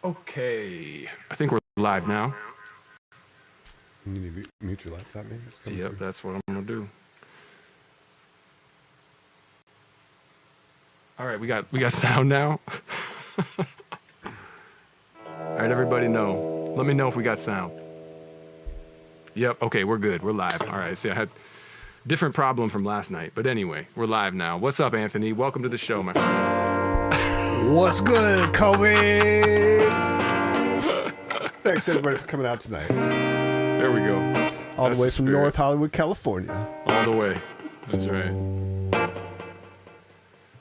Okay, I think we're live now. You need to mute your laptop, maybe? Yep, that's what I'm gonna do. All right, we got sound now. All right, everybody know. Let me know if we got sound. Yep, okay, we're good. We're live. All right, see, I had different problem from last night, but anyway, we're live now. What's up, Anthony? Welcome to the show, my friend. What's good, Cobi? Thanks, everybody, for coming out tonight. There we go. All the way from North Hollywood, California. All the way. That's right.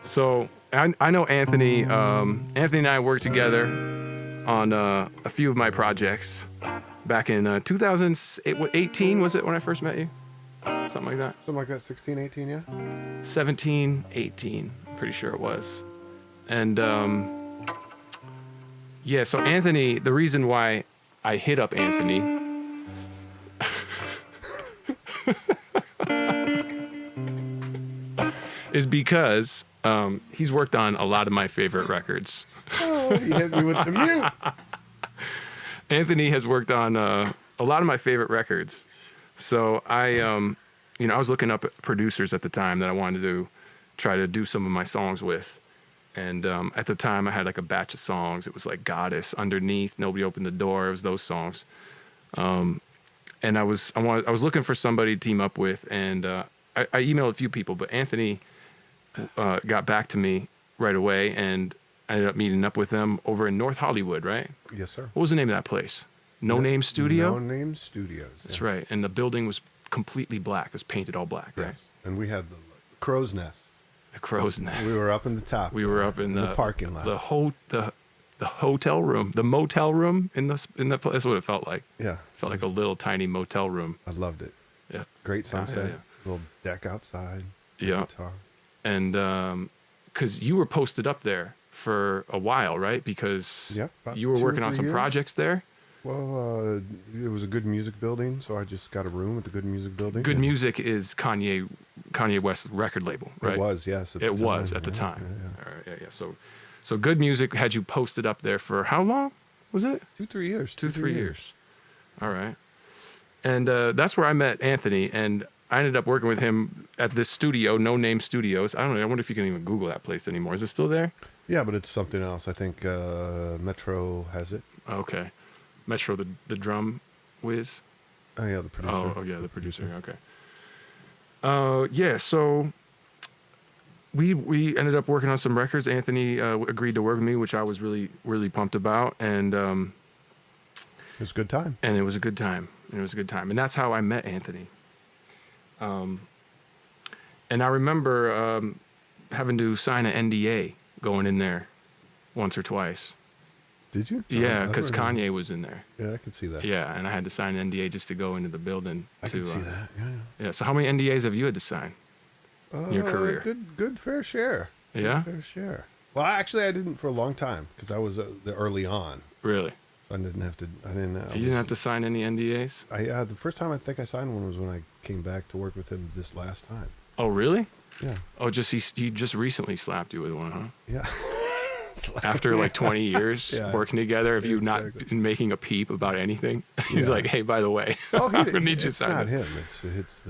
So I know Anthony. Anthony and I worked together on a few of my projects back in 2018. Was it when I first met you? Something like that. Something like that. 16, 18, yeah. 17, 18. Pretty sure it was. And yeah. So Anthony, the reason why I hit up Anthony. is because he's worked on a lot of my favorite records. Oh, he hit me with the mute. Anthony has worked on a lot of my favorite records. So I was looking up at producers at the time that I wanted to try to do some of my songs with. And at the time I had like a batch of songs. It was like Goddess, Underneath, Nobody Opened the Door. It was those songs. And I was looking for somebody to team up with, and I emailed a few people, but Anthony got back to me right away, and I ended up meeting up with them over in North Hollywood, right? Yes, sir. What was the name of that place? No Name Studio? No Name Studios. That's right. And the building was completely black. It was painted all black, right? Yes. And we had the crow's nest. The crow's nest. We were up in the top. We were up in the parking lot. The hotel room, the motel room in the place. That's what it felt like. Yeah. It felt like a little tiny motel room. I loved it. Yeah. Great sunset. Yeah. Little deck outside. Yeah. Guitar. And because you were posted up there for a while, right? Because you were working on some projects there. Well, it was a Good Music building, so I just got a room at the Good Music building. Good Music is Kanye West's record label, right? It was, yes. It was at the time. Yeah. All right, yeah. So Good Music had you posted up there for how long? Was it 2-3 years? 2-3 years. All right. And that's where I met Anthony, and I ended up working with him at this studio, No Name Studios. I don't know. I wonder if you can even Google that place anymore. Is it still there? Yeah, but it's something else. I think Metro has it. Okay. Metro, the drum whiz? Oh, yeah, the producer. Oh yeah, the producer. Okay. Yeah, so we ended up working on some records. Anthony agreed to work with me, which I was really, really pumped about. And it was a good time. And it was a good time. And that's how I met Anthony. And I remember having to sign an NDA going in there once or twice. Did you? Yeah, because Kanye was in there. Yeah, I could see that. Yeah, and I had to sign an NDA just to go into the building. I could see that, yeah. Yeah, so how many NDAs have you had to sign in your career? Good fair share. Yeah? Fair share. Well, actually, I didn't for a long time because I was the early on. Really? So I didn't have to. You didn't have to sign any NDAs? The first time I think I signed one was when I came back to work with him this last time. Oh, really? Yeah. Oh, he just recently slapped you with one, huh? Yeah. After like 20 years working together, have you not been making a peep about anything? He's like, hey, by the way, it's not him. It's his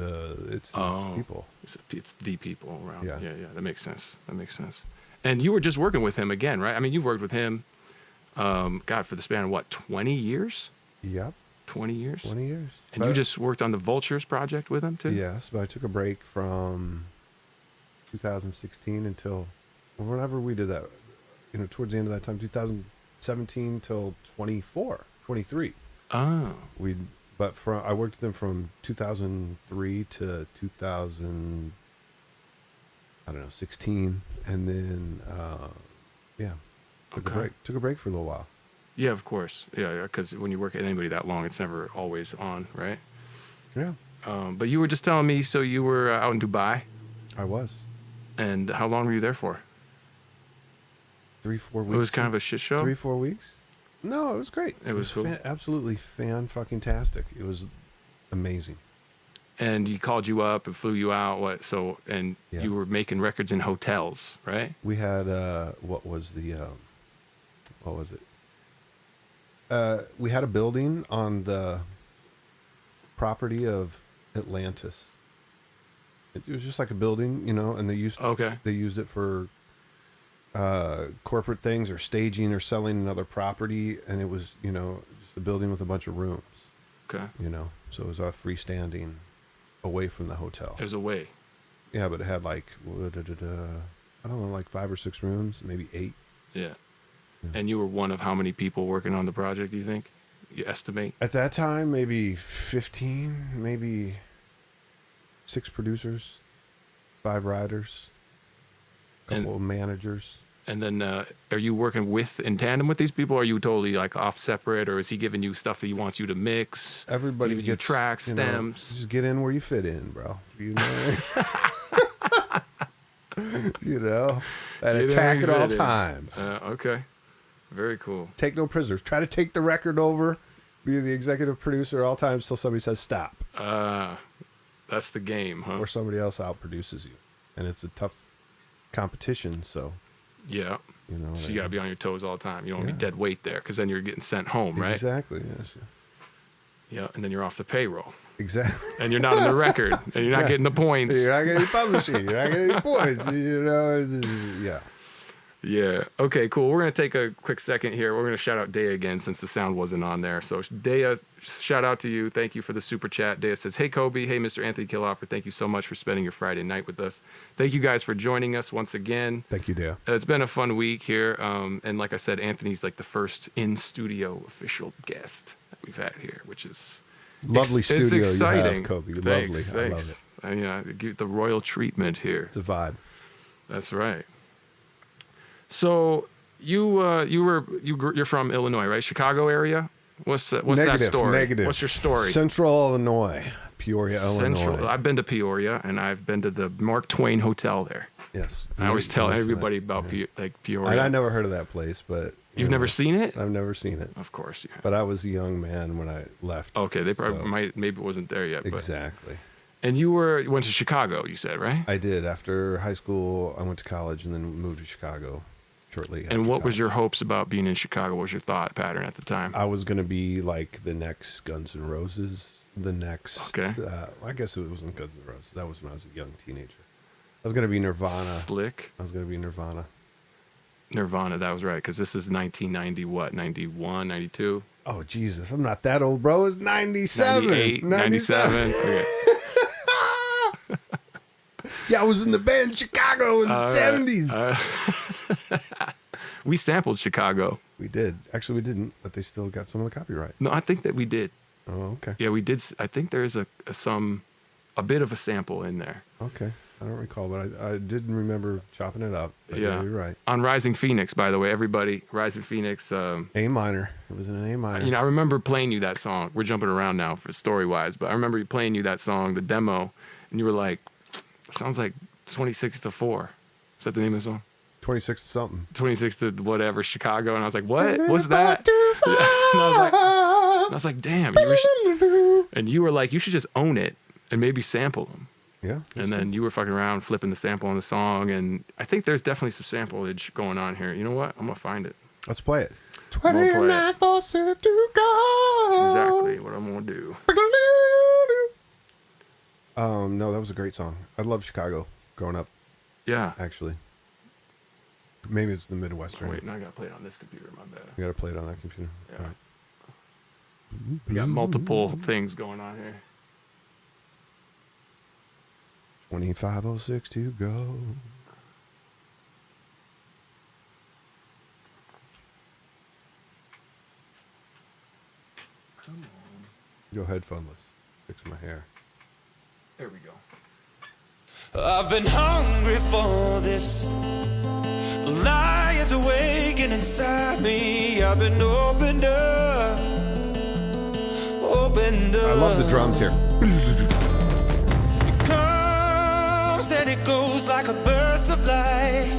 people. It's the people around. Yeah. Yeah. That makes sense. And you were just working with him again, right? I mean, you've worked with him, God, for the span of what, 20 years? Yep. 20 years? 20 years. And you just worked on the Vultures project with him too? Yes, but I took a break from 2016 until whenever we did that. Towards the end of that time, 2017 till 23. Oh. I worked with them from 2003 to 16, and then took a break for a little while. Yeah, of course. Yeah, because when you work at anybody that long, it's never always on, right? Yeah. But you were just telling me, so you were out in Dubai? I was. And how long were you there for? 3-4 weeks. It was kind of a shit show? 3-4 weeks? No, it was great. It was cool. Absolutely fan-fucking-tastic. It was amazing. And he called you up and flew you out. You were making records in hotels, right? We had, what was it? we had a building on the property of Atlantis. It was just like a building, and they used it for corporate things or staging or selling another property, and it was just a building with a bunch of rooms. Okay. So it was a freestanding, away from the hotel. It was away. Yeah, but it had like I don't know, like 5 or 6 rooms, maybe 8. Yeah. And you were one of how many people working on the project, do you think? You estimate? At that time, maybe 15, maybe 6 producers, 5 writers, a couple of managers. And then are you working in tandem with these people? Or are you totally like off separate, or is he giving you stuff that he wants you to mix? Everybody gets tracks, stems. Just get in where you fit in, bro. And attack at all times. Okay. Very cool. Take no prisoners. Try to take the record over, be the executive producer at all times till somebody says stop. That's the game, huh? Or somebody else outproduces you. And it's a tough competition, so. Yeah. So you got to be on your toes all the time. You don't want to be dead weight there, because then you're getting sent home, right? Exactly, yes. Yeah, and then you're off the payroll. Exactly. And you're not on the record, and you're not getting the points. You're not getting publishing. You're not getting any points. Yeah. Yeah. Okay, cool. We're going to take a quick second here. We're going to shout out Dea again since the sound wasn't on there. So Dea, shout out to you. Thank you for the super chat. Dea says, hey, Cobi. Hey, Mr. Anthony Kilhoffer. Thank you so much for spending your Friday night with us. Thank you guys for joining us once again. Thank you, Dea. It's been a fun week here. And like I said, Anthony's like the first in-studio official guest that we've had here, which is lovely studio it's exciting. You have, Cobi. Lovely. Thanks. I love it. Give the royal treatment here. It's a vibe. That's right. So you're from Illinois, right? Chicago area. What's that story? Negative. What's your story? Central Illinois, Peoria, Illinois. I've been to Peoria, and I've been to the Mark Twain Hotel there. Yes. I always tell everybody about Peoria. And I never heard of that place, but you've never seen it? I've never seen it. Of course you have. But I was a young man when I left. Okay, they probably maybe it wasn't there yet. Exactly. And you went to Chicago, you said, right? I did. After high school, I went to college and then moved to Chicago shortly. And what was your hopes about being in Chicago? What was your thought pattern at the time? I was going to be like the next Guns N' Roses, the next. Okay. I guess it wasn't Guns N' Roses. That was when I was a young teenager. I was going to be Nirvana. Slick. I was going to be Nirvana. Nirvana, that was right, because this is 1990, what, 91, 92? Oh, Jesus. I'm not that old, bro. It's 97. 98, 97. Okay. Yeah, I was in the band Chicago in the 70s. We sampled Chicago. We did. Actually, we didn't, but they still got some of the copyright. No, I think that we did. Oh, okay. Yeah, we did. I think there's a bit of a sample in there. Okay. I don't recall, but I did remember chopping it up. But yeah, you're right. On Rising Phoenix, by the way, everybody, Rising Phoenix. A minor. It was in an A minor. I remember playing you that song. We're jumping around now for story-wise, but I remember playing you that song, the demo, and you were like, sounds like 26 to 4. Is that the name of the song? 26 to something. 26 to whatever, Chicago. And I was like, what? What's that? And I was like, damn. And you were like, you should just own it and maybe sample them. Yeah. And then you were fucking around flipping the sample on the song. And I think there's definitely some samplage going on here. You know what? I'm going to find it. Let's play it. 29 thoughts to go. That's exactly what I'm going to do. No, that was a great song. I loved Chicago growing up. Yeah. Actually. Maybe it's the Midwestern. Oh, wait, now I got to play it on this computer. My bad. You got to play it on that computer. Yeah. All right. We got multiple things going on here. 25:06 to go. Come on. Go headphoneless. Fix my hair. There we go. I've been hungry for this. The lion's awakened inside me. I've been opened up. I love the drums here. It comes and it goes like a burst of light.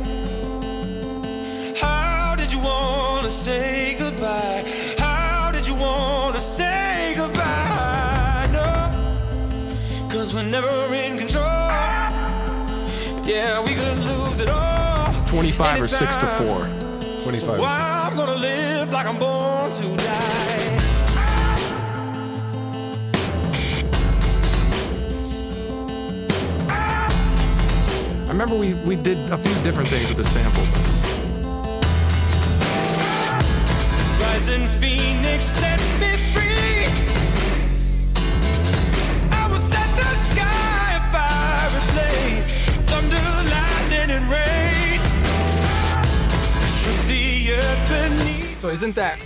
How did you want to say goodbye? How did you want to say goodbye? No, 'cause we're never in control. Yeah, we could lose it all. 25 or 6 to 4. 25. So I'm gonna live like I'm born want to die. I remember we did a few different things with the sample. Rising Phoenix set me free. I will set the sky fire, replace thunder, lightning, and rain. Shook the earth beneath. So isn't that?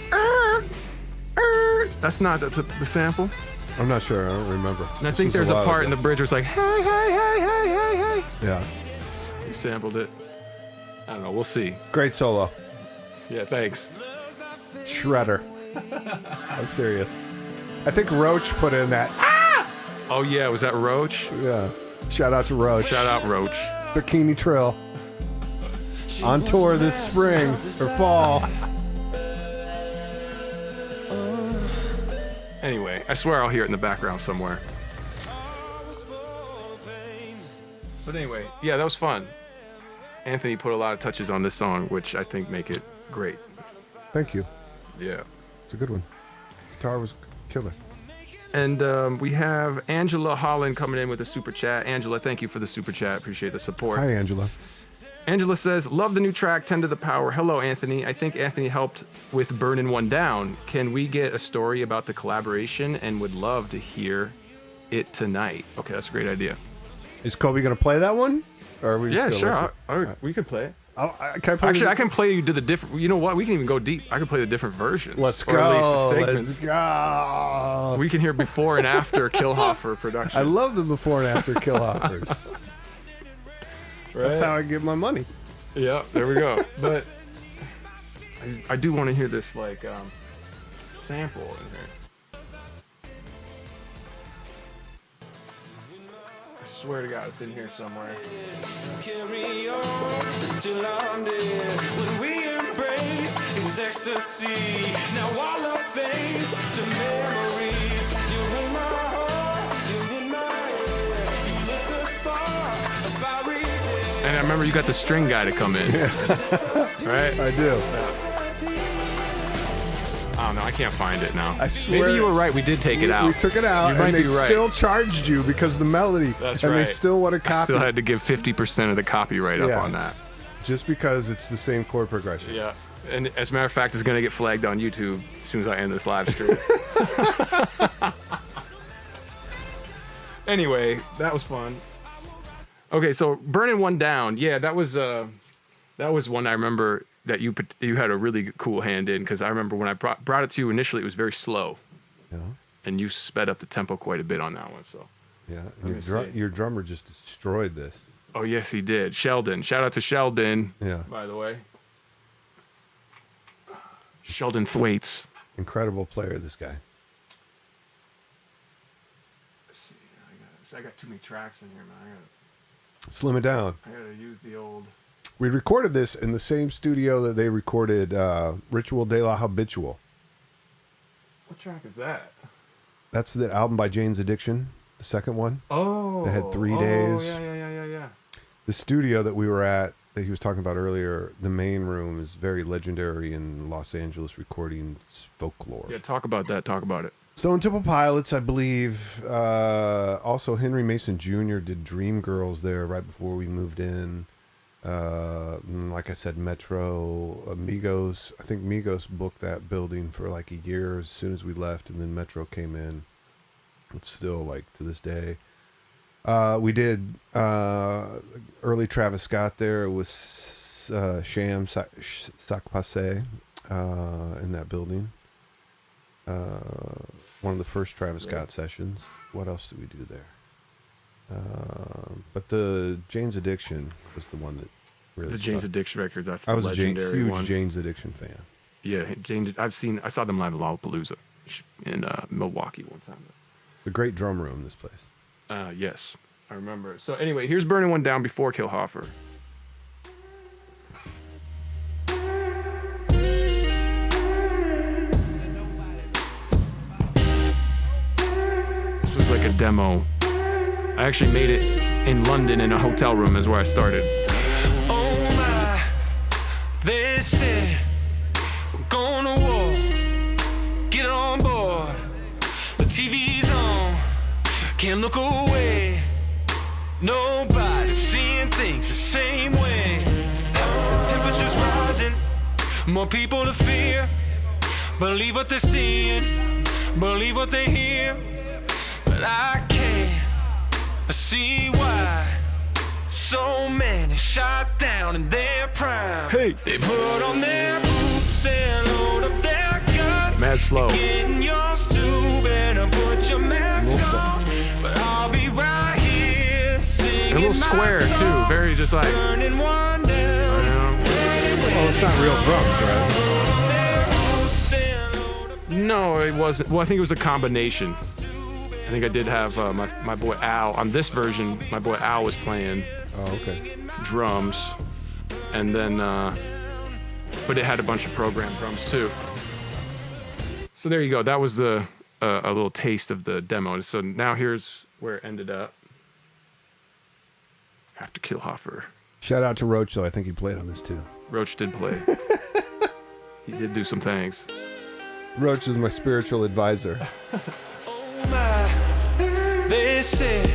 That's not the sample. I'm not sure. I don't remember. And I think there's a part in the bridge where it's like, hey, hey, hey, hey, hey, hey. Yeah. You sampled it. I don't know. We'll see. Great solo. Yeah, thanks. Shredder. I'm serious. I think Roach put in that. Oh yeah, was that Roach? Yeah. Shout out to Roach. Shout out Roach. Bikini Trill. On tour this spring or fall. Anyway, I swear I'll hear it in the background somewhere. But anyway, yeah, that was fun. Anthony put a lot of touches on this song, which I think make it great. Thank you. Yeah. It's a good one. Guitar was killer. And we have Angela Holland coming in with a super chat. Angela, thank you for the super chat. Appreciate the support. Hi, Angela. Angela says, love the new track, 10 to the Power. Hello, Anthony. I think Anthony helped with Burnin' One Down. Can we get a story about the collaboration and would love to hear it tonight? Okay, that's a great idea. Is Cobi going to play that one? Or are we just Yeah, gonna sure. We could play it. can I play Actually, I can play you the different. You know what? We can even go deep. I can play the different versions. Let's or at least the go. segments. Let's go. We can hear before and after Kilhoffer production. I love the before and after Kilhoffers. That's how I get my money. Yeah, there we go. But I do want to hear this sample in here. I swear to God, it's in here somewhere. Carry on till I'm dead. When we embrace, it was ecstasy. Now all of fades to memories. You're in my heart, you're in my head. You lit the spark, a fiery day. And I remember you got the string guy to come in. Right? I do. I don't know. I can't find it now. I swear. Maybe you were right. We did take it out. We took it out, You might and they be right. still charged you because of the melody. That's and right. they still want to I copy. still had to give 50% of the copyright up on that. Just because it's the same chord progression. Yeah. And as a matter of fact, it's going to get flagged on YouTube as soon as I end this live stream. Anyway, that was fun. Okay, so Burnin' One Down. Yeah, that was one I remember that you had a really cool hand in, because I remember when I brought it to you initially, it was very slow. Yeah. And you sped up the tempo quite a bit on that one. So. Yeah. Let me see. Your drummer just destroyed this. Oh yes, he did. Sheldon. Shout out to Sheldon. Yeah. By the way. Sheldon Thwaites. Incredible player, this guy. Let's see. I got too many tracks in here, man. Slim it down. I gotta use the old. We recorded this in the same studio that they recorded Ritual de la Habitual. What track is that? That's the album by Jane's Addiction, the second one. Oh. They had 3 days. Yeah. The studio that we were at, that he was talking about earlier, the main room is very legendary in Los Angeles recording folklore. Yeah, talk about that. Talk about it. Stone Temple Pilots, I believe. Also, Henry Mason Jr. did Dreamgirls there right before we moved in. Like I said, Metro, Migos. I think Migos booked that building for like a year as soon as we left, and then Metro came in. It's still like to this day. We did early Travis Scott there. It was Sham Sac Passe in that building. One of the first Travis Scott sessions. What else did we do there? But the Jane's Addiction was the one that really. The Jane's Addiction records. That's I the was a legendary huge one. Jane's Addiction fan. Yeah, Jane's. I saw them live at Lollapalooza in Milwaukee one time. The great drum room, this place. Yes, I remember. So anyway, here's Burnin' One Down before Kilhoffer. This was like a demo. I actually made it in London in a hotel room is where I started. Oh my, they said we're going to war. can't look away. Nobody seeing things the same way. The temperature's rising, more people to fear. Believe what they're seeing, believe what they hear. But I can't see why so many shot down in their prime. Hey. They put on their boots and load up their guns. Mad slow. Getting yours too, better put your mask on. But I'll be right here singing A little square my too, song, very just like. burning one down. Oh, it's not real drums, right? No, it wasn't. Well, I think it was a combination. I think I did have my boy Al on this version. My boy Al was playing Oh, okay. drums, and then, but it had a bunch of programmed drums too. So there you go. That was the a little taste of the demo. So now here's where it ended up. After Kilhoffer, Shout out to Roach, though. I think he played on this too. Roach did play. He did do some things. Roach is my spiritual advisor. They said,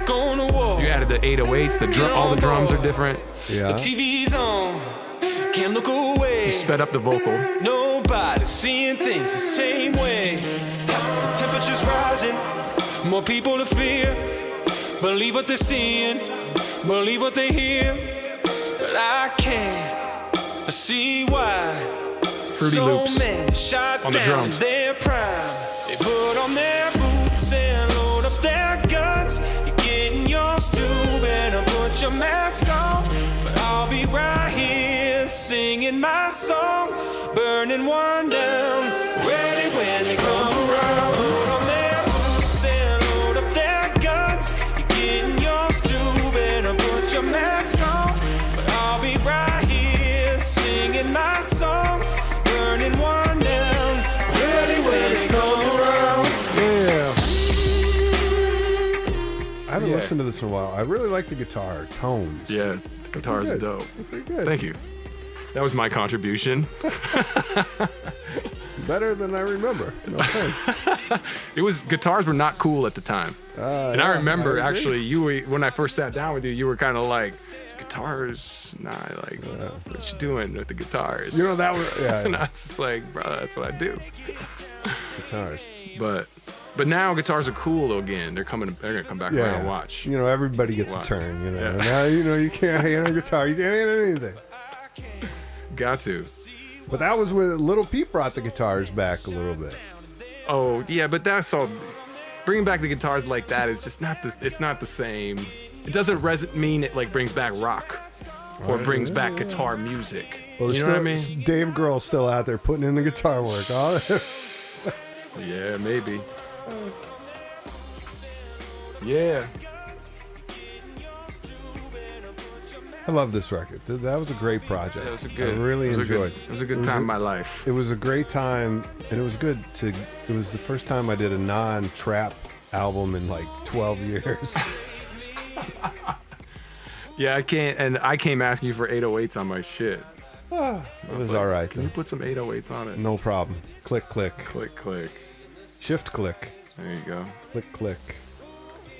going to war. So you added the 808s. All the drums are different. Yeah. The TV's on, can't look away. You sped up the vocal. Nobody seeing things the same way. The temperature's rising, more people to fear. Believe what they're seeing, believe what they hear. But I can't see why Fruity so Loops many shot on the down drums. in their prime. They put on their boots and load up their guns. You're getting yours too, better put your mask on. But I'll be right here singing my song, burning one down, ready when they come around. Put on their boots and load up their guns. You're getting yours too, better put your mask on. But I'll be right here singing my song, burning one down, ready when they come around. Yeah. I haven't listened to this in a while. I really like the guitar tones. Yeah, the guitars are good. dope. Pretty good. Thank you. That was my contribution. Better than I remember. No thanks. It was guitars were not cool at the time, and I Yeah, remember I agree. actually you were, when I first sat down with you, you were kind of like, guitars, nah, like what you doing with the guitars? You know that was and yeah. I was just like, bro, that's what I do. Guitars. But now guitars are cool again. They're gonna come back around and watch. You know, everybody gets Watch. a turn. You know, Yeah. now you can't hate on a guitar. You can't hate on anything. Got to. But that was when Little Peep brought the guitars back a little bit. Oh yeah, but that's all. Bringing back the guitars like that is just not the. It's not the same. It doesn't mean it like brings back rock or brings back guitar music. Well, You know what I mean? Dave Grohl's still out there putting in the guitar work. Oh, Yeah, maybe. Yeah. I love this record. That was a great project. It was a good. I really it was enjoyed. It was a good time in my life. It was a great time, and it was good to. It was the first time I did a non-trap album in like 12 years. Yeah, I came asking you for 808s on my shit. It was all right. Can you put some 808s on it? No problem. Click, click. Click, click. Shift, click. There you go. Click, click.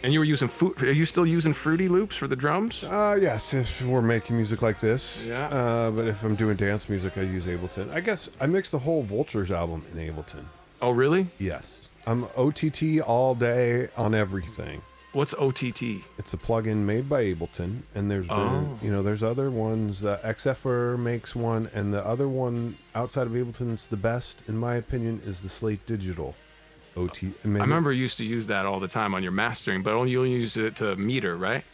And you were using are you still using Fruity Loops for the drums? Yes, if we're making music like this. Yeah. But if I'm doing dance music, I use Ableton. I guess I mixed the whole Vultures album in Ableton. Oh, really? Yes. I'm OTT all day on everything. What's OTT? It's a plugin made by Ableton, and there's been, there's other ones. XFR makes one, and the other one outside of Ableton that's the best, in my opinion, is the Slate Digital OT. I remember you used to use that all the time on your mastering, but you only use it to meter, right?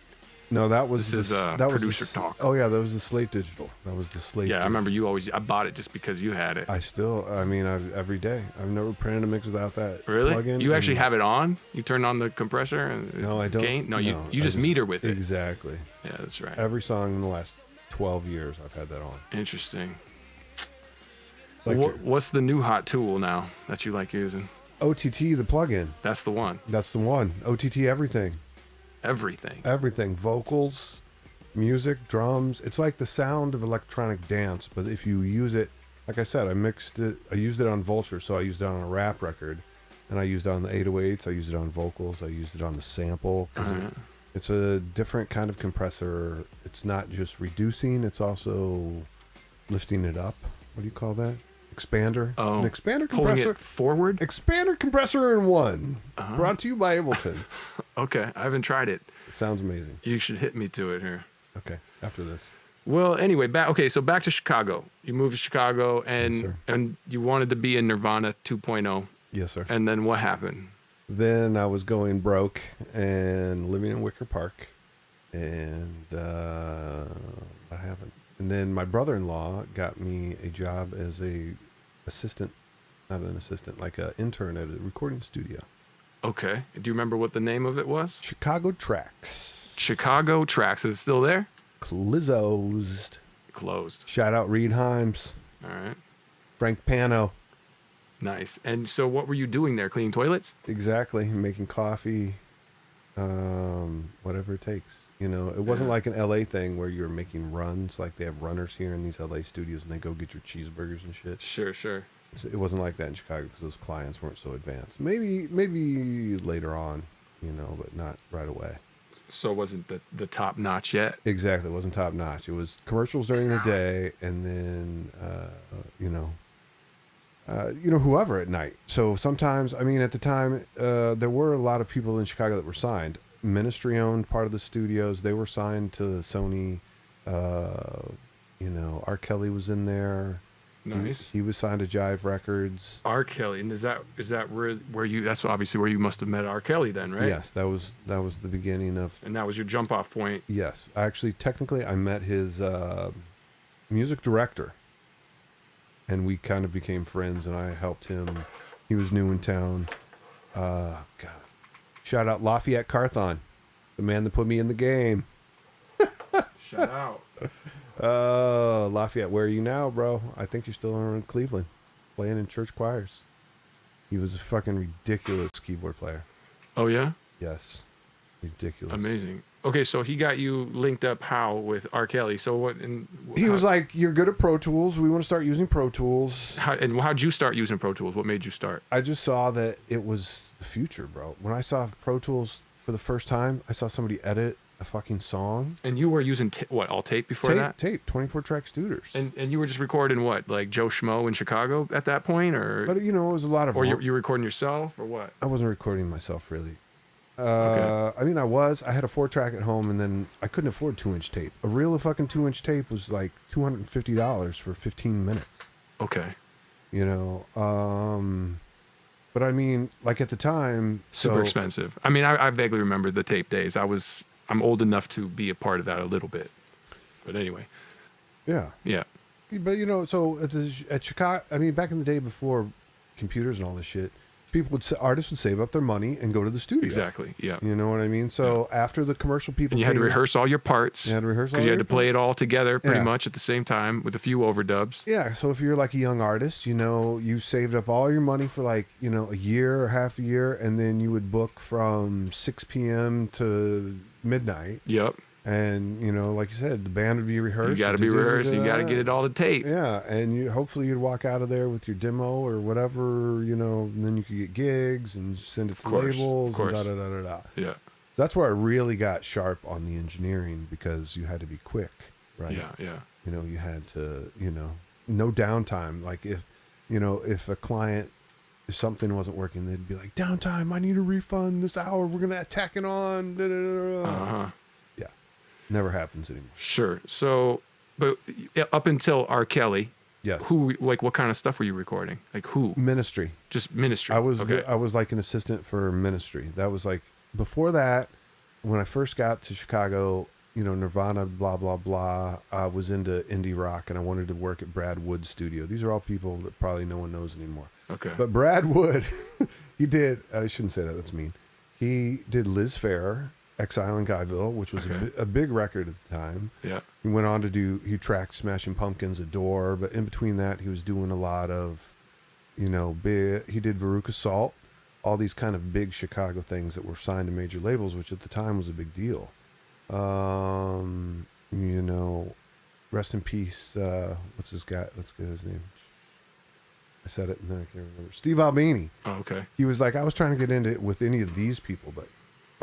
No, that was This is that was producer talk. Oh yeah, that was the Slate Digital. That was the Slate. Yeah, I Digital. remember I bought it just because you had it. Every day. I've never printed a mix without that Really? plugin. You actually and- have it on? You turn on the compressor and No, I don't. gain? No, you I just meter with it. Exactly. Yeah, that's right. Every song in the last 12 years, I've had that on. Interesting. Like What's the new hot tool now that you like using? OTT, the plugin. That's the one. That's the one. OTT, everything. Everything. Everything. Vocals, music, drums. It's like the sound of electronic dance, but if you use it, like I said, I used it on Vulture, so I used it on a rap record. and I used it on the 808s. I used it on vocals. I used it on the sample. 'Cause it's a different kind of compressor. It's not just reducing. It's also lifting it up. What do you call that? Expander. Oh, it's an expander pulling compressor. it forward. Expander compressor in one. Brought to you by Ableton. Okay, I haven't tried it. It sounds amazing. You should hit me to it here. Okay, after this. Well, anyway, so back to Chicago. You moved to Chicago, and Yes, sir. and you wanted to be in Nirvana 2.0. Yes, sir. And then what happened? Then I was going broke and living in Wicker Park. And what happened? And then my brother-in-law got me a job as a assistant, not an assistant, like an intern at a recording studio. Okay. Do you remember what the name of it was? Chicago Tracks. Chicago Tracks. Is it still there? Closed. Closed. Shout out Reed Himes, All right. Frank Pano. Nice. And so what were you doing there? Cleaning toilets? Exactly. Making coffee, whatever it takes. You know, it wasn't like an LA thing where you're making runs. Like they have runners here in these LA studios and they go get your cheeseburgers and shit. Sure, sure. It wasn't like that in Chicago because those clients weren't so advanced. Maybe later on, you know, but not right away. So it wasn't the top notch yet? Exactly. It wasn't top notch. It was commercials during the day and then, whoever at night. So sometimes, I mean, at the time, there were a lot of people in Chicago that were signed. Ministry owned part of the studios. They were signed to Sony. R. Kelly was in there. Nice. He was signed to Jive Records. R. Kelly. And is that where you, that's obviously where you must have met R. Kelly then, right? Yes, that was the beginning of. And that was your jump off point. Yes, actually, technically, I met his music director, and we kind of became friends. And I helped him. He was new in town. God, shout out Lafayette Carthon, the man that put me in the game. Shout out. Lafayette, where are you now, bro? I think you're still in Cleveland, playing in church choirs. He was a fucking ridiculous keyboard player. Oh, yeah? Yes, ridiculous. Amazing. Okay, so he got you linked up how with R. Kelly? So what? He was like, "You're good at Pro Tools. We want to start using Pro Tools." How'd you start using Pro Tools? What made you start? I just saw that it was the future, bro. When I saw Pro Tools for the first time, I saw somebody edit a fucking song. And you were using all tape before that? Tape, 24-track Studers. And you were just recording what, like Joe Schmo in Chicago at that point, or? But it was a lot of. Or you were recording yourself, or what? I wasn't recording myself really. Okay. I mean, I had a 4-track at home, and then I couldn't afford 2-inch tape. A real fucking 2-inch tape was like $250 for 15 minutes. Okay. But I mean, like at the time, Super expensive. I mean, I vaguely remember the tape days. I'm old enough to be a part of that a little bit. But anyway. Yeah. Yeah. But so at Chicago, I mean, back in the day before computers and all this shit, artists would save up their money and go to the studio. Exactly. Yeah. You know what I mean? So after the commercial people, And you had to rehearse all your parts. You had to rehearse all because you had to your play it all together pretty Yeah. much at the same time with a few overdubs. Yeah. So if you're like a young artist, you saved up all your money for like, a year or half a year, and then you would book from 6 p.m. to midnight. Yep. And, like you said, the band would be rehearsed. You got to be rehearsed. You got to get it all to tape. Yeah, and hopefully you'd walk out of there with your demo or whatever, and then you could get gigs and send it to labels. Of course. And da-da-da-da-da. Yeah. That's where I really got sharp on the engineering, because you had to be quick, right? Yeah, yeah. You had to, no downtime. Like if a client, if something wasn't working, they'd be like, downtime, I need a refund this hour. We're going to tack it on. Da-da-da-da. Uh-huh. Yeah. Never happens anymore. Sure. So, but up until R. Kelly, Yes. what kind of stuff were you recording? Like who? Ministry. Just Ministry. I was okay. I was like an assistant for Ministry. That was like before that. When I first got to Chicago, Nirvana, blah blah blah. I was into indie rock, and I wanted to work at Brad Wood's studio. These are all people that probably no one knows anymore. Okay. But Brad Wood, he did. I shouldn't say that. That's mean. He did Liz Phair, Exile in Guyville, which was a big record at the time. Yeah. He went on to he tracked Smashing Pumpkins, Adore, but in between that, he was doing a lot of, he did Veruca Salt, all these kind of big Chicago things that were signed to major labels, which at the time was a big deal. Rest in peace. What's his guy? Let's get his name. I said it and then I can't remember. Steve Albini. Oh, okay. He was like, I was trying to get into it with any of these people, but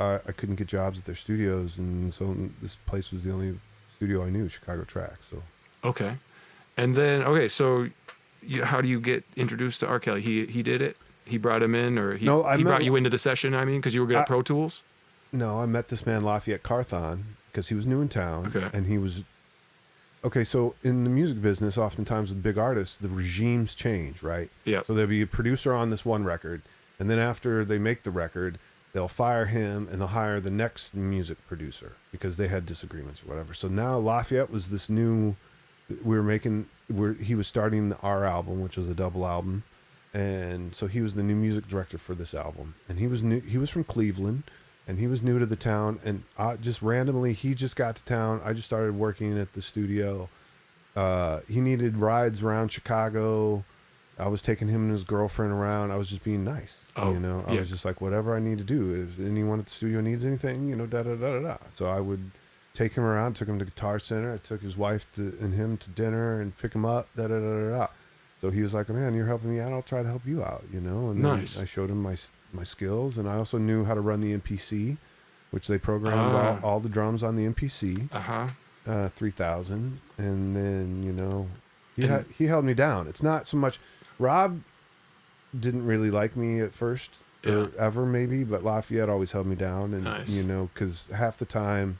I couldn't get jobs at their studios, and so this place was the only studio I knew, Chicago Track. So Okay. And then, okay, so how do you get introduced to R. Kelly? He did it? He brought him in, or he brought you into the session, I mean, because you were good at Pro Tools? No, I met this man, Lafayette Carthon, because he was new in town. Okay. And he was... Okay, so in the music business, oftentimes with big artists, the regimes change, right? Yeah. So there'll be a producer on this one record, and then after they make the record, they'll fire him and they'll hire the next music producer because they had disagreements or whatever. So now Lafayette was this new... he was starting the R album, which was a double album. And so he was the new music director for this album. And he was from Cleveland, and he was new to the town. And just randomly, he just got to town. I just started working at the studio. He needed rides around Chicago. I was taking him and his girlfriend around. I was just being nice. Oh, I was just like, whatever I need to do. If anyone at the studio needs anything, da-da-da-da-da. So I would take him around, took him to Guitar Center. I took his wife and him to dinner and pick him up, da-da-da-da-da. So he was like, man, you're helping me out. I'll try to help you out, And nice. then I showed him my skills, and I also knew how to run the MPC, which they programmed all the drums on the MPC, 3000. And then, he held me down. It's not so much... Rob didn't really like me at first, or ever maybe, but Lafayette always held me down. And, nice. Because half the time,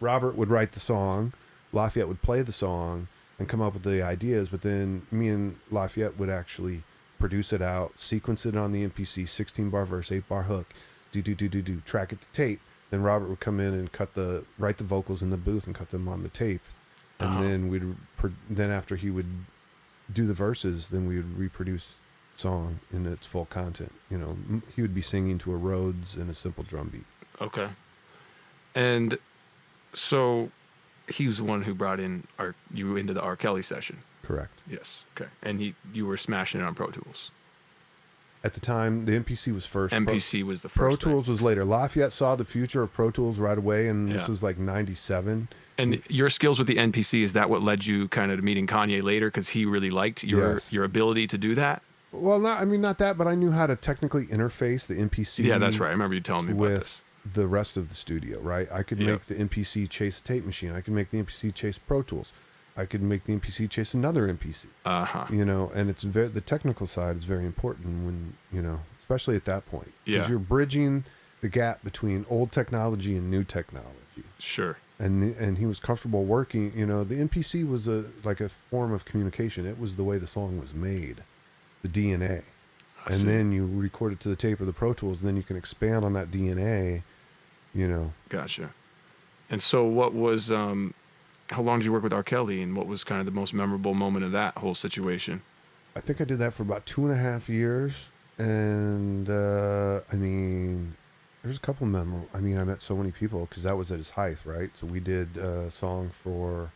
Robert would write the song, Lafayette would play the song, and come up with the ideas, but then me and Lafayette would actually produce it out, sequence it on the MPC, 16-bar verse, 8-bar hook, do, track it to tape. Then Robert would come in and write the vocals in the booth and cut them on the tape. And then after he would do the verses, then we would reproduce the song in its full content. He would be singing to a Rhodes and a simple drum beat. Okay. And so he was the one who brought you into the R. Kelly session. Correct. Yes. Okay. And you were smashing it on Pro Tools. At the time, the MPC was first. MPC was the Pro first. Tools was later. Lafayette saw the future of Pro Tools right away, and this was like 97. And your skills with the NPC, is that what led you kind of to meeting Kanye later, because he really liked your ability to do that? Well, not that, but I knew how to technically interface the MPC. Yeah, that's right. I remember you telling me about this. The rest of the studio, right? I could make the MPC chase a tape machine. I could make the MPC chase Pro Tools. I could make the MPC chase another MPC. And it's the technical side is very important when, especially at that point. Because you're bridging the gap between old technology and new technology. Sure. And he was comfortable working, the MPC was like a form of communication. It was the way the song was made, the DNA. And then you record it to the tape or the Pro Tools, and then you can expand on that DNA, Gotcha. And so what was, how long did you work with R. Kelly, and what was kind of the most memorable moment of that whole situation? I think I did that for about 2.5 years. And, there's a couple memorable. I met so many people because that was at his height, right? So we did a song for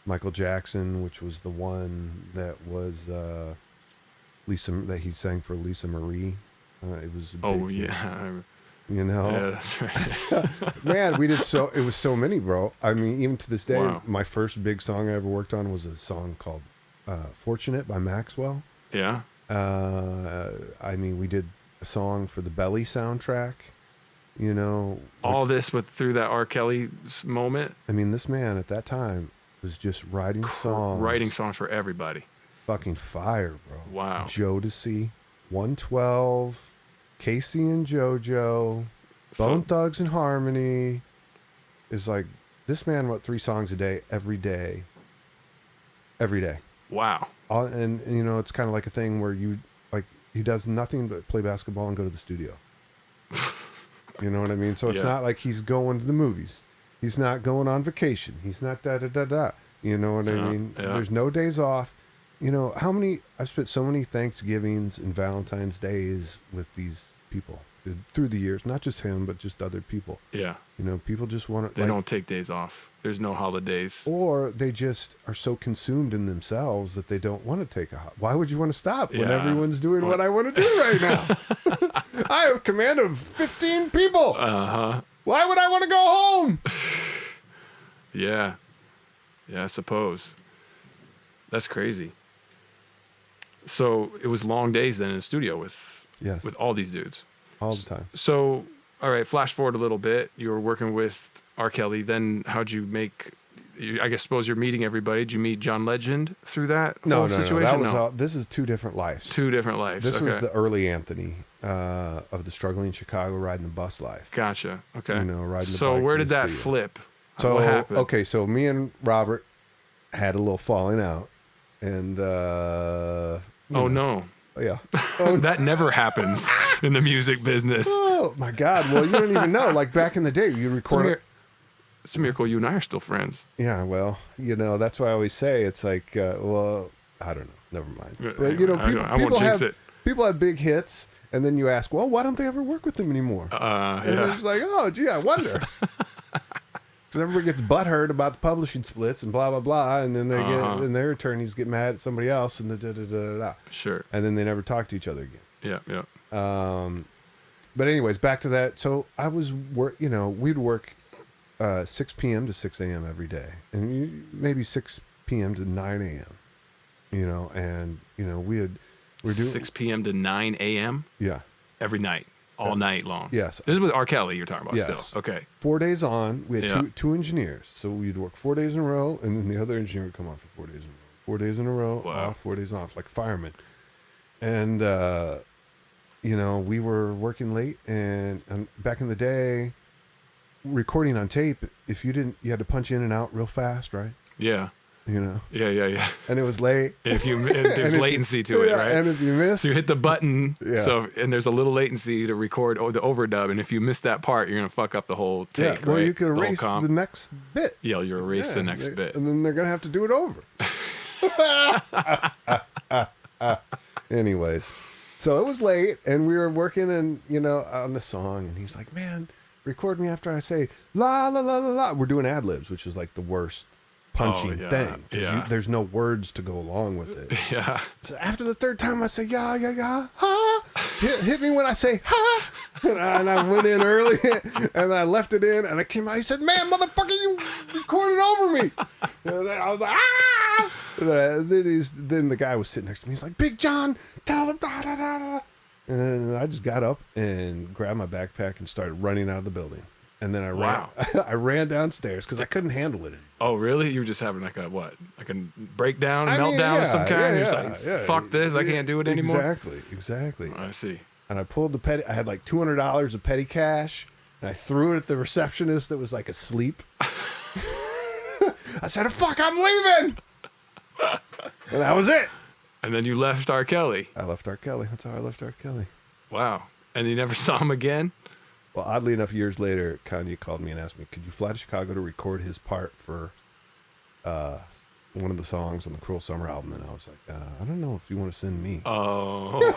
Michael Jackson, which was the one that was that he sang for Lisa Marie. It was a big hit. Yeah, that's right. Man, we did it was so many, bro. Even to this day, my first big song I ever worked on was a song called Fortunate by Maxwell. Yeah. We did a song for the Belly soundtrack. All this through that R. Kelly moment. This man at that time was just writing songs for everybody. Fucking fire, bro. Wow. Jodeci, 112, Casey and JoJo, Bone Thugs and Harmony. Is like, this man wrote 3 songs a day, every day. Wow. And it's kind of like a thing where he does nothing but play basketball and go to the studio. You know what I mean? So it's not like he's going to the movies. He's not going on vacation. He's not da-da-da-da. You know what I mean? Yeah. There's no days off. I've spent so many Thanksgivings and Valentine's days with these people through the years. Not just him, but just other people. Yeah. People just want to... They don't take days off. There's no holidays. Or they just are so consumed in themselves that they don't want to take a... Why would you want to stop when everyone's doing what I want to do right now? I have command of 15 people. Why would I want to go home? Yeah, I suppose. That's crazy. So it was long days then in the studio with Yes. with all these dudes. All the time. So, all right, flash forward a little bit. You were working with R. Kelly. Then how'd you make? I guess suppose you're meeting everybody. Did you meet John Legend through that whole situation? That was all. This is two different lives. Two different lives. This okay. was the early Anthony of the struggling Chicago riding the bus life. Gotcha. Okay. You know, riding the So bike where to did the that studio. flip? So what happened? okay, so me and Robert had a little falling out, and Oh no. yeah. That never happens in the music business. Oh my God! Well, you don't even know. Like back in the day, you record. It's a miracle you and I are still friends. Yeah, well, you know, that's why I always say it's like, well, I don't know. Never mind. But you know, I won't jinx it. People have big hits, and then you ask, well, why don't they ever work with them anymore? And Yeah. it's like, oh, gee, I wonder. Because everybody gets butthurt about the publishing splits and blah blah blah, and then they get, and their attorneys get mad at somebody else, and the Sure. and then they never talk to each other again. Yeah. Yeah. But anyways, back to that. So I was we'd work 6 p.m. to 6 a.m. every day, and maybe 6 p.m. to 9 a.m. You know, and you know we're doing 6 p.m. to 9 a.m. Yeah. every night, all night long. Yes. This is with R. Kelly you're talking about Yes. still. Okay. 4 days on. We had Yeah. two engineers, so we'd work 4 days in a row, and then the other engineer would come on for 4 days in a row. 4 days in a row, Wow. off. 4 days off, like firemen. And you know, we were working late, and back in the day, recording on tape, if you had to punch in and out real fast, right? Yeah. You know, Yeah. and it was late. There's if you- latency to it, yeah, right? And if you missed, So you hit the button, Yeah. and there's a little latency to record the overdub, and if you miss that part, you're gonna fuck up the whole take, well, right? you can whole erase comp. the next bit. Yeah, you erase the Yeah, next bit. and then they're gonna have to do it over. Anyways, so it was late, and we were working, and on the song, and he's like, "Man, record me after I say la la la la la." We're doing ad libs, which is like the worst punching yeah, thing. 'Cause yeah. there's no words to go along with it. Yeah. So after the third time, I say ya, ha. Hit me when I say ha. And I went in early, and I left it in, and I came out. He said, "Man, motherfucker, you recorded over me." And I was like, ah. And then the guy was sitting next to me. He's like, "Big John, tell him da da da da." And then I just got up and grabbed my backpack and started running out of the building. And then I ran downstairs because I couldn't handle it anymore. Oh, really? You were just having like a breakdown, I mean, meltdown of some kind? yeah, You're just like, fuck this, I can't do it anymore? Exactly. I see. And I pulled the petty. I had like $200 of petty cash, and I threw it at the receptionist that was like asleep. I said, "Fuck, I'm leaving," and that was it. And then you left R. Kelly. I left R. Kelly. That's how I left R. Kelly. Wow. And you never saw him again? Well, oddly enough, years later, Kanye called me and asked me, "Could you fly to Chicago to record his part for one of the songs on the Cruel Summer album?" And I was like, "I don't know if you want to send me." Oh.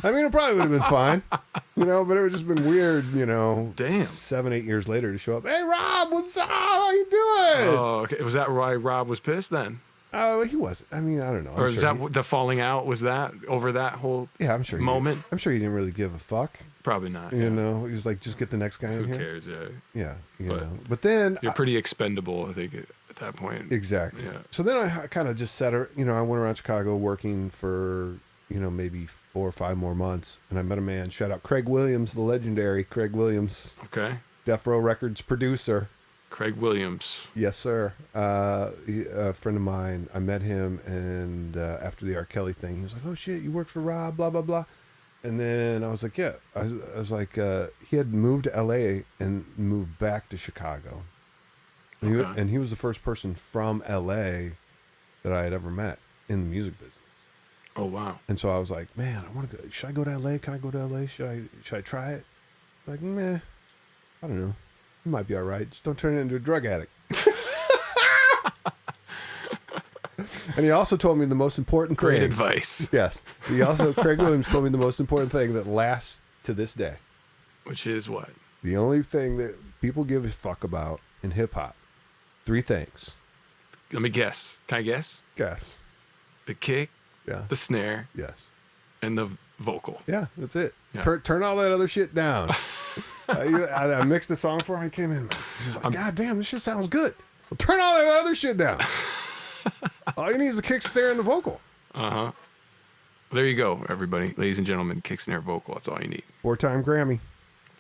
I mean, it probably would have been fine, but it would have just been weird, Damn. 7-8 years later to show up. "Hey, Rob, what's up? How you doing?" Oh, okay. Was that why Rob was pissed then? Oh, he wasn't. I mean, I don't know. Or is that the falling out? Was that over that whole I'm sure moment? I'm sure he didn't really give a fuck. Probably not. He was like, just get the next guy in Who here. cares? Yeah. Yeah, But But then You're pretty expendable, I think, at that point. exactly. Yeah. So then I kind of just set her. I went around Chicago working for maybe 4 or 5 more months, and I met a man. Shout out Craig Williams, the legendary Craig Williams, Okay. Death Row Records producer. Craig Williams. Yes, sir. A friend of mine. I met him, and after the R. Kelly thing, he was like, "Oh shit, you work for Rob, blah blah blah." And then I was like, "Yeah." I was like, he had moved to L.A. and moved back to Chicago, and he was the first person from L.A. that I had ever met in the music business. Oh, wow. And so I was like, "Man, I want to go. Should I go to L.A.? Can I go to L.A.? Should I try it?" Like, meh, I don't know. You might be all right. Just don't turn it into a drug addict. And he also told me the most important Great thing. advice. Yes. Craig Williams told me the most important thing that lasts to this day. Which is what? The only thing that people give a fuck about in hip hop. 3 things. Let me guess. Can I guess? Guess. The kick, Yeah. the snare, Yes. and the vocal. Yeah, that's it. Yeah. Turn all that other shit down. I mixed the song for him. He came in. He's like, "God damn, this shit sounds good." Well, turn all that other shit down. All you need is a kick, snare, and the vocal. Uh-huh. There you go, everybody. Ladies and gentlemen, kick, snare, vocal. That's all you need. 4-time Grammy.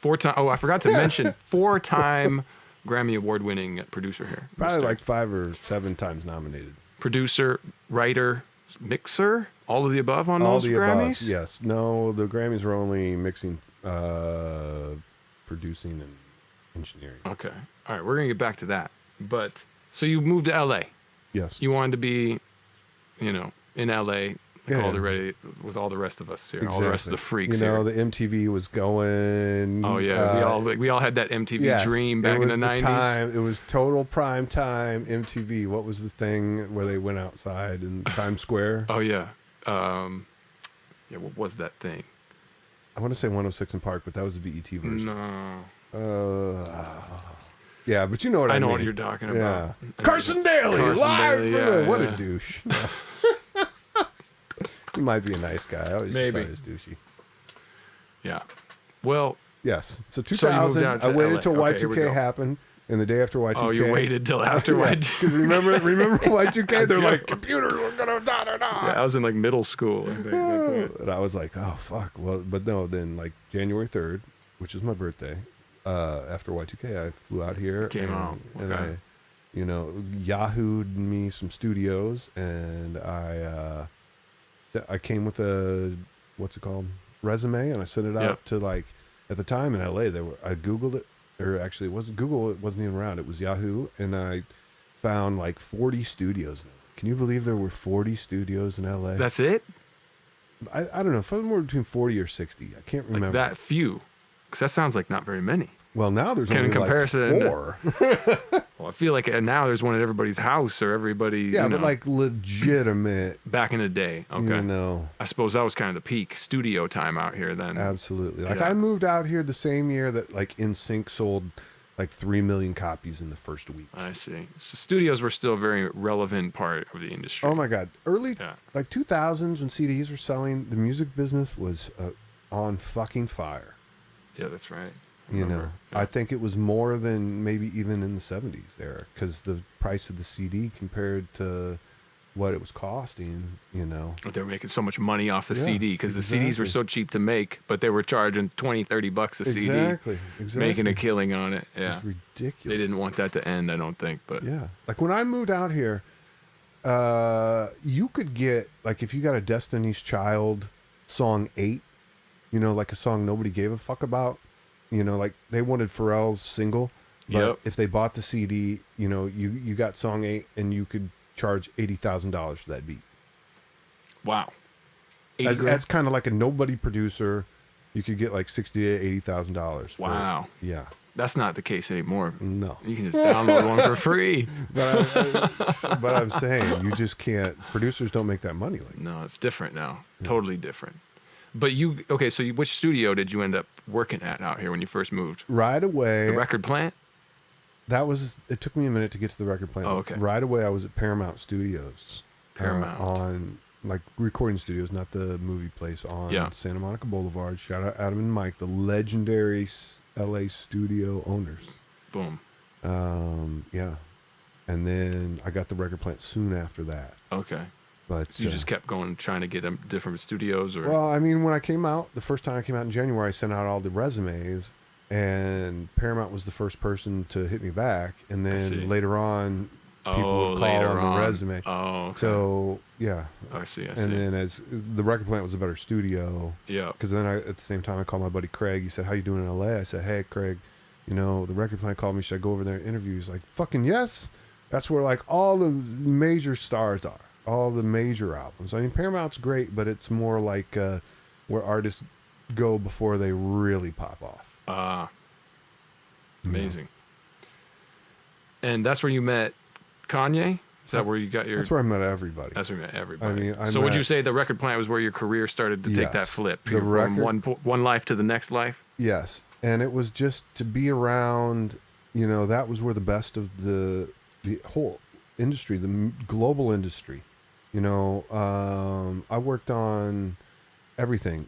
4-time. Oh, I forgot to mention 4-time Grammy award-winning producer here. Probably Mr. like 5 or 7 times nominated. Producer, writer, mixer, all of the above on All those the Grammys? above. Yes. No, the Grammys were only mixing, producing, and engineering. Okay. All right, we're going to get back to that. But, so you moved to LA. Yes. You wanted to be, in LA Yeah. with all the rest of us here, all the rest of the freaks You know, here. the MTV was going. Oh yeah, we all had that MTV yes, dream back in the 90s. It was total prime time MTV. What was the thing where they went outside in Times Square? Oh yeah. What was that thing? I want to say 106 in Park, but that was the BET version. No. Yeah, but you know what I mean. I know what you're talking about. Yeah. Carson Daly, Carson live Daly, from yeah, the... What yeah. a douche. He might be a nice guy. I always just Maybe. thought he was douchey. Yeah. Well, Yes. So So you moved 2000, down to I waited LA. till Okay, here we Y2K go. happened, and the day after Y2K... oh, you waited till after Yeah, Y2K. 'cause remember Y2K? I They're do. like, computers are going to da-da-da. Yeah, I was in like middle school. I think. And I was like, oh, fuck. Well, but no, then like January 3rd, which is my birthday, after Y2K, I flew out here. Came and, out. And Okay. I, Yahoo'd me some studios, and I came with a, what's it called? Resume, and I sent it out Yep. to like, at the time in LA, I Googled it, or actually it wasn't Google, it wasn't even around. It was Yahoo, and I found like 40 studios. Can you believe there were 40 studios in LA? That's it? I don't know, somewhere between 40 or 60. I can't Like remember. that few? Because that sounds like not very many. Well, now there's In only comparison- like 4. Well, I feel like now there's one at everybody's house or everybody. Yeah, but like legitimate, back in the day. Okay. you know, I suppose that was kind of the peak studio time out here then. absolutely. Like Yeah. I moved out here the same year that like NSYNC sold like 3 million copies in the first week. I see. So studios were still a very relevant part of the industry. Oh my God. Early, Yeah. like 2000s when CDs were selling, the music business was on fucking fire. Yeah, that's right. I You know, remember. Yeah. I think it was more than maybe even in the 70s there, because the price of the CD compared to what it was costing, you know. They were making so much money off the Yeah, CD because the CDs were exactly. so cheap to make, but they were charging $20-$30 a CD, Exactly. making a killing on it. Yeah, It's ridiculous. they didn't want that to end, I don't think. But Yeah. Like when I moved out here, you could get, like if you got a Destiny's Child song 8, you know, like a song nobody gave a fuck about, you know, like they wanted Pharrell's single, but Yep. if they bought the CD, you know, you got song 8 and you could charge $80,000 for that beat. wow, 80 grand? That's kind of like a nobody producer. You could get like $60,000 to $80,000. Wow. Yeah. That's not the case anymore. No. You can just download one for free. But I'm saying you just can't. Producers don't make that money like that. No, it's different now. Totally different. But which studio did you end up working at out here when you first moved? Right away. The record plant? It took me a minute to get to the record plant. Oh, okay. Right away, I was at Paramount Studios. Paramount. On, like, recording studios, not the movie place, on Yeah. Santa Monica Boulevard. Shout out Adam and Mike, the legendary LA studio owners. Boom. Yeah. And then I got the record plant soon after that. Okay. But So you just kept going, trying to get them different studios, or well, I mean, when I came out, the first time I came out in January, I sent out all the resumes, and Paramount was the first person to hit me back. And see. then later on, people would call later on on. the resume. Oh, okay. So, yeah. I see. And then as the record plant was a better studio, Yeah. because then at the same time, I called my buddy Craig. He said, "How you doing in LA?" I said, "Hey, Craig, you know, the record plant called me. Should I go over there and interview?" He's like, "Fucking yes." That's where like all the major stars are. All the major albums. I mean, Paramount's great, but it's more like where artists go before they really pop off. Amazing. And that's where you met Kanye? Is that where you got your... That's where I met everybody. That's where you met everybody. I mean, so would you say the record plant was where your career started to take Yes. that flip? The From record- one life to the next life? Yes, and it was just to be around. You know, that was where the best of the whole industry, the global industry. You know, I worked on everything.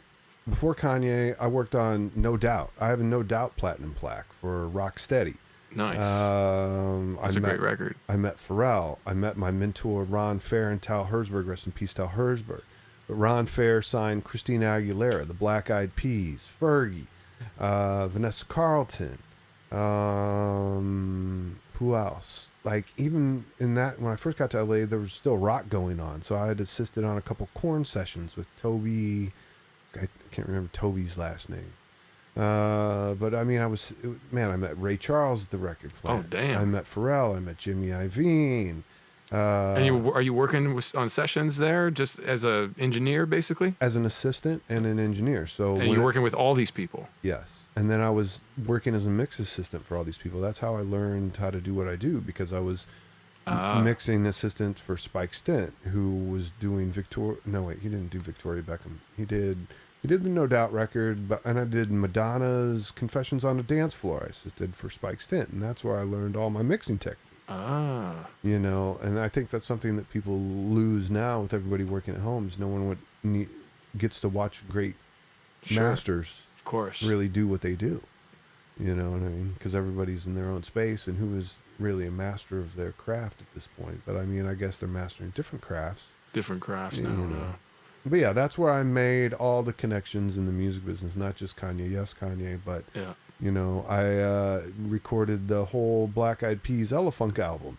Before Kanye, I worked on No Doubt. I have a No Doubt platinum plaque for Rocksteady. Nice. That's a great record. I met Pharrell. I met my mentor, Ron Fair, and Tal Herzberg. Rest in peace, Tal Herzberg. Ron Fair signed Christina Aguilera, the Black Eyed Peas, Fergie, Vanessa Carlton. Who else? Like, even in that, when I first got to LA, there was still rock going on. So I had assisted on a couple Korn sessions with Toby. I can't remember Toby's last name. But I mean, I met Ray Charles at the record plant. Oh, damn. I met Pharrell. I met Jimmy Iovine. And are you working on sessions there just as a engineer, basically? As an assistant and an engineer. So And you're working with all these people? Yes. And then I was working as a mix assistant for all these people. That's how I learned how to do what I do, because I was mixing assistant for Spike Stent, who was doing No, wait, he didn't do Victoria Beckham. He did the No Doubt record, and I did Madonna's Confessions on the Dance Floor. I assisted for Spike Stent, and that's where I learned all my mixing techniques. You know, and I think that's something that people lose now with everybody working at home. Is no one gets to watch great masters, of course, really do what they do. You know what I mean? Because everybody's in their own space, and who is really a master of their craft at this point? But I mean, I guess they're mastering different crafts. Different crafts now. You know. But yeah, that's where I made all the connections in the music business. Not just Kanye, yes, Kanye, but you know, I recorded the whole Black Eyed Peas Elefunk album.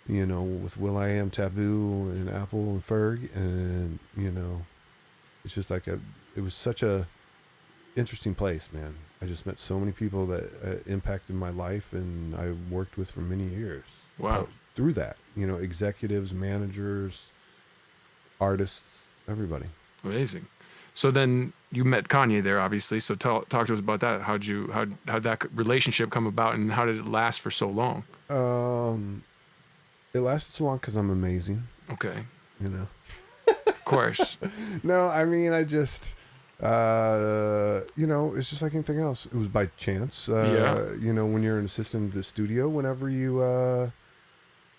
You know, with will.i.am, Taboo, and Apple and Ferg, and you know, it's just like it was such a interesting place, man. I just met so many people that impacted my life, and I worked with for many years. Wow. Through that, you know, executives, managers, artists, everybody. Amazing. So then you met Kanye there, obviously. So talk to us about that. How'd that relationship come about, and how did it last for so long? It lasted so long because I'm amazing. Okay. You know. Of course. No, I mean, I just, you know, it's just like anything else. It was by chance. You know, when you're an assistant at the studio, whenever you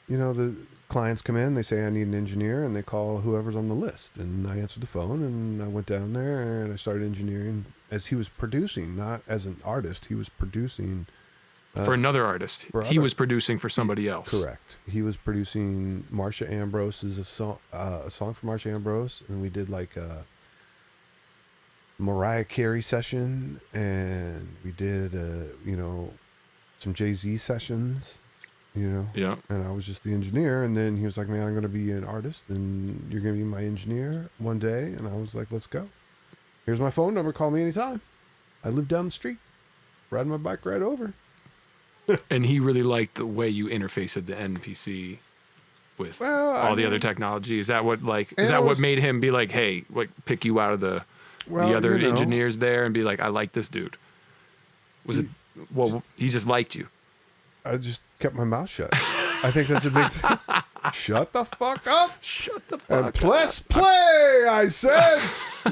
know, the clients come in, they say, I need an engineer, and they call whoever's on the list. And I answered the phone, and I went down there, and I started engineering as he was producing, not as an artist. He was producing. For another artist. He was producing for somebody else. Correct. He was producing Marsha Ambrose's a song for Marsha Ambrose, and we did like a Mariah Carey session, and we did you know, some Jay-Z sessions, you know. Yeah. And I was just the engineer, and then he was like, man, I'm going to be an artist, and you're going to be my engineer one day. And I was like, let's go. Here's my phone number. Call me anytime. I live down the street. Riding my bike right over. And he really liked the way you interfaced the NPC with all the other technology. Is that what made him be like, hey, pick you out of the other engineers there and be like, I like this dude? Was it? Well, he just liked you. I just kept my mouth shut. I think that's a big thing. Shut the fuck up. Shut the fuck up. And press play, I said.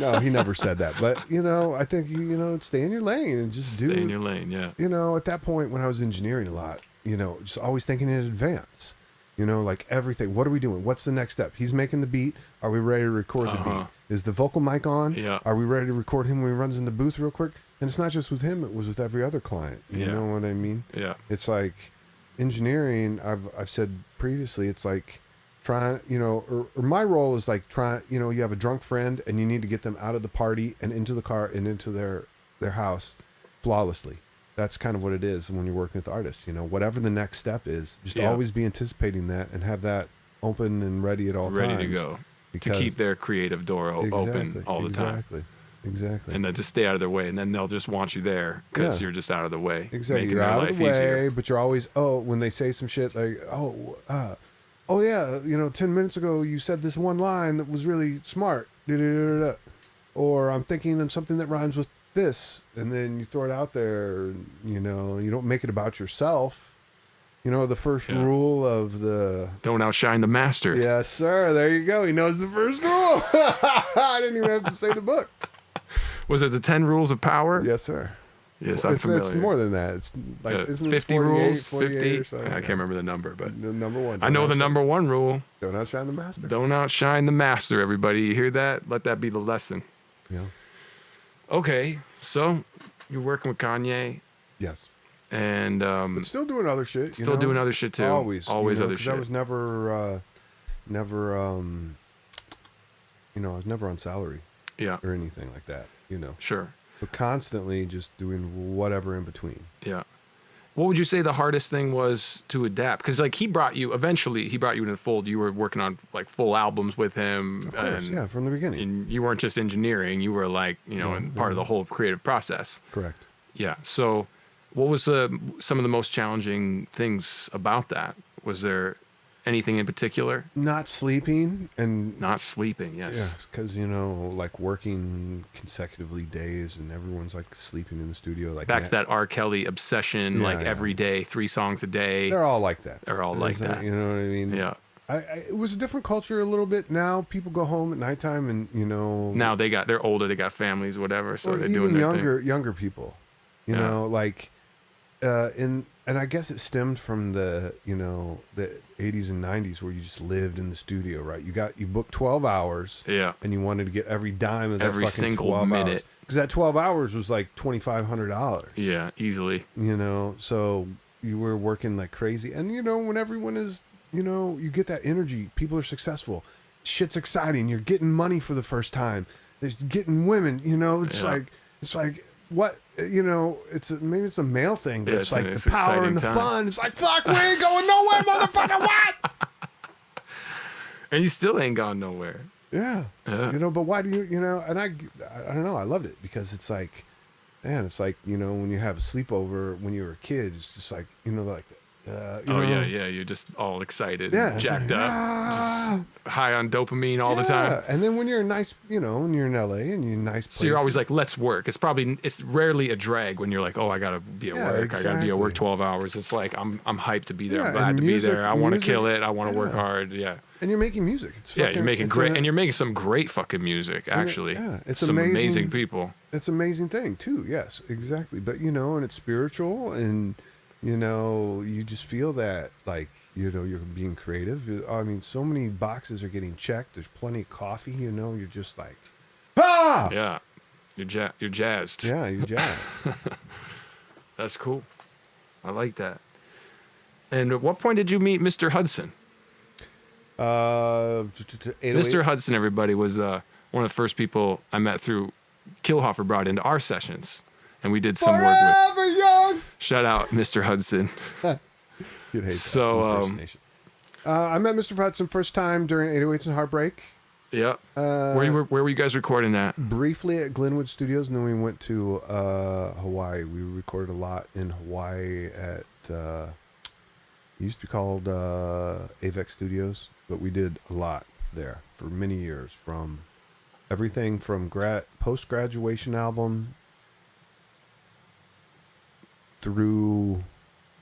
No, he never said that. But, you know, I think, you know, stay in your lane and just stay in your lane, yeah. You know, at that point when I was engineering a lot, you know, just always thinking in advance. You know, like everything. What are we doing? What's the next step? He's making the beat. Are we ready to record the beat? Is the vocal mic on? Yeah. Are we ready to record him when he runs in the booth real quick? And it's not just with him. It was with every other client. You know what I mean? Yeah. It's like engineering, I've said previously, it's like trying, you know, or my role is like trying, you know, you have a drunk friend and you need to get them out of the party and into the car and into their house flawlessly. That's kind of what it is when you're working with artists. You know, whatever the next step is, just always be anticipating that and have that open and ready at all times. Ready to go. To keep their creative door open all the time. Exactly. And then just stay out of their way, and then they'll just want you there because you're just out of the way. Exactly. You're out of the way, easier. But you're always, when they say some shit like, oh yeah, you know, 10 minutes ago you said this one line that was really smart. Da-da-da-da-da. Or I'm thinking of something that rhymes with this, and then you throw it out there, you know, you don't make it about yourself. You know, the first rule of the... Don't outshine the master. Yes, sir. There you go. He knows the first rule. I didn't even have to say the book. Was it the 10 Rules of Power? Yes, sir. Yes, I'm familiar. It's more than that. It's like, isn't 50 it 48, rules? 50? Or something? I can't remember the number, but... The number one. I know the number one rule. Don't outshine the master. Don't outshine the master, everybody. You hear that? Let that be the lesson. Yeah. Okay, so you're working with Kanye. Yes. And but still doing other shit. Still doing other shit too. Always you know, other shit. I was never I was never on salary Yeah. or anything like that, Sure. but constantly just doing whatever in between. Yeah. What would you say the hardest thing was to adapt? Because like he brought you into the fold. You were working on like full albums with him. Of course, yeah, from the beginning. And you weren't just engineering. You were like, and part of the whole creative process. Correct. Yeah. So what was some of the most challenging things about that? Was there anything in particular? Not sleeping and Not sleeping, yes. yeah, because like working consecutively days, and everyone's like sleeping in the studio. Like Back to that R. Kelly obsession, Yeah, like yeah. every day, 3 songs a day. They're all like that. They're all like that. You know what I mean? Yeah. It was a different culture a little bit. Now people go home at nighttime, and Now they're older, they got families, whatever, so or they're even doing their thing. younger people. Yeah. Like and I guess it stemmed from the the 80s and 90s where you just lived in the studio, right? You booked 12 hours, Yeah. and you wanted to get every dime of that Every fucking single 12 minute. hours, because that 12 hours was like $2,500. Yeah, easily. So you were working like crazy, and when everyone is, you get that energy. People are successful. Shit's exciting. You're getting money for the first time. There's getting women. It's like what maybe it's a male thing, but Yeah, it's like it's the an power and the exciting time. fun. It's like, fuck, we ain't going nowhere, motherfucker. What? And you still ain't gone nowhere. Yeah. Yeah. But why do and I don't know, I loved it because it's like, man, it's like, when you have a sleepover when you were a kid, it's just like, Yeah, you're just all excited, Yeah, and it's jacked like, up, just high on dopamine all the time. And then when you're nice, when you're in LA and you're in nice places, So you're always like, let's work. It's rarely a drag when you're like, oh, I gotta be at work. I gotta be at work 12 hours. It's like I'm hyped to be there. Yeah, I'm glad and to music- be there. I want to music- kill it. I want to work yeah. hard. Yeah. and you're making music. It's Yeah, fucking, you're making it's great, a- and you're making some great fucking music. Actually, it's some amazing. amazing people. It's an amazing thing too. Yes, exactly. But and it's spiritual, and you just feel that like you're being creative. I mean, so many boxes are getting checked. There's plenty of coffee. You're just like, ah, Yeah, you're jazzed. yeah, you jazz. That's cool. I like that. And at what point did you meet Mr. Hudson? Mr. Hudson, everybody, was one of the first people I met through Kilhoffer brought into our sessions, and we did some work with. Forever young. Shout out, Mr. Hudson. You'd hate So, that impersonation. I met Mr. Hudson first time during 808s and Heartbreak. Yep. Where were you guys recording that? Briefly at Glenwood Studios, and then we went to Hawaii. We recorded a lot in Hawaii at it used to be called Avex Studios, but we did a lot there for many years, from everything from post-graduation album through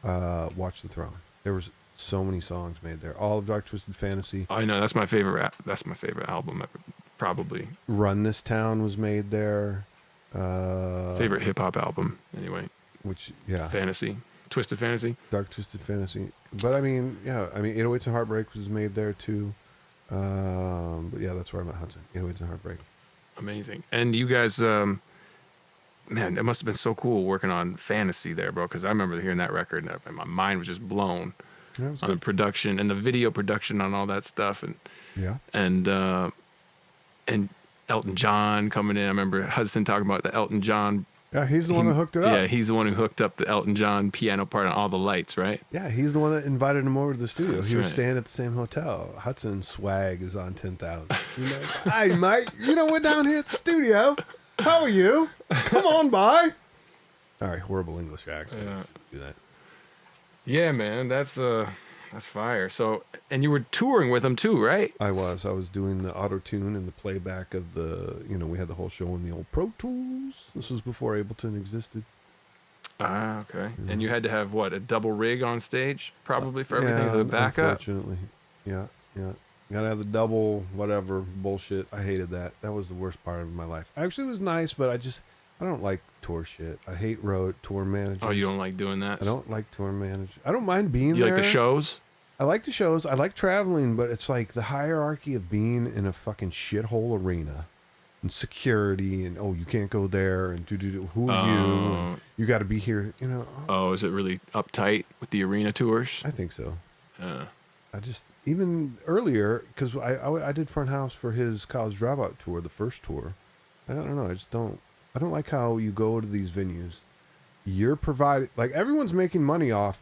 Watch the Throne. There was so many songs made there. All of Dark Twisted Fantasy. I know that's my favorite. That's my favorite album ever, probably. Run This Town was made there. Favorite hip hop album, anyway. Which, yeah. Fantasy, Twisted Fantasy. Dark Twisted Fantasy. But I mean, 808s and Heartbreak was made there too. But yeah, that's where I met Hudson. 808s and Heartbreak. Amazing. And you guys, man, it must have been so cool working on Fantasy there, bro. Because I remember hearing that record and my mind was just blown Yeah, it was on the good. production and the video production on all that stuff, Yeah. and Elton John coming in. I remember Hudson talking about the Elton John. Yeah, he's the one that hooked it up. Yeah, he's the one who hooked up the Elton John piano part on all the lights, right? Yeah, he's the one that invited him over to the studio. That's He was right. staying at the same hotel. Hudson's swag is on 10,000. Hey, mate, we're down here at the studio. How are you? Come on by. All right, horrible English accent. Yeah. Do that. Yeah, man, that's fire. So, and you were touring with him too, right? I was doing the auto-tune and the playback of the, we had the whole show in the old Pro Tools. This was before Ableton existed. Ah, okay. And you had to have what, a double rig on stage, probably for everything as a backup. Unfortunately, yeah. Gotta have the double whatever bullshit. I hated that. That was the worst part of my life. Actually, it was nice, but I don't like tour shit. I hate tour managers. Oh, you don't like doing that? I don't like tour managers. I don't mind being You there. like the shows? I like the shows. I like traveling, but it's like the hierarchy of being in a fucking shithole arena and security and, you can't go there and who are you? And you got to be here, Oh, is it really uptight with the arena tours? I think so. I just, even earlier, because I did front house for his college dropout tour, the first tour. I don't know. I don't like how you go to these venues. You're providing, like, everyone's making money off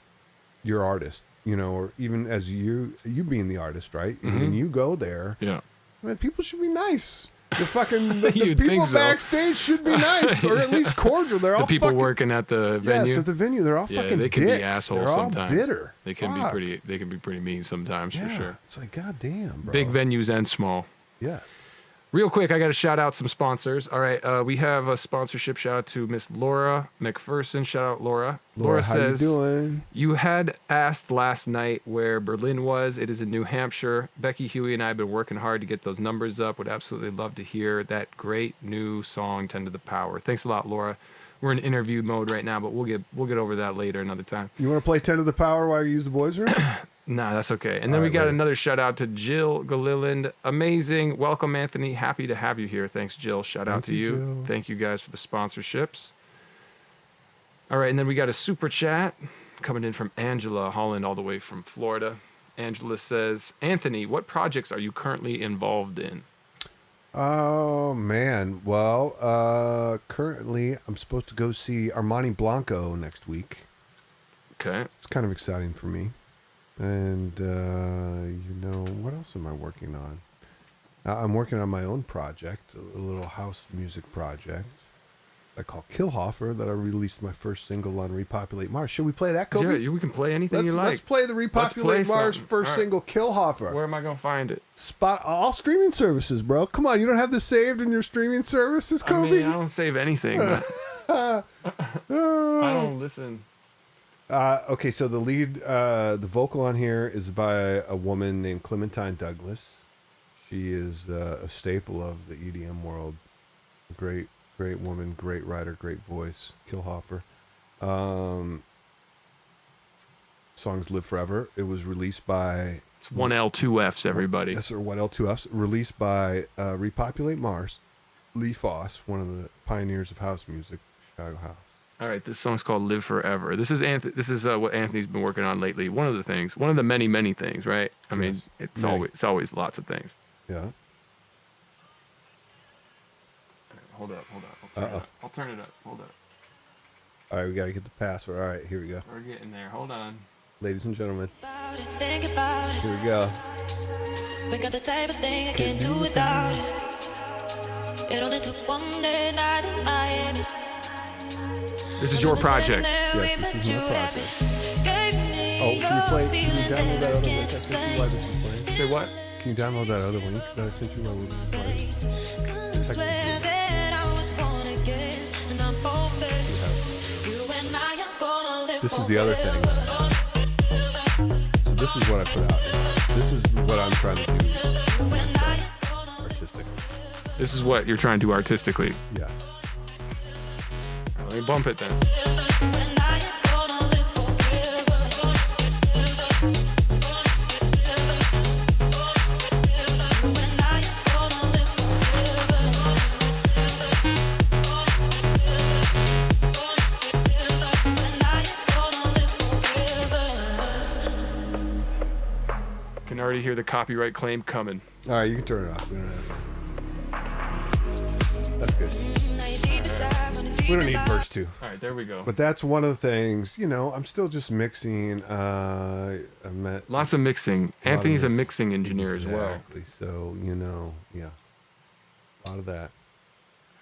your artist, you know, or even as you being the artist, right? Mm-hmm. When you go there, Yeah. man, people should be nice. The fucking the You'd people think so. backstage should be nice, or at least cordial. They're The all people fucking, working at the venue. Yes, at the venue, they're all Yeah, fucking they can dicks. be assholes They're all sometimes. bitter. They can Fuck. be pretty mean sometimes, Yeah. for sure. It's like, goddamn, bro. Big venues and small. Yes. Real quick, I got to shout out some sponsors. All right, we have a sponsorship shout out to Miss Laura McPherson. Shout out Laura. Laura, how says, you doing? "You had asked last night where Berlin was. It is in New Hampshire. Becky, Huey, and I have been working hard to get those numbers up. Would absolutely love to hear that great new song, 10 to the Power." Thanks a lot, Laura. We're in interview mode right now, but we'll get over that later another time. You want to play 10 to the Power while you use the boys' room? Nah, that's okay. And then All we right, got later. another shout out to Jill Galiland. Amazing. Welcome, Anthony. Happy to have you here. Thanks, Jill. Shout out Thank to you, you. Jill. Thank you guys for the sponsorships. All right, and then we got a super chat coming in from Angela Holland, all the way from Florida. Angela says, "Anthony, what projects are you currently involved in?" Oh, man. Well, currently I'm supposed to go see Armani Blanco next week. Okay. It's kind of exciting for me. And, what else am I working on? I'm working on my own project, a little house music project I call Kilhoffer, that I released my first single on Repopulate Mars. Should we play that, Cobi? Yeah, we can play anything you like. Let's play the Repopulate Mars something. first All right. single, Kilhoffer. Where am I going to find it? Spot all streaming services, bro. Come on, you don't have this saved in your streaming services, I Cobi? mean, I don't save anything. But I don't listen. Okay, so the vocal on here is by a woman named Clementine Douglas. She is a staple of the EDM world. Great woman, great writer, great voice. Kilhoffer. Songs Live Forever. It was released by... It's 1L, 2Fs, everybody. Yes, sir, 1L2Fs. Released by Repopulate Mars. Lee Foss, one of the pioneers of house music, Chicago house. All right, this song's called "Live Forever." This is what Anthony's been working on lately. One of the many things, right? I mean, Yes, it's many. always lots of things. Yeah. All right, hold up. I'll turn it up. Hold up. All right, we got to get the password. All right, here we go. We're getting there. Hold on. Ladies and gentlemen, About it, think about it. here we go. We got the type of thing I can't do without it. It only took one day night in Miami. This is your project. Yes, this is my project. Oh, can you download that other link I sent you while this was playing? Say what? Can you download that other link that I sent you while we were playing? This is the other thing. So this is what I put out. This is what I'm trying to do artistically. This is what you're trying to do artistically. Yes. All right, let me bump it then. Can already hear the copyright claim coming. All right, you can turn it off. We don't have That's good. We don't need verse 2. All right, there we go. But that's one of the things, I'm still just mixing. I met Lots of mixing. of Anthony's a mix- mixing engineer as well. Exactly. So, yeah. A lot of that.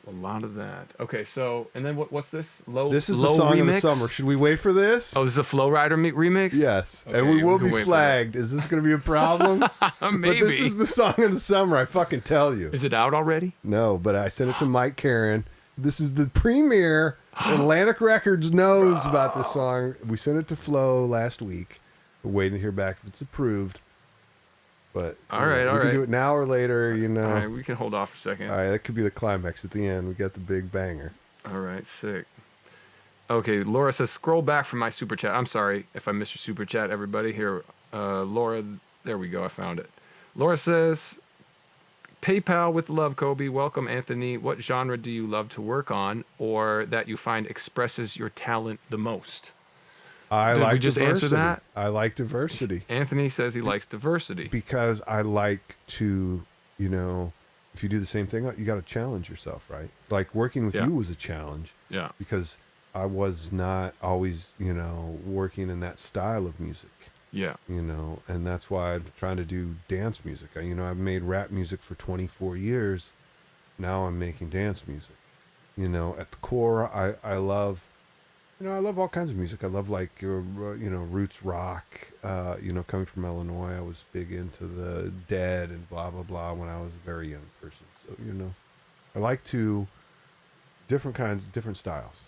A lot of that. Okay, so and then what's this? Low. This is the low song remix? of the summer. Should we wait for this? Oh, this is a Flow Rider remix. Yes. Okay, and we will can be wait for flagged. Is this going to be a problem? Maybe. But this is the song of the summer, I fucking tell you. Is it out already? No, but I sent it to Mike Karen. This is the premiere. Atlantic Records knows about this song. We sent it to Flo last week. We're waiting to hear back if it's approved. But All right, we can do it now or later, All right, we can hold off for a second. All right, that could be the climax at the end. We got the big banger. All right, sick. Okay, Laura says, scroll back from my super chat. I'm sorry if I missed your super chat, everybody. Here, Laura, there we go. I found it. Laura says, PayPal with love, Cobi. Welcome, Anthony. What genre do you love to work on or that you find expresses your talent the most? I Did like we just answer diversity. that? I like diversity Anthony says he likes diversity. because I like to, you know, if you do the same thing, you got to challenge yourself, right? Like working with Yeah. you was a challenge Yeah. because I was not always, you know, working in that style of music, Yeah. you know, and that's why I'm trying to do dance music. You know, I've made rap music for 24 years. Now I'm making dance music. You know, at the core, I love, you know, I love all kinds of music. I love like, you know, roots rock. You know, coming from Illinois, I was big into the Dead and blah, blah, blah when I was a very young person. So, you know, I like to, different styles,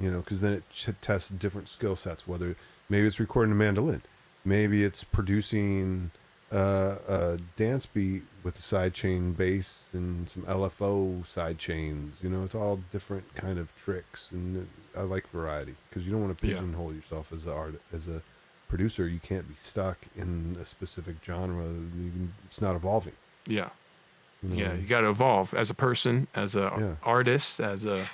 you know, because then it tests different skill sets, whether maybe it's recording a mandolin, maybe it's producing a dance beat with a sidechain bass and some LFO side chains. You know, it's all different kind of tricks, and I like variety because you don't want to Yeah. pigeonhole yourself as as a producer. You can't be stuck in a specific genre. It's not evolving. Yeah. You know? Yeah. You got to evolve as a person, as a Yeah. artist, as a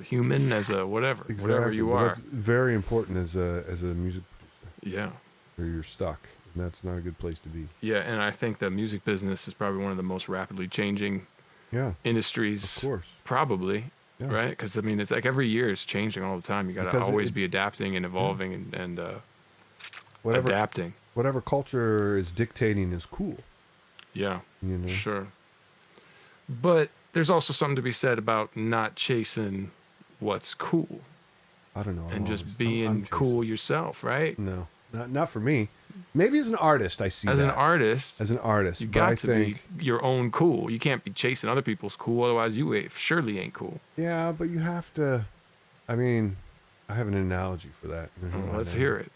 human, as a whatever you But are. that's very important as a music producer, Yeah. or you're stuck, and that's not a good place to be. Yeah. And I think the music business is probably one of the most rapidly changing Yeah, industries. of course. Probably. Yeah. Right. Because I mean, it's like every year it's changing all the time. You got to Because always it- be adapting and evolving and Whatever adapting. whatever culture is dictating is cool. Yeah. You know. Sure. But there's also something to be said about not chasing what's cool I don't know. and just I'm being chasing- cool yourself, right? No, not for me. Maybe as an artist, I see As that. an artist, As an artist, you but I got to think, be your own cool. You can't be chasing other people's cool, otherwise you surely ain't cool. yeah, but you have to. I mean, I have an analogy for that. You know, Let's hear it.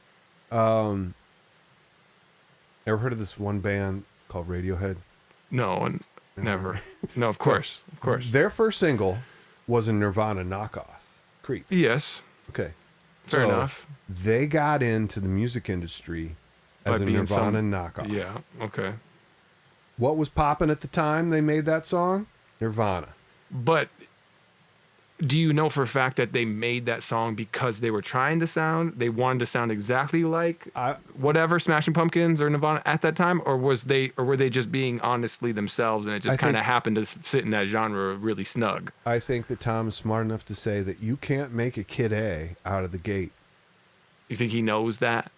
Ever heard of this one band called Radiohead? No, and never. No, of course, of course. Their first single was a Nirvana knockoff, Creep. Yes, Okay. fair So, enough. They got into the music industry By as a being Nirvana some- knockoff. Yeah. Okay. What was popping at the time they made that song? Nirvana. But do you know for a fact that they made that song because they were trying to sound, they wanted to sound exactly like whatever Smashing Pumpkins or Nirvana at that time, or were they just being honestly themselves and it just I kind of think- happened to sit in that genre really snug? I think that Tom is smart enough to say that you can't make a kid A out of the gate. You think he knows that?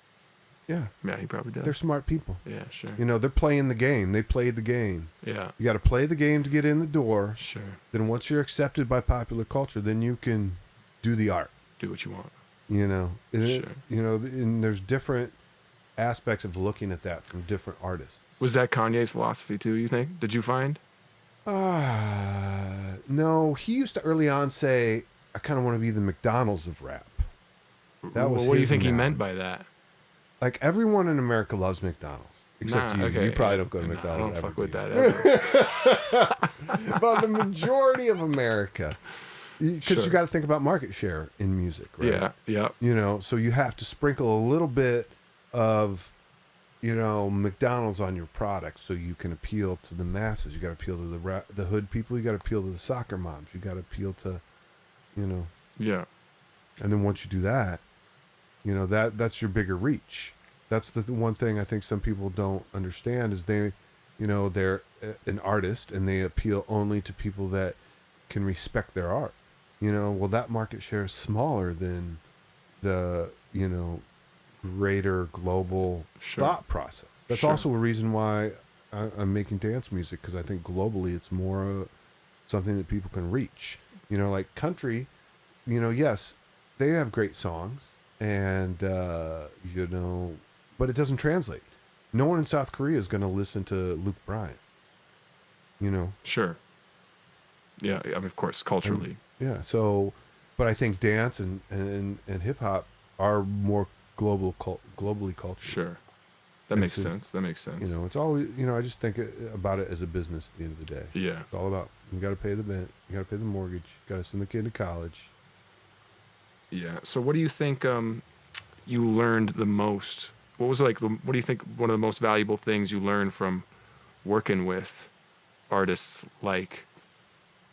Yeah. Yeah, he probably does. They're smart people. Yeah, sure. You know, they're playing the game. They played the game. Yeah, You got to play the game to get in the door. sure. Then once you're accepted by popular culture, then you can do the art. Do what you want. You know, And Sure. you know, and there's different aspects of looking at that from different artists. Was that Kanye's philosophy too, you think? Did you find? No, he used to early on say, "I kind of want to be the McDonald's of rap." That was Well, what do you his think he analogy. meant by that? Like everyone in America loves McDonald's, except Nah, you. okay, You probably yeah. don't go to Nah, McDonald's. I don't ever, fuck with do that you? ever. But the majority of America, because Sure. you got to think about market share in music, right? Yeah, yeah. You know, so you have to sprinkle a little bit of, you know, McDonald's on your product so you can appeal to the masses. You got to appeal to the hood people. You got to appeal to the soccer moms. You got to appeal to, you know, Yeah. and then once you do that, you know, that's your bigger reach. That's the one thing I think some people don't understand is they, you know, they're an artist and they appeal only to people that can respect their art. You know, well, that market share is smaller than the, you know, greater global Sure. thought process. That's Sure. also a reason why I'm making dance music, because I think globally it's more something that people can reach. You know, like country, you know, yes, they have great songs, and you know, but it doesn't translate. No one in South Korea is going to listen to Luke Bryan. You know, Sure. Yeah, I mean, of course, culturally. yeah. So, but I think dance and hip hop are more globally cultured. Sure. That And makes so, sense. That makes sense. You know, it's always, you know, I just think about it as a business at the end of the day. Yeah. It's all about, you got to pay the rent, you got to pay the mortgage, you got to send the kid to college. Yeah. So what do you think you learned the most? What was what do you think one of the most valuable things you learned from working with artists like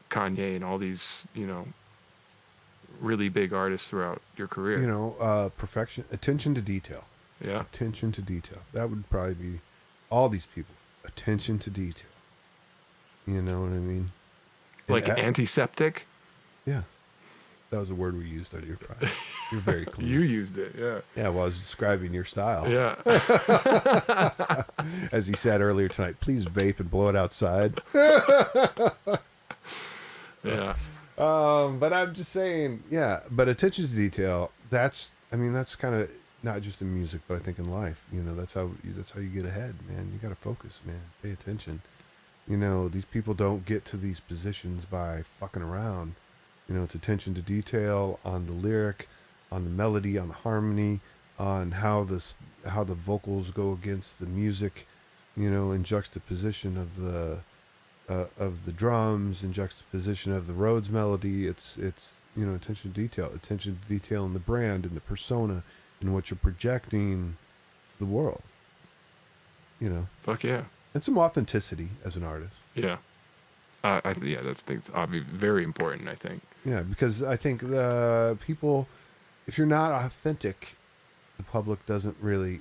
Kanye and all these, you know, really big artists throughout your career. You know, attention to detail. Yeah. Attention to detail. That would probably be all these people. Attention to detail. You know what I mean? Like antiseptic? Yeah. That was a word we used on your project. You're very clean. You used it, yeah. Yeah, well, I was describing your style. Yeah. As he said earlier tonight, please vape and blow it outside. Yeah. But I'm just saying, yeah, but attention to detail, that's kind of not just in music, but I think in life, you know, that's how you get ahead, man. You got to focus, man. Pay attention. You know, these people don't get to these positions by fucking around. You know, it's attention to detail on the lyric, on the melody, on the harmony, on how the vocals go against the music, you know, in juxtaposition of the drums, in juxtaposition of the Rhodes melody. It's you know, attention to detail in the brand, in the persona, in what you're projecting to the world. You know. Fuck yeah. And some authenticity as an artist. Yeah. That's obviously very important, I think. Yeah, because I think people, if you're not authentic, the public doesn't really,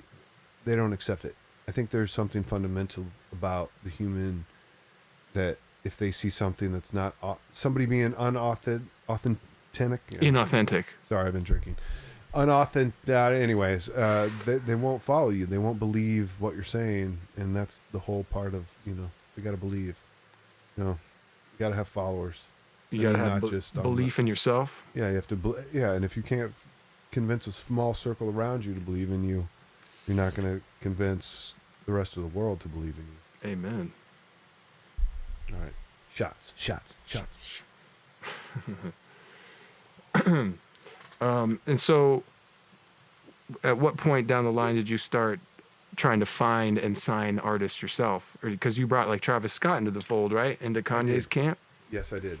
they don't accept it. I think there's something fundamental about the human that if they see something that's not, somebody being authentic. Inauthentic. Sorry, I've been drinking. Unauthentic. Anyways, they won't follow you. They won't believe what you're saying, and that's the whole part of, you know, you got to believe. You know, you got to have followers. You got to have belief in yourself. Yeah, you have to. And if you can't convince a small circle around you to believe in you, you're not going to convince the rest of the world to believe in you. Amen. All right, shots. And so, at what point down the line did you start trying to find and sign artists yourself? Because you brought like Travis Scott into the fold, right? Into Kanye's camp? Yes, I did.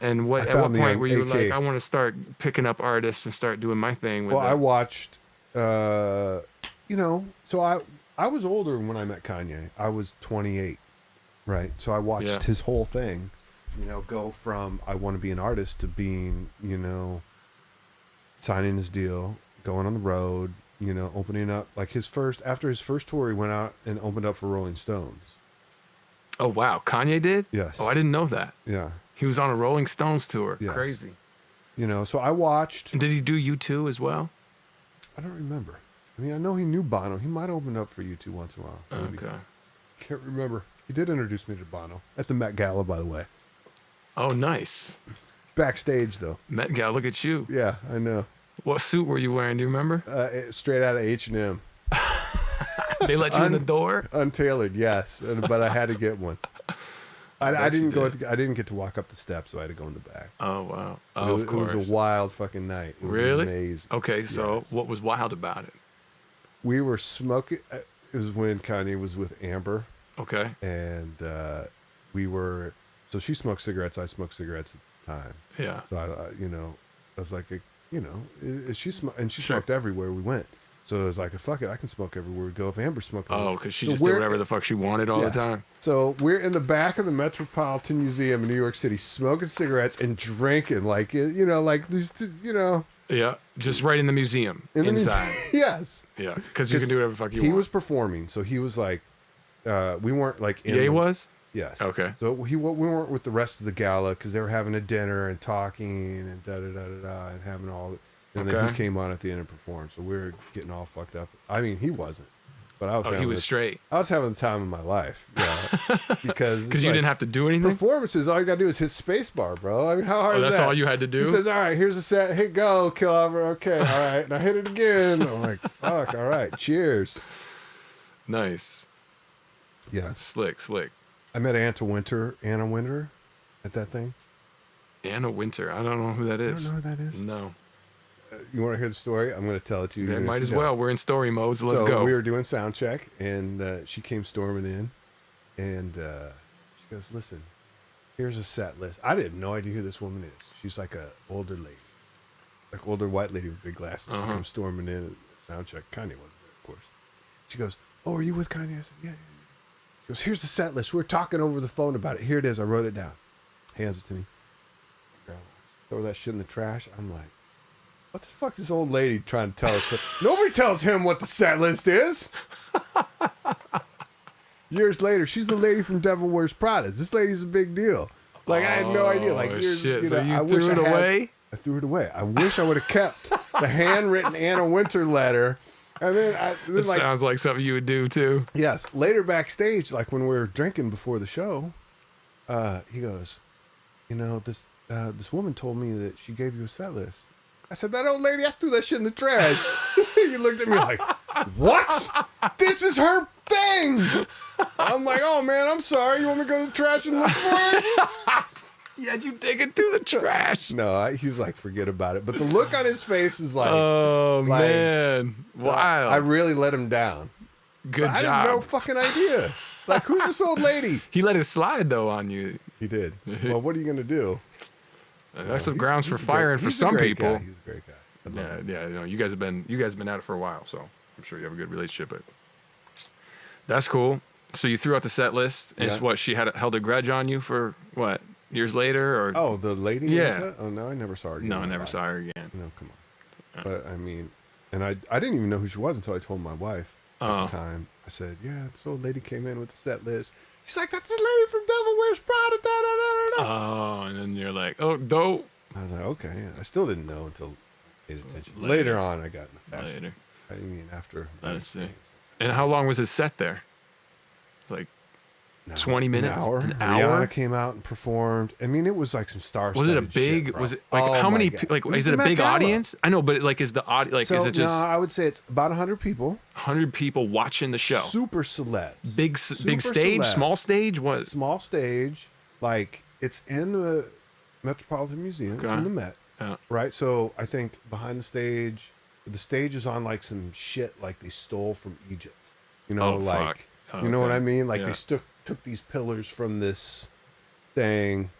And at what point were you like, I want to start picking up artists and start doing my thing with them? I watched, you know, so I was older when I met Kanye. I was 28, right? So I watched his whole thing, you know, go from I want to be an artist to being, you know, signing his deal, going on the road, you know, opening up. Like after his first tour, he went out and opened up for Rolling Stones. Oh, wow. Kanye did? Yes. Oh, I didn't know that. Yeah. He was on a Rolling Stones tour. Yes. Crazy. You know, so I watched. And did he do U2 as well? I don't remember. I mean, I know he knew Bono. He might have opened up for U2 once in a while. Maybe. Okay. Can't remember. He did introduce me to Bono at the Met Gala, by the way. Oh, nice. Backstage, though. Met Gala, look at you. Yeah, I know. What suit were you wearing? Do you remember? Straight out of H&M. They let you in the door? Untailored, yes. But I had to get one. I didn't get to walk up the steps, so I had to go in the back. Oh, wow. Oh, of course. It was a wild fucking night. It was really? Amazing. Okay, so what was wild about it? We were smoking. It was when Kanye was with Amber. Okay. And so she smoked cigarettes. I smoked cigarettes at the time. Yeah. So I was like, she smoked everywhere we went. So it was like, fuck it, I can smoke everywhere we go. If Amber's smoking, because she just did whatever the fuck she wanted all the time. So we're in the back of the Metropolitan Museum in New York City, smoking cigarettes and drinking, like like these, Yeah, just right in the museum inside. Yes. Yeah, because you can do whatever the fuck you want. He was performing, so he was like, we weren't like. Ye was. Yes. Okay. So we weren't with the rest of the gala because they were having a dinner and talking and and having all. And then he came on at the end and performed. So we were getting all fucked up. I mean, he wasn't, but I was. He was straight. I was having the time of my life. Yeah. Because you didn't have to do anything. Performances, all you gotta do is hit spacebar, bro. I mean, how hard is that? That's all you had to do. He says, "All right, here's a set. Hit go, Kilhoffer. Okay, all right, now hit it again." I'm like, "Fuck, all right, cheers." Nice. Yeah. Slick. I met Anna Winter at that thing. Anna Winter. I don't know who that is. You don't know who that is? No. You want to hear the story? I'm going to tell it to you. Yeah, might as well. We're in story mode, so let's go. We were doing sound check, and she came storming in, and she goes, "Listen, here's a set list." I didn't no idea who this woman is. She's like a older lady, like older white lady with big glasses. She comes storming in at sound check. Kanye wasn't there, of course. She goes, "Oh, are you with Kanye?" I said, "Yeah." She goes, "Here's the set list. We're talking over the phone about it. Here it is. I wrote it down." Hands it to me. throw that shit in the trash. I'm like, what the fuck is this old lady trying to tell us? Nobody tells him what the set list is. Years later, she's the lady from Devil Wears Prada. This lady's a big deal. Like, I had no idea. Like, years, shit. So you I threw wish it away? I threw it away. I wish I would have kept the handwritten Anna Wintour letter. And then, It sounds like something you would do too. yes, later backstage, like when we were drinking before the show, he goes, this woman told me that she gave you a set list. I said, that old lady, I threw that shit in the trash. He looked at me like, what? This is her thing. I'm like, oh man, I'm sorry. You want me to go to the trash and look for it? Yeah, you dig it through the trash. No, he was like, forget about it. But the look on his face is like, Oh man, wild. I really let him down. Good I job. had no fucking idea. Like, who's this old lady? He let it slide though on you. He did. Well, what are you gonna do? That's some grounds for He's a firing great- for he's a some great people. guy. He's a great guy. I love him. Yeah. You guys have been at it for a while, so I'm sure you have a good relationship. But that's cool. So you threw out the set list, and Yeah. it's what she held a grudge on you for what years later, or Oh, the lady? Yeah. Anita? Oh, no, I never saw her again. no, I in my never life. saw her again. No, come on. But, I mean, and I didn't even know who she was until I told my wife at Oh. the time. I said, yeah, this old lady came in with the set list. She's like, that's the lady from Devil Wears Prada. Da, da, da, da, da. Oh, and then you're like, oh, dope. I was like, okay. Yeah. I still didn't know until I paid attention. Later on, I got in the fashion. Later. I mean, after. Let's see. And how long was his set there? Like 20 minutes? An hour. An hour? Rihanna came out and performed. I mean, it was like some stars. Was it a big? Was it like how many? Like, is it a big audience? I know, but like, is the audience like? So, is it just no, I would say it's about 100 people. 100 people watching the show? Super celebs. Big Super stage, celeb. small stage. What? Small stage. Like, it's in the Metropolitan Museum. It's Okay. in the Met. Yeah. Right? So I think behind the stage is on like some shit like they stole from Egypt. You know, Oh, like, fuck. Oh, you know what okay. I mean? Like Yeah. they took these pillars from this thing,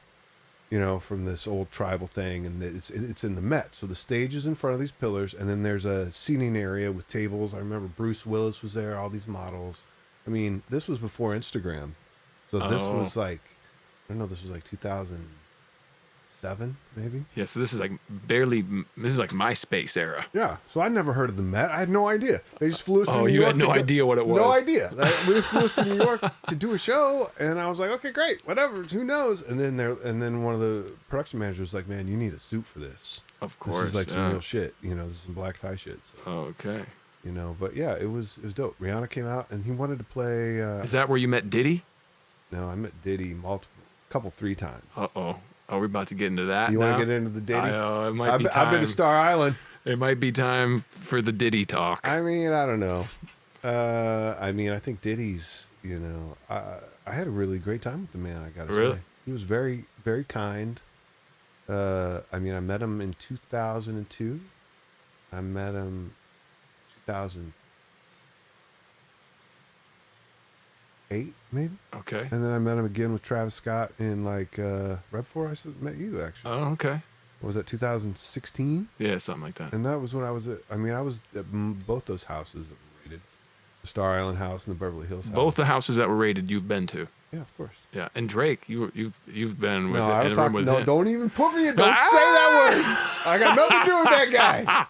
you know, from this old tribal thing, and it's in the Met. So the stage is in front of these pillars, and then there's a seating area with tables. I remember Bruce Willis was there, all these models. I mean, this was before Instagram. So this Oh. was like, I don't know, this was like 2007, maybe? Yeah. So this is like barely. This is like MySpace era. Yeah. So I never heard of the Met. I had no idea. They just flew us to Oh, New you York. had no to idea what it was. No idea. We flew us to New York to do a show, and I was like, okay, great, whatever. Who knows? And then one of the production managers was like, man, you need a suit for this. Of course. This is like yeah. some real shit. You know, this is some black tie shit. So, Okay. you know, but yeah, it was dope. Rihanna came out, and he wanted to play. Is that where you met Diddy? No, I met Diddy three times. Uh-oh. Are we about to get into that You now? want to get into the Diddy? It might be time. I've been to Star Island. It might be time for the Diddy talk. I mean, I don't know. I mean, I think Diddy's, you know, I had a really great time with the man, I got to Really? say. He was very, very kind. I mean, I met him in 2002. I met him 2008, maybe. Okay. And then I met him again with Travis Scott in like, right before I met you, actually. Oh, okay. What was that, 2016? Yeah, something like that. And that was when I was at both those houses that were rated. The Star Island house and the Beverly Hills house. Both the houses that were rated, you've been to. Yeah, of course. Yeah, and Drake, you've been with No, in I'm a room talking. with No, him. don't even put me in. Don't say that word. I got nothing to do with that guy.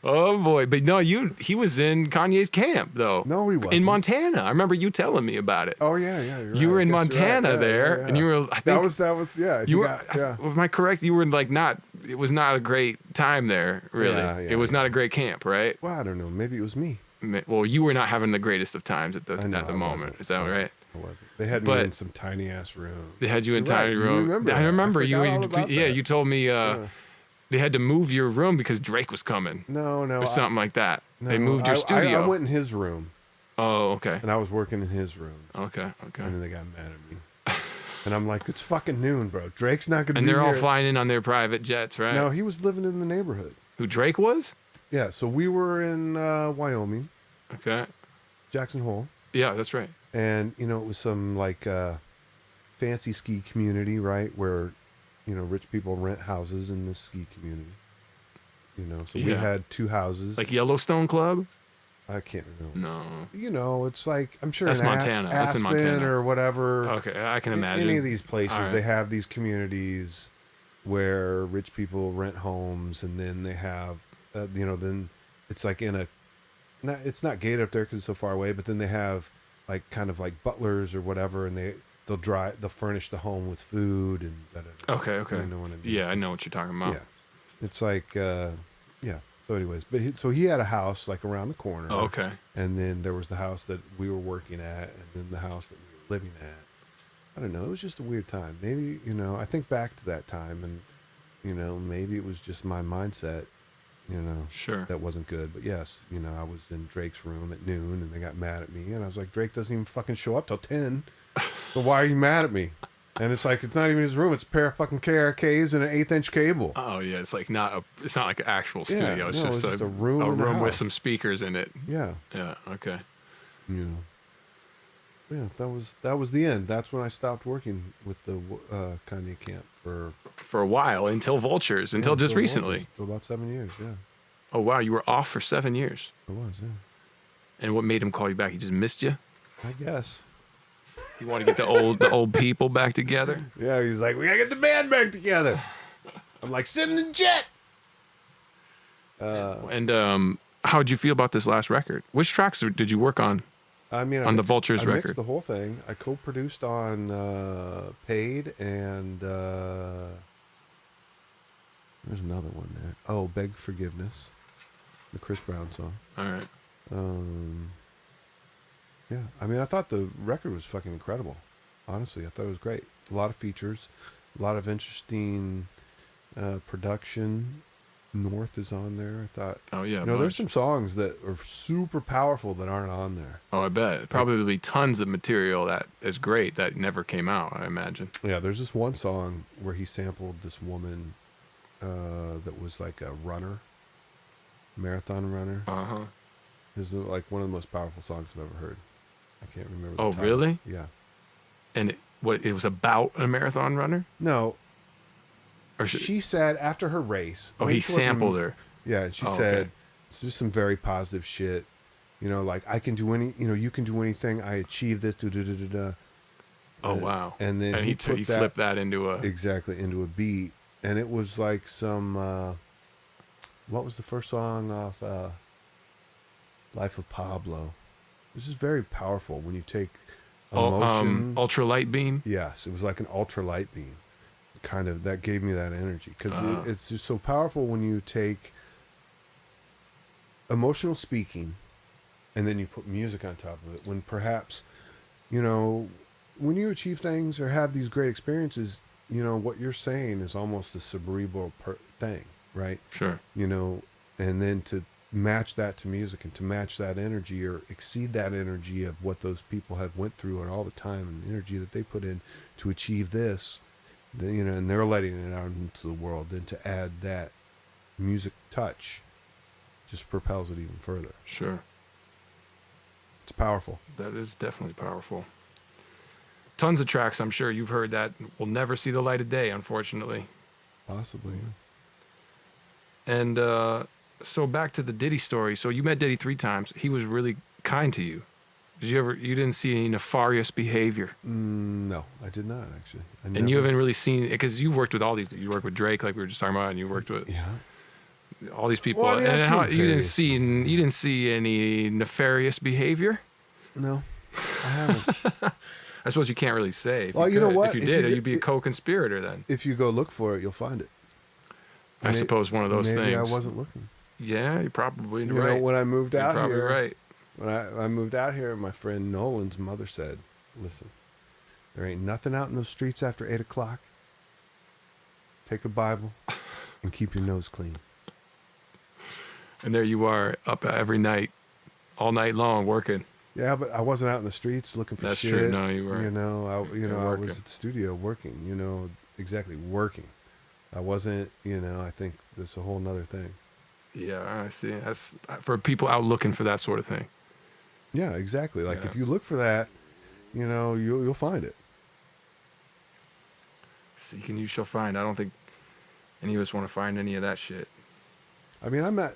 Oh boy, but no, he was in Kanye's camp though. No, he wasn't. In Montana. I remember you telling me about it. Oh yeah, you're You right. were in I guess you're right. Montana Yeah, there, yeah, and yeah. you were. I think that was yeah. you were. Yeah. Am I correct? You were like not. It was not a great time there. Really, Yeah, it was not a great camp, right? Well, I don't know. Maybe it was me. Well, you were not having the greatest of times at the I know, at the I moment. wasn't. Is that I wasn't. right? I wasn't. They had me But- in some tiny ass room. They had you in You're right. tiny You room. remember I that. remember I you. forgot all about Yeah, that. you told me they had to move your room because Drake was coming No, or something like that. They no, moved your studio. I went in his room, Oh, okay. and I was working in his room, Okay. and then they got mad at me. And I'm like, it's fucking noon, bro. Drake's not gonna And be they're all here. flying in on their private jets, right? No, he was living in the neighborhood. Who Drake was? Yeah, so we were in Wyoming, Okay. Jackson Hole. Yeah, that's right. And, you know, it was some like fancy ski community, right? Where, you know, rich people rent houses in this ski community. You know, so we Yeah. had two houses. Like Yellowstone Club? I can't remember. No. You know, it's like, I'm sure That's in Montana. That's in Aspen Montana. or whatever. Okay, I can imagine. Any of these places, All right. they have these communities where rich people rent homes, and then they have, then it's like it's not gated up there because it's so far away, but then they have like kind of like butlers or whatever, and they'll furnish the home with food and Okay. You know what I mean? Yeah, I know what you're talking about. Yeah, it's like yeah. So, anyways, but he had a house like around the corner. Oh, okay. And then there was the house that we were working at, and then the house that we were living at. I don't know. It was just a weird time. Maybe, I think back to that time, and maybe it was just my mindset. Sure. That wasn't good. But yes, I was in Drake's room at noon, and they got mad at me, and I was like, Drake doesn't even fucking show up till 10. So why are you mad at me? And it's like, it's not even his room. It's a pair of fucking KRKs and an 1/8-inch cable. Oh yeah, it's like it's not like an actual studio. Yeah, it's no, just a room with some speakers in it. Yeah. Yeah. Okay. Yeah, that was the end. That's when I stopped working with the Kanye camp for a while until Vultures, until just recently. For about 7 years, yeah. Oh wow, you were off for 7 years. I was, yeah. And what made him call you back? He just missed you. I guess. You want to get the old people back together? Yeah, he's like, we gotta get the band back together. I'm like, sit in the jet. And how'd you feel about this last record? Which tracks did you work on? I mean, the Vultures I record. mixed the whole thing. I co-produced on Paid, and there's another one there. Oh, Beg Forgiveness, the Chris Brown song. All right. Yeah, I mean, I thought the record was fucking incredible. Honestly, I thought it was great. A lot of features, a lot of interesting production. North is on there. I thought. Oh yeah. There's some songs that are super powerful that aren't on there. Oh, I bet. Probably tons of material that is great that never came out, I imagine. Yeah, there's this one song where he sampled this woman that was like a marathon runner. Uh-huh. It's like one of the most powerful songs I've ever heard. I can't remember the Oh, title. really? Yeah. And it was about a marathon runner? No. Or she said after her race. Oh, he sampled her. Yeah, and she said, okay. It's just some very positive shit. Like, I can do you can do anything. I achieved this. Oh, wow. And then he flipped that into into a beat. And it was like some, what was the first song off Life of Pablo? This is very powerful when you take emotion. Ultra Light Beam? Yes, it was like an ultra light beam. Kind of, that gave me that energy. Because it's just so powerful when you take emotional speaking and then you put music on top of it. When perhaps, when you achieve things or have these great experiences, what you're saying is almost a cerebral thing, right? Sure. And then to match that to music and to match that energy or exceed that energy of what those people have went through and all the time and the energy that they put in to achieve this, then, and they're letting it out into the world, then to add that music touch just propels it even further. Sure. It's powerful. That is definitely powerful. Tons of tracks, I'm sure you've heard that will never see the light of day, unfortunately. Possibly, yeah. And so back to the Diddy story. So you met Diddy 3 times. He was really kind to you. You didn't see any nefarious behavior? No, I did not, actually. And you haven't really seen, because you worked with all these, you worked with Drake, like we were just talking about, and you worked with all these people. Well, I mean, and you didn't see any nefarious behavior? No, I haven't. I suppose you can't really say. Well, you know what? If you did, you'd be a co-conspirator then. If you go look for it, you'll find it. I suppose one of those maybe things. I wasn't looking. Yeah, you're probably right. You know, when I moved out you're probably here, right. When I moved out here, my friend Nolan's mother said, "Listen, there ain't nothing out in those streets after 8 o'clock. Take a Bible and keep your nose clean." And there you are, up every night, all night long, working. Yeah, but I wasn't out in the streets looking for That's shit. true. No, you weren't. I was at the studio working. Exactly, working. I wasn't. I think that's a whole nother thing. Yeah, I see. That's for people out looking for that sort of thing. Yeah, exactly. Like Yeah. if you look for that, you'll find it. Seek and you shall find. I don't think any of us want to find any of that shit. I mean, I met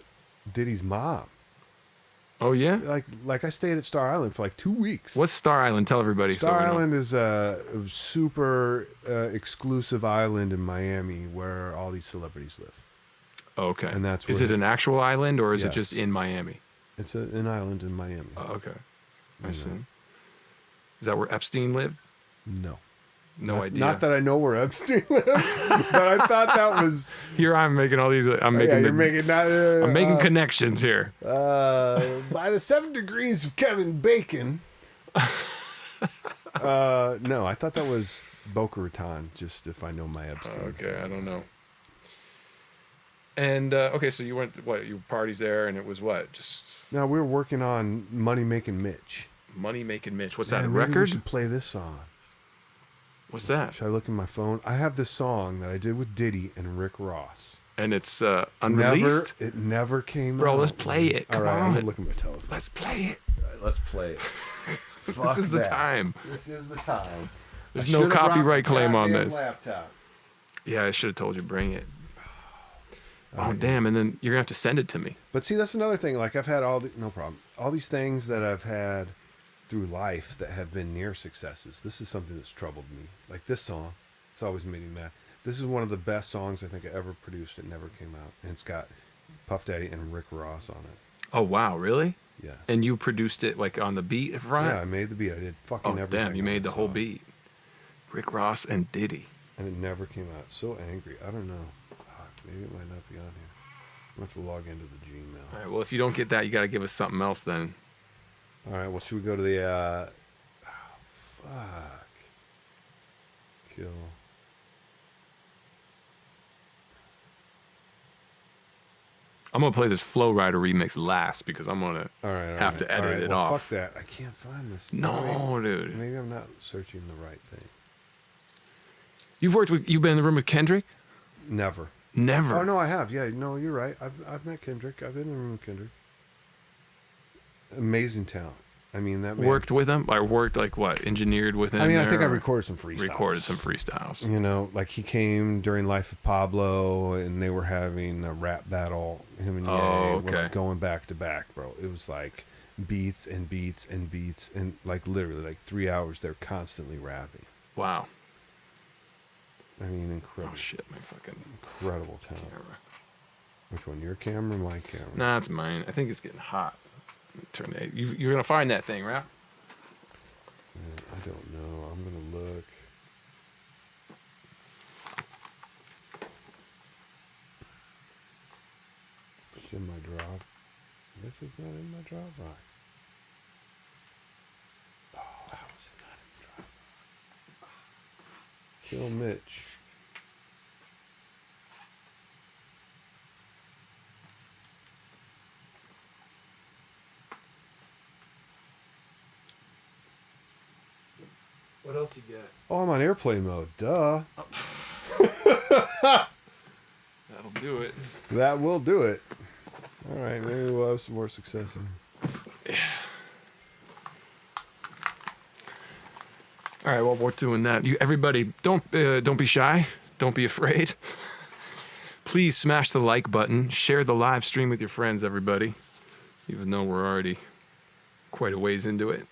Diddy's mom. Oh yeah. Like I stayed at Star Island for like 2 weeks. What's Star Island? Tell everybody. Star we know. Island is a super exclusive island in Miami where all these celebrities live. Okay. And that's is where it an actual island or is it Yes. just in Miami? It's an island in Miami. Oh, okay. I You see. know. Is that where Epstein lived? No. No idea. Not that I know where Epstein lives, but I thought that was. Here I'm making all these. I'm making. Yeah, the- you're making that. I'm making connections here. By the 7 degrees of Kevin Bacon. No, I thought that was Boca Raton. Just if I know my Epstein. Okay, I don't know. And okay, so you went you parties there, and it was what? Just Now we were working on Money Making Mitch. Money Making Mitch. What's that? A Man, maybe we record? should play this song. What's that? Should I look in my phone? I have this song that I did with Diddy and Rick Ross. And it's unreleased. It never came out. Bro, let's play it. All Come right, I'm on. gonna look at my telephone. Let's play it. All right, let's play it. This is the time. This is the time. There's I no should've brought copyright the claim on goddamn this. Laptop. Yeah, I should have told you bring it. Oh damn! And then you're gonna have to send it to me. But see, that's another thing. Like I've had no problem. All these things that I've had through life that have been near successes. This is something that's troubled me. Like this song, it's always made me mad. This is one of the best songs I think I ever produced. It never came out, and it's got Puff Daddy and Rick Ross on it. Oh wow, really? Yes. And you produced it like on the beat in front? Yeah, I made the beat. I did fucking Oh everything. damn! You on made the this whole song. beat. Rick Ross and Diddy. And it never came out. So angry. I don't know. Fuck, maybe it might not be on here. I'm going to have to log into the Gmail. All right. Well, if you don't get that, you got to give us something else then. All right. Well, should we go to the... fuck. Kill. I'm gonna play this Flow Rider remix last because I'm gonna All right. have to edit it well, off. Fuck that. I can't find this. No, dude. Maybe I'm not searching the right thing. You've been in the room with Kendrick? Never. Never. Oh, no, I have. Yeah, no, you're right. I've met Kendrick. I've been in the room with Kendrick. Amazing talent. I mean, that man... Worked with him? Like worked like what? Engineered with him? I mean, I there, think I or recorded some freestyles. Recorded some freestyles. You know, like he came during Life of Pablo, and they were having a rap battle. Him and Ye Oh, were okay. like going back to back, bro. It was like beats and beats and beats, and like literally like 3 hours. They're constantly rapping. Wow. I mean, incredible, Oh shit, my fucking incredible talent. camera. Which one? Your camera, or my camera? Nah, it's mine. I think it's getting hot. Turn it. You're gonna find that thing, right? I don't know. I'm gonna look. It's in my drop. This is not in my Dropbox. Oh, how is it not in Dropbox? Kill Mitch. What else you get? Oh, I'm on airplane mode. Duh. That'll do it. That will do it. All right, maybe we'll have some more success. All right, well, we're doing that. Everybody, don't be shy. Don't be afraid. Please smash the like button. Share the live stream with your friends, everybody. Even though we're already quite a ways into it.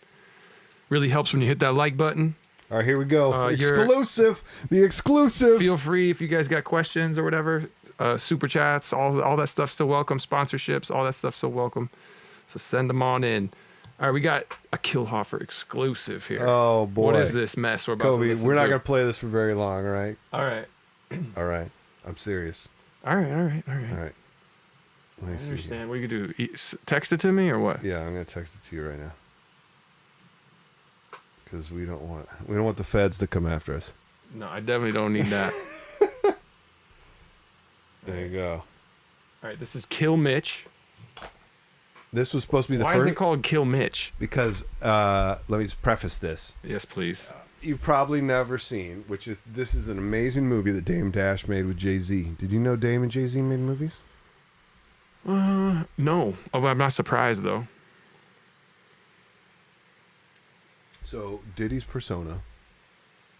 Really helps when you hit that like button. All right, here we go. you're- Exclusive. The exclusive. Feel free if you guys got questions or whatever. Super chats, all that stuff's still welcome. Sponsorships, all that stuff's still welcome. So send them on in. All right, we got a Kilhoffer exclusive here. Oh, boy. What is this mess we're about to Cobi, listen we're not to? going to play this for very long, all right? All right. All right. I'm serious. All right. All right. Let me I see. understand. What you could do? Text it to me or what? Yeah, I'm going to text it to you right now. Because we don't want the feds to come after us. No, I definitely don't need that. There you go. All right, this is Kill Mitch. This was supposed to be the Why first. is it called Kill Mitch? Because let me just preface this. Yes, please. You've probably never seen, this is an amazing movie that Dame Dash made with Jay-Z. Did you know Dame and Jay-Z made movies? No. Oh, I'm not surprised though. So Diddy's persona.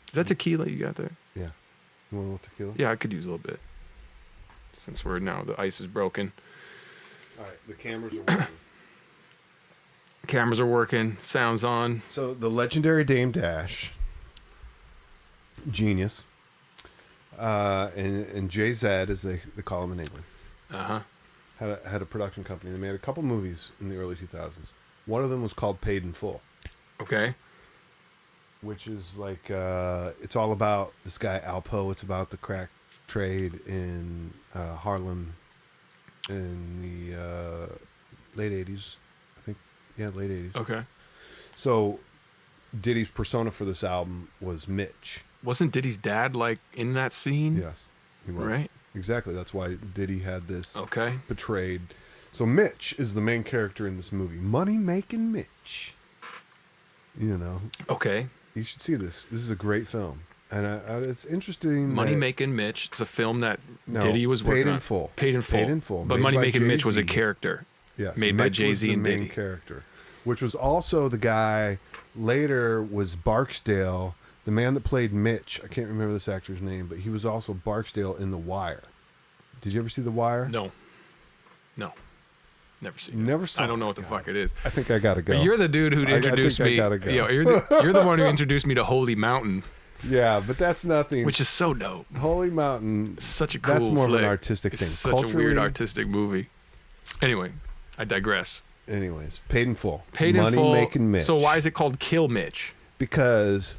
Is that tequila you got there? Yeah. You want a little tequila? Yeah, I could use a little bit. Since the ice is broken. All right, the cameras are working. Cameras are working. Sound's on. So the legendary Dame Dash, genius, and Jay-Z, as they call him in England, had a production company. They made a couple movies in the early 2000s. One of them was called Paid in Full. Okay. Which is like, it's all about this guy, Alpo. It's about the crack trade in Harlem in the late 80s. I think, yeah, late 80s. Okay. So Diddy's persona for this album was Mitch. Wasn't Diddy's dad, like, in that scene? Yes. He was. Right. Exactly. That's why Diddy had this betrayed. So Mitch is the main character in this movie. Money-making Mitch. You know. Okay. You should see this. This is a great film. And it's interesting. Money Making Mitch. It's a film that Diddy was working on. Paid in Full. Paid in Full. Paid in Full. But Money Making Mitch was a character. Yes. Made by Jay-Z and Diddy. Diddy. Main character. Which was also the guy, later was Barksdale, the man that played Mitch. I can't remember this actor's name, but he was also Barksdale in The Wire. Did you ever see The Wire? No. Never seen it. Never saw I don't know what the fuck it is. I think I gotta go. But you're the dude who introduced me. I gotta go. You're the one who introduced me to Holy Mountain. Yeah, but that's nothing. Which is so dope. Holy Mountain. It's such a cool That's more flick. of an artistic thing. It's such a weird artistic movie. Anyway, I digress. Anyways, Paid in Full. Paid in Money Full. Making Mitch. So why is it called Kill Mitch? Because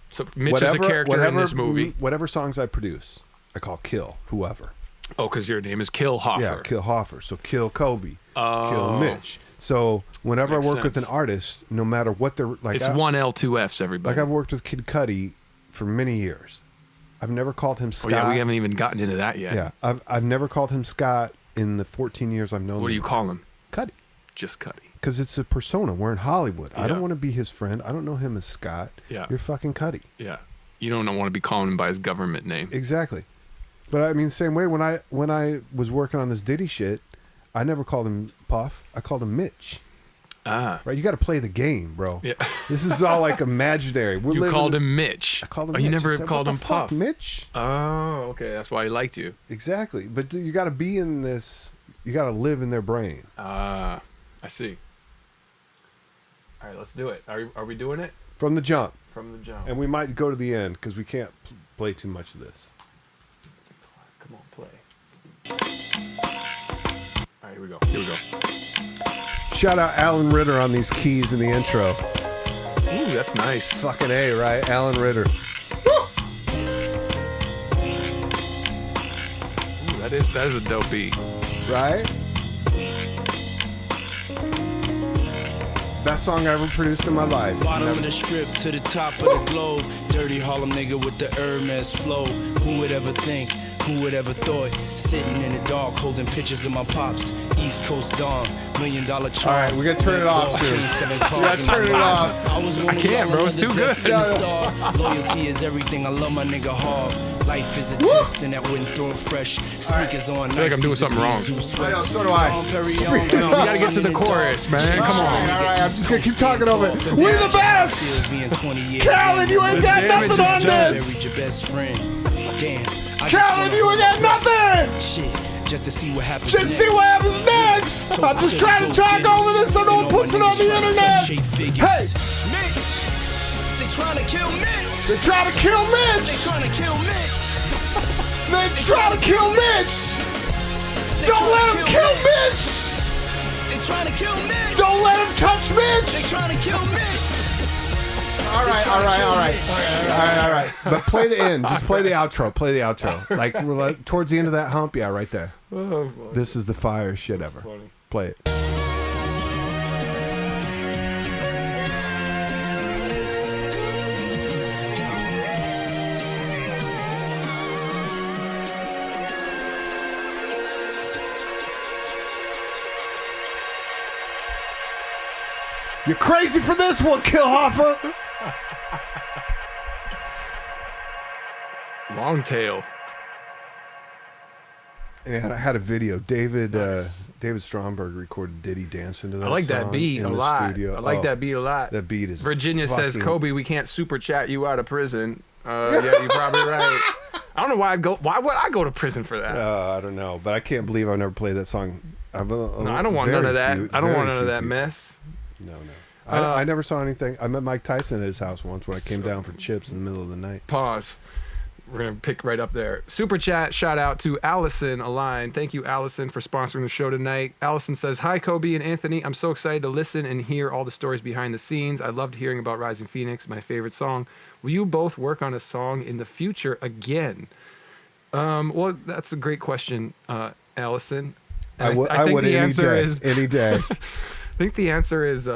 so Mitch is a character in this movie. Whatever songs I produce, I call Kill whoever. Oh, because your name is Kilhoffer. Yeah, Kilhoffer. So kill Cobi. Kill Mitch. So whenever Makes I work with sense. an artist, no matter what they're like, It's one L, two Fs, everybody. like I've worked with Kid Cudi for many years. I've never called him Scott. Oh yeah, we haven't even gotten into that yet. Yeah, I've never called him Scott in the 14 years I've known him. What do you call him? Cudi. Just Cudi. Because it's a persona. We're in Hollywood. I Yeah. don't want to be his friend. I don't know him as Scott. Yeah. You're fucking Cudi. Yeah. You don't want to be calling him by his government name. Exactly. But I mean, same way when I was working on this Diddy shit, I never called him Puff. I called him Mitch. Ah. Right? You got to play the game, bro. Yeah. This is all like imaginary. You called him Mitch. I called him Oh, Mitch. you I never said, called "What him the fuck, Puff. Mitch? Oh, okay. That's why he liked you. Exactly. But you got to be in this. You got to live in their brain. Ah, I see. All right, let's do it. Are we doing it? From the jump. From the jump. And we might go to the end because we can't play too much of this. Come on, play. All right, here we go. Here we go. Shout out Alan Ritter on these keys in the intro. Ooh, that's nice. Fucking A, right? Alan Ritter. Ooh, that is a dope beat. Right? Best song I ever produced in my life. Bottom of the strip to the top of the globe. Dirty Harlem nigga with the Hermes flow. Who would ever think? Who would ever thought? Sitting in the dark holding pictures of my pops. East Coast Dawn, $1 million charm. All right, we gotta turn it off soon. We gotta turn it off. I can't, bro. It's too good. Loyalty is everything. I love my nigga hard. Life is a test and that went through fresh. Sneakers on. I feel like I'm doing something wrong. I know, so do I. No, we gotta get to the chorus, man. Come on. All right, I'm just gonna keep talking over it. We the best! Calvin, you ain't got nothing on this! Your best friend. Damn. Calvin, you ain't got nothing! Shit, just to see what happens Just see what happens next! I'm just trying to talk over this so no one puts it on the internet! Hey! Mitch! They trying to kill Mitch! They're trying to kill They Mitch! trying to kill Mitch! They're trying to kill Mitch! Don't let him kill Mitch! They trying to kill Mitch! Don't let him touch They Mitch! trying to kill Mitch! All right. But play the end. Just play the outro. Play the outro. Like we're like, towards the end of that hump. Yeah, right there. This is the fire shit ever. Play it. You're crazy for this one, Kilhoffer. Long tail. And I had a video. David Stromberg recorded Diddy dancing to that I like song that beat in a the lot. studio. I like Oh, that beat a lot. That beat is Virginia says, fucking- Cobi, we can't super chat you out of prison. Yeah, you're probably right. I don't know why I'd go. Why would I go to prison for that? I don't know, but I can't believe I've never played that song. No, I don't want none of that. I don't want none of that mess. No. I never saw anything. I met Mike Tyson at his house once when I came down for chips in the middle of the night. Pause. We're going to pick right up there. Super chat shout out to Allison Align. Thank you, Allison, for sponsoring the show tonight. Allison says, hi, Cobi and Anthony. I'm so excited to listen and hear all the stories behind the scenes. I loved hearing about Rising Phoenix, my favorite song. Will you both work on a song in the future again? Well, that's a great question, Allison. I would any day. I think the answer is,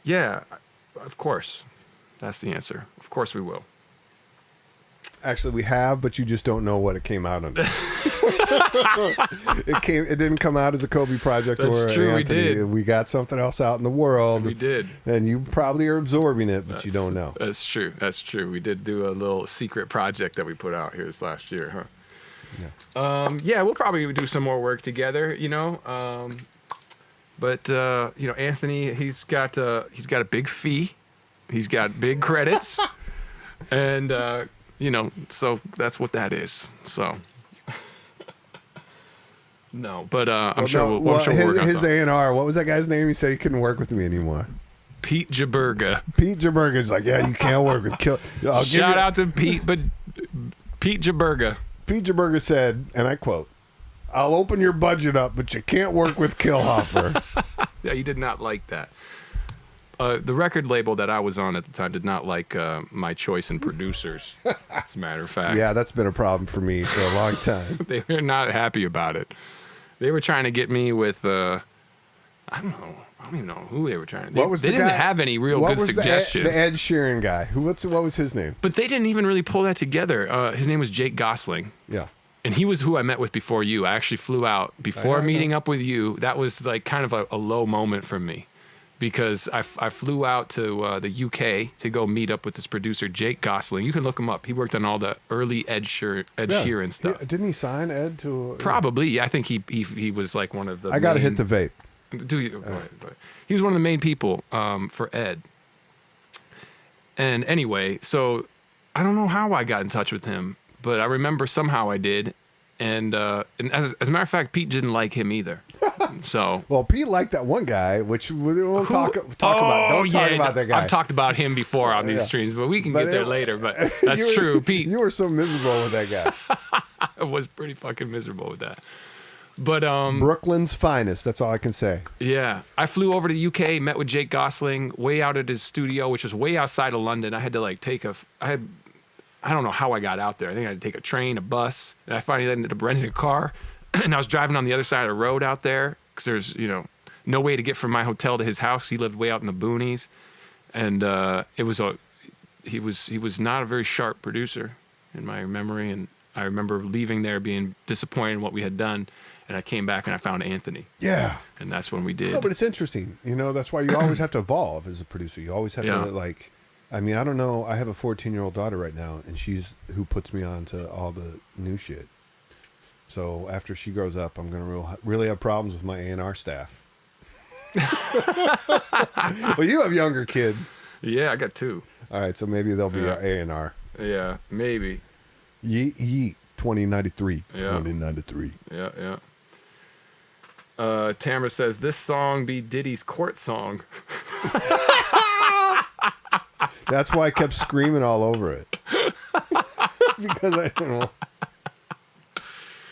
yeah, of course. That's the answer. Of course we will. Actually, we have, but you just don't know what it came out under. It didn't come out as a Cobi project. That's or true, Anthony. we did. We got something else out in the world. We did. And you probably are absorbing it, but you don't know. That's true. That's true. We did do a little secret project that we put out here this last year, huh? Yeah. Yeah, we'll probably do some more work together, you know. But you know, Anthony, he's got a big fee. He's got big credits. And you know, so that's what that is. So no, but I'm sure we'll work on his something. A&R. What was that guy's name? He said he couldn't work with me anymore. Pete Jaberga. Pete Jaberga's like, yeah, you can't work with Kill. Shout out to Pete, but Pete Jaberga. Pete Jaberga said, and I quote, "I'll open your budget up, but you can't work with Kilhoffer." Yeah, he did not like that. The record label that I was on at the time did not like my choice in producers, as a matter of fact. Yeah, that's been a problem for me for a long time. They were not happy about it. They were trying to get me with, I don't even know who they were trying to. They didn't have any real good suggestions. The Ed Sheeran guy. What was his name? But they didn't even really pull that together. His name was Jake Gosling. Yeah. And he was who I met with before you. I actually flew out before meeting up with you. That was like kind of a low moment for me. Because I flew out to the UK to go meet up with this producer, Jake Gosling. You can look him up. He worked on all the early Ed Sheeran stuff. Didn't he sign Ed to? Probably. Yeah, I think he was like one of the. I got to hit the vape. Do you? Go ahead. He was one of the main people for Ed. And anyway, so I don't know how I got in touch with him, but I remember somehow I did. And as a matter of fact, Pete didn't like him either. So well, Pete liked that one guy, which we won't talk about. Don't talk about that guy. I've talked about him before on these streams, but we can get there later. But that's true, Pete. You were so miserable with that guy. I was pretty fucking miserable with that. But Brooklyn's finest. That's all I can say. Yeah, I flew over to the UK, met with Jake Gosling way out at his studio, which was way outside of London. I had to like I don't know how I got out there. I think I had to take a train, a bus, and I finally ended up renting a car. And I was driving on the other side of the road out there because there's, you know, no way to get from my hotel to his house. He lived way out in the boonies, and he was not a very sharp producer in my memory. And I remember leaving there being disappointed in what we had done. And I came back and I found Anthony. Yeah. And that's when we did. No, but it's interesting. You know, that's why you always have to evolve as a producer. You always have to like. I mean, I don't know. I have a 14-year-old daughter right now, and she's who puts me on to all the new shit. So after she grows up, I'm going to really have problems with my A&R staff. Well, you have younger kid. Yeah, I got 2. All right, so maybe they'll be our A&R. Yeah, maybe. Yeet, yeet, 2093. Yeah. 2093. Yeah. Tamara says, this song be Diddy's court song. That's why I kept screaming all over it. Because I didn't want...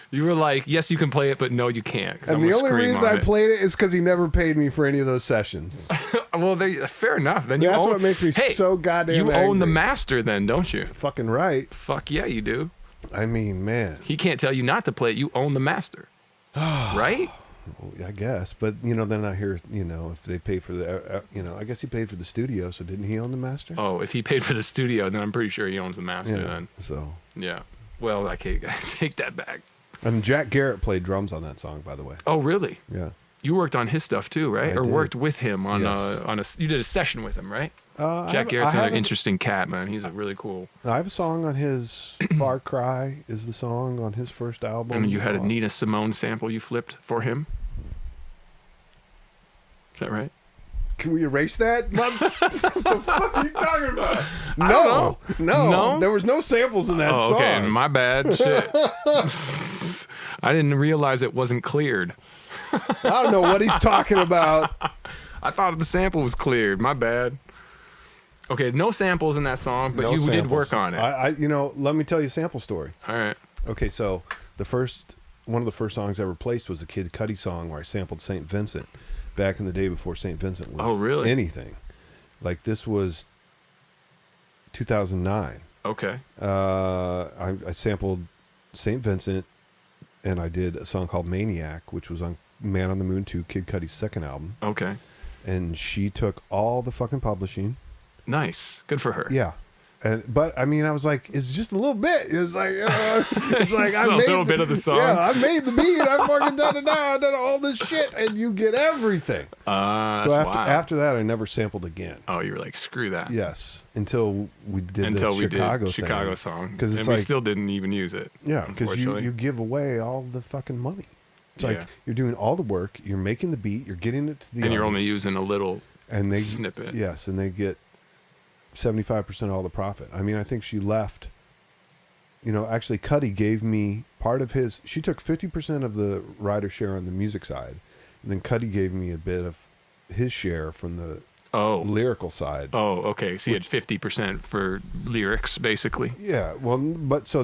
You were like, yes, you can play it, but no, you can't. And the only reason I played it is because he never paid me for any of those sessions. Well, fair enough. Then that's what makes me so goddamn You angry. own the master then, don't you? Fucking right. Fuck yeah, you do. I mean, man. He can't tell you not to play it. You own the master. Right? I guess. But, you know, then I hear, you know, if they pay for the, you know, I guess he paid for the studio, so didn't he own the master? Oh, if he paid for the studio, then I'm pretty sure he owns the master then. So. Yeah. Well, I can't take that back. And Jack Garrett played drums on that song, by the way. Oh, really? Yeah. You worked on his stuff too, right? I or did. worked with him on you did a session with him, right? Jack Garrett's another interesting cat, man. He's a really cool. I have a song on his Far Cry is the song on his first album. And you had a Nina Simone sample you flipped for him. Is that right? Can we erase that? What the fuck are you talking about? No. There was no samples in that song. Okay, my bad. Shit. I didn't realize it wasn't cleared. I don't know what he's talking about. I thought the sample was cleared. My bad. Okay, no samples in that song, but No you did samples. work on it. Let me tell you a sample story. All right. Okay, so one of the first songs I replaced was a Kid Cudi song where I sampled St. Vincent back in the day before St. Vincent was anything. Like this was 2009. Okay. I sampled St. Vincent, and I did a song called Maniac, which was on Man on the Moon 2, Kid Cudi's second album. Okay. And she took all the fucking publishing. Nice. Good for her. Yeah. But I mean, I was like, it's just a little bit. It was like, it's like I made a little bit of the song. Yeah, I made the beat. I fucking done all this shit, and you get everything. So after that, I never sampled again. Oh, you were like, screw that. Yes, until we did the Chicago song, because and we still didn't even use it. Yeah, because you give away all the fucking money. It's like you're doing all the work, you're making the beat, you're getting it to the and you're artist, only using a little and they snippet. Yes, and they get 75% of all the profit. I mean, I think she left. Actually, Cudi gave me part of his. She took 50% of the writer share on the music side, and then Cudi gave me a bit of his share from the lyrical side. Oh, okay. So you had 50% for lyrics, basically. Yeah. Well, but so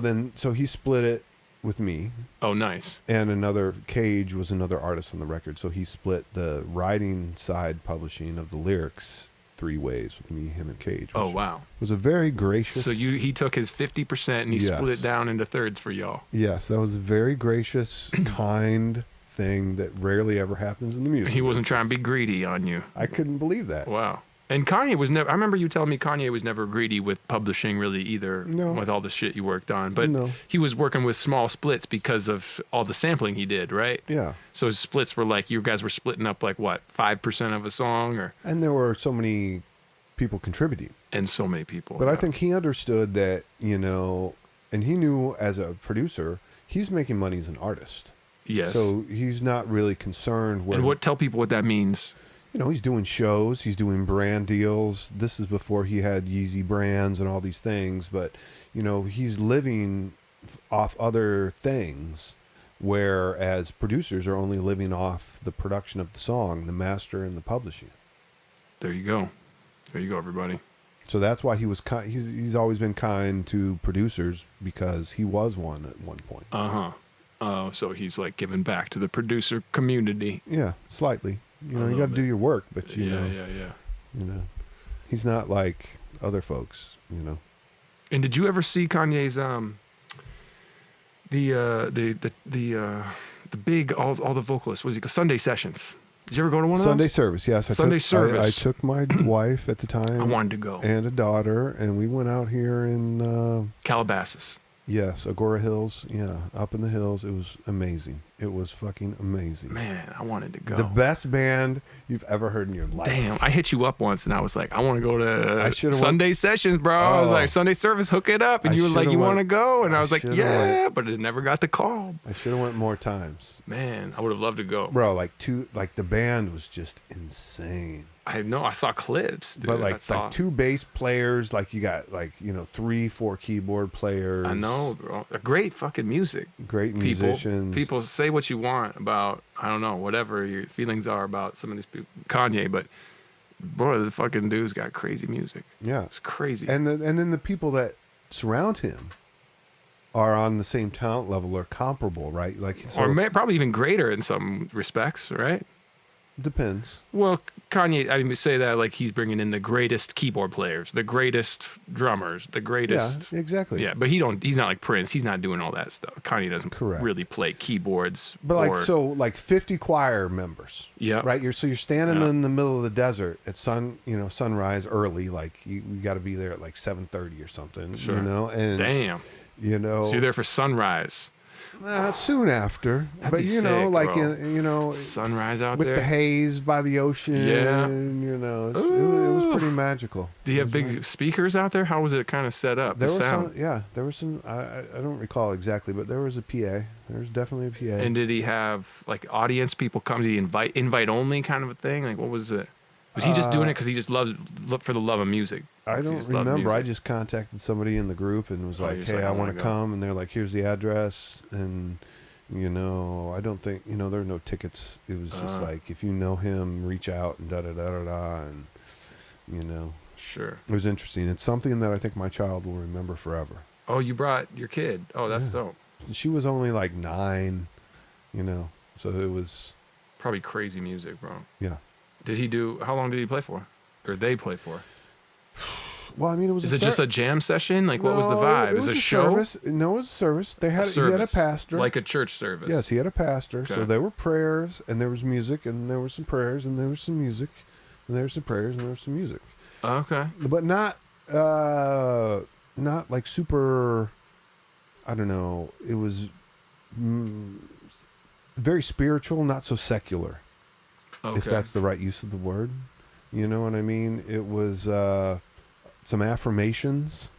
he split it with me. Oh, nice. And Cage was another artist on the record, so he split the writing side publishing of the lyrics 3 ways with me, him, and Cage. Oh, wow. Was a very gracious. So he took his 50% and he split it down into thirds for y'all. Yes, that was a very gracious, kind thing that rarely ever happens in the music. He wasn't trying to be greedy on you. I couldn't believe that. Wow. And Kanye was never. I remember you telling me Kanye was never greedy with publishing, really either. No. With all the shit you worked on, but he was working with small splits because of all the sampling he did, right? Yeah. So his splits were like, you guys were splitting up like what, 5% of a song, or? And there were so many people contributing. And so many people. But I think he understood that, and he knew as a producer, he's making money as an artist. Yes. So he's not really concerned. Tell people what that means. He's doing shows, he's doing brand deals. This is before he had Yeezy brands and all these things, but he's living off other things, whereas producers are only living off the production of the song, the master, and the publishing. There you go, everybody. So that's why he was he's always been kind to producers, because he was one at one point. So he's like giving back to the producer community. Yeah, slightly. You got to do your work, but yeah. He's not like other folks, And did you ever see Kanye's the big all the vocalists? What was he called? Sunday Sessions? Did you ever go to one of those? Sunday service, yes. I took my wife at the time. I wanted to go. And a daughter, and we went out here in Calabasas. Yes, Agora Hills. Yeah, up in the hills. It was amazing. It was fucking amazing. Man, I wanted to go. The best band you've ever heard in your life. Damn, I hit you up once and I was like, I want to go to Sunday Sessions, bro. I was like, Sunday service, hook it up. And you were like, you want to go? And I was like, yeah, but it never got the call. I should have went more times. Man, I would have loved to go. Bro, the band was just insane. I know. I saw clips, dude. But like 2 bass players, you got 3-4 keyboard players. I know, bro. Great fucking music. Great musicians. People say what you want about, I don't know, whatever your feelings are about some of these people. Kanye, but boy, the fucking dude's got crazy music. Yeah. It's crazy. And then the people that surround him are on the same talent level or comparable, right? Probably even greater in some respects, right? Depends. Well, Kanye, I mean, say that like he's bringing in the greatest keyboard players, the greatest drummers, the greatest. Yeah, exactly. Yeah, but he's not like Prince. He's not doing all that stuff. Kanye doesn't really play keyboards. But 50 choir members. Yeah. Right. You're standing in the middle of the desert at sunrise early. You got to be there at 7:30 or something. Sure. And damn. So you're there for sunrise. Soon after, but sunrise out with there with the haze by the ocean. Yeah, it was pretty magical. Do you have big speakers out there? How was it kind of set up? There was some. I don't recall exactly, but there was a PA. There was definitely a PA. And did he have audience people come? Did he invite only kind of a thing? What was it? Was he just doing it because he just looked for the love of music? I don't remember. I just contacted somebody in the group and was like, "Hey, I want to come." And they're like, "Here's the address," and You know, I don't think, you know, there are no tickets. It was just like, if you know him, reach out and da-da-da-da-da. And, you know. Sure. It was interesting. It's something that I think my child will remember forever. Oh, you brought your kid. Oh, that's dope. She was only like 9, you know, so it was. Probably crazy music, bro. Yeah. How long did he play for? Or they play for? Well, I mean, it was. Is it just a jam session? Like, what was the vibe? It was a show? Service. No, it was a service. He had a pastor. Like a church service. Yes, he had a pastor. Okay. So there were prayers, and there was music, and there were some prayers, and there was some music, and there were some prayers, and there was some music. Okay. But not like super. I don't know. It was very spiritual, not so secular. Okay. If that's the right use of the word. You know what I mean? It was some affirmations,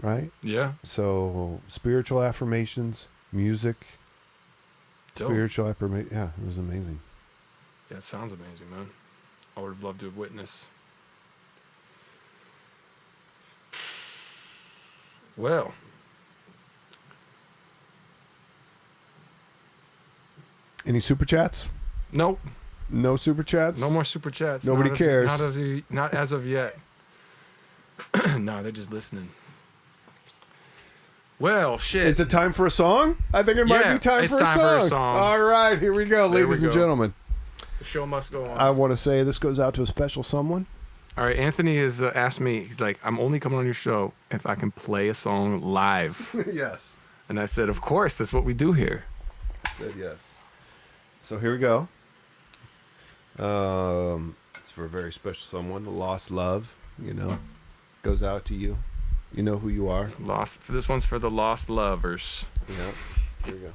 right? Yeah. So spiritual affirmations, music, Dope. spiritual affirmation. Yeah, it was amazing. Yeah, it sounds amazing, man. I would have loved to have witnessed. Well. Any super chats? Nope. No super chats? No more super chats. Nobody cares. Not as of yet. No, they're just listening. Well, shit. Is it time for a song? I think it might be time for a song. All right, here we go, There ladies we and go. gentlemen. The show must go on. I want to say this goes out to a special someone. All right, Anthony has asked me, he's like, I'm only coming on your show if I can play a song live. Yes. And I said, of course, that's what we do here. I said yes. So here we go. It's for a very special someone. Lost love, you know, goes out to you. You know who you are. This one's for the lost lovers. Yeah. Here we go.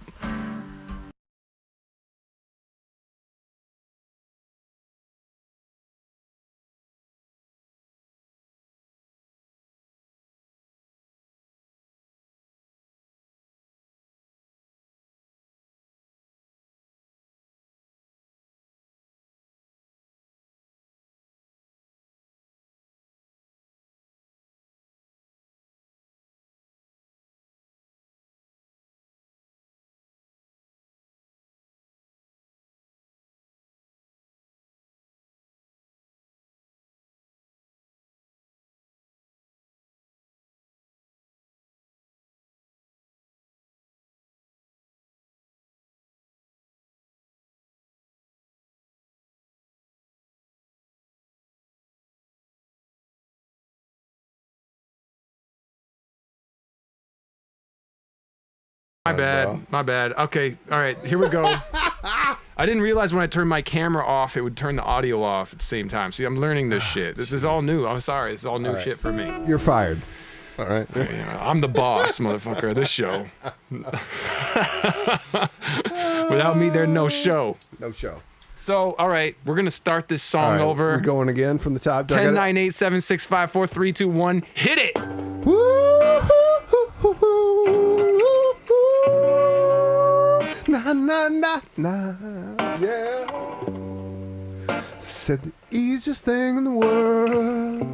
My bad. Okay, all right, here we go. I didn't realize when I turned my camera off, it would turn the audio off at the same time. See, I'm learning this shit. This is all new. I'm sorry. This is all new shit for me. You're fired. All right. I'm the boss, motherfucker, of this show. Without me, there's no show. No show. So, all right, we're going to start this song over. We're going again from the top. 10, 9, 8, 7, 6, 5, 4, 3, 2, 1. Hit it! Na na na na, yeah. Said the easiest thing in the world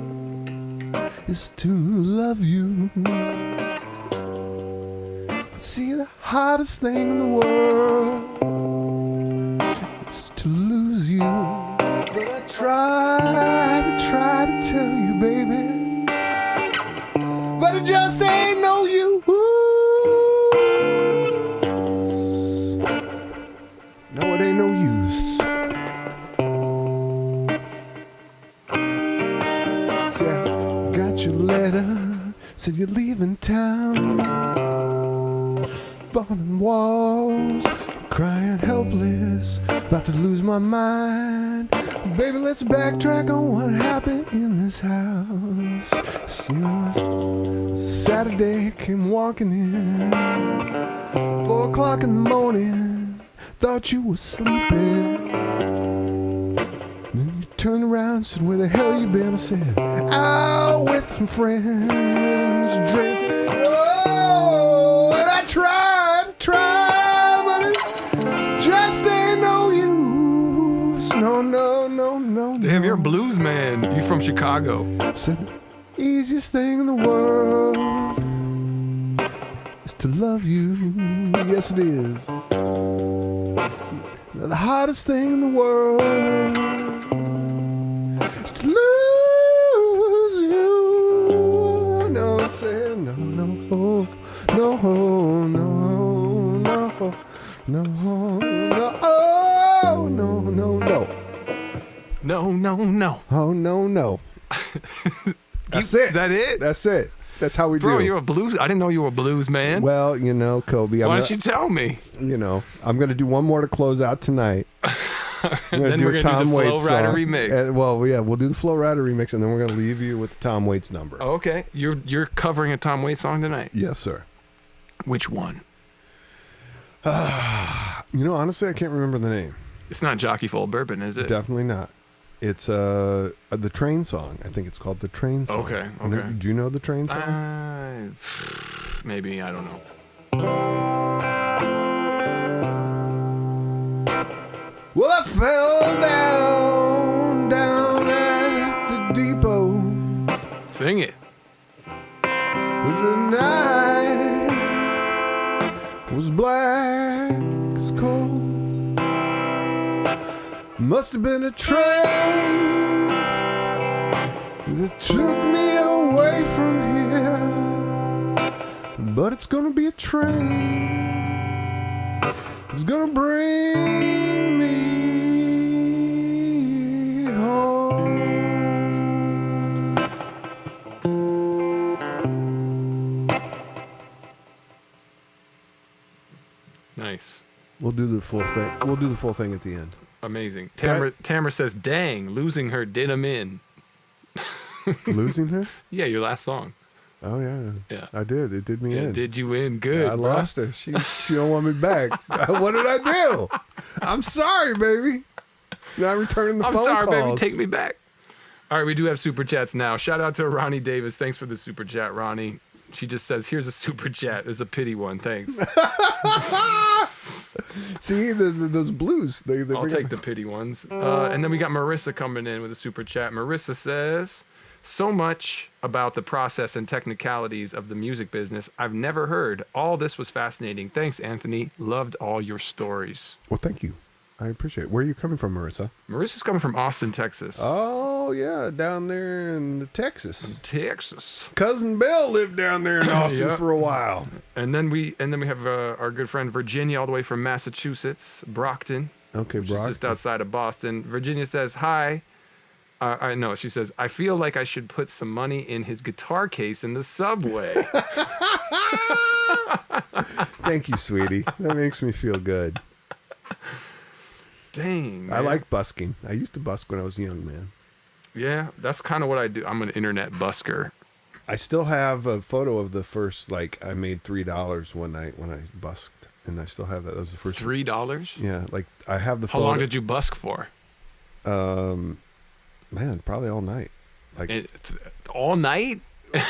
is to love you. See, the hardest thing in the world is to lose you. But I try to tell you, baby, but it just ain't no use. No, it ain't no use. See, I got your letter, said you're leaving town. Falling walls, crying helpless, about to lose my mind. Baby, let's backtrack on what happened in this house. See, it was Saturday, came walking in, 4 o'clock in the morning. Thought you were sleeping. Then you turned around, said, where the hell you been? I said, out with some friends, drinking. Oh, and I tried, but it just ain't no use. No. Damn, you're a blues man. You from Chicago. Said, easiest thing in the world is to love you. Yes, it is. The hardest thing in the world is to lose you. No, say no, no, no, no, no, no, no, oh, no, no, no. No, no, no. Oh, no, no. That's it. Is that it? That's it. That's how we Bro, do. you're a blues. I didn't know you were a blues man. Well, you know, Cobi. Why don't you tell me? You know, I'm going to do one more to close out tonight. I'm Then we're a gonna do the Waits Flow Rider song. remix. Well, yeah, we'll do the Flow Rider remix, and then we're going to leave you with the Tom Waits number. Oh, okay. You're covering a Tom Waits song tonight. Yes, sir. Which one? You know, honestly, I can't remember the name. It's not Jockey Full of Bourbon, is it? Definitely not. It's the Train song. I think it's called the Train song. Okay, And okay. do you know the Train song? Maybe, I don't know. Well, I fell down at the depot. Sing it. The night was black as coal. Must have been a train that took me away from here. But it's gonna be a train. It's gonna bring me home. Nice. We'll do the full thing. We'll do the full thing at the end. Amazing. Okay. Tamara says, dang, losing her did him in. Losing her? Yeah, your last song. Oh yeah. Yeah. I did. It did me Yeah, in. did you win? Good. I bruh. lost her. She don't want me back. What did I do? I'm sorry, baby. Not returning the I'm phone sorry, calls. baby. Take me back. All right, we do have super chats now. Shout out to Ronnie Davis. Thanks for the super chat, Ronnie. She just says, here's a super chat. It's a pity one. Thanks. See, those blues. They I'll take the pity ones. And then we got Marissa coming in with a super chat. Marissa says, so much about the process and technicalities of the music business I've never heard. All this was fascinating. Thanks, Anthony. Loved all your stories. Well, thank you. I appreciate it. Where are you coming from, Marissa? Marissa's coming from Austin, Texas. Oh, yeah, down there in Texas. Texas. Cousin Bill lived down there in Austin Yep. for a while. And then we have our good friend Virginia, all the way from Massachusetts, Brockton. Okay, Which is just outside of Boston. Virginia says, hi. I know. She says, I feel like I should put some money in his guitar case in the subway. Thank you, sweetie. That makes me feel good. Dang, man. I like busking. I used to busk when I was young, man. Yeah, that's kind of what I do. I'm an internet busker. I still have a photo of the first, I made $3 one night when I busked, and I still have that. That was the first. $3? Yeah, I have the How photo. long did you busk for? Man, probably all night. All night? You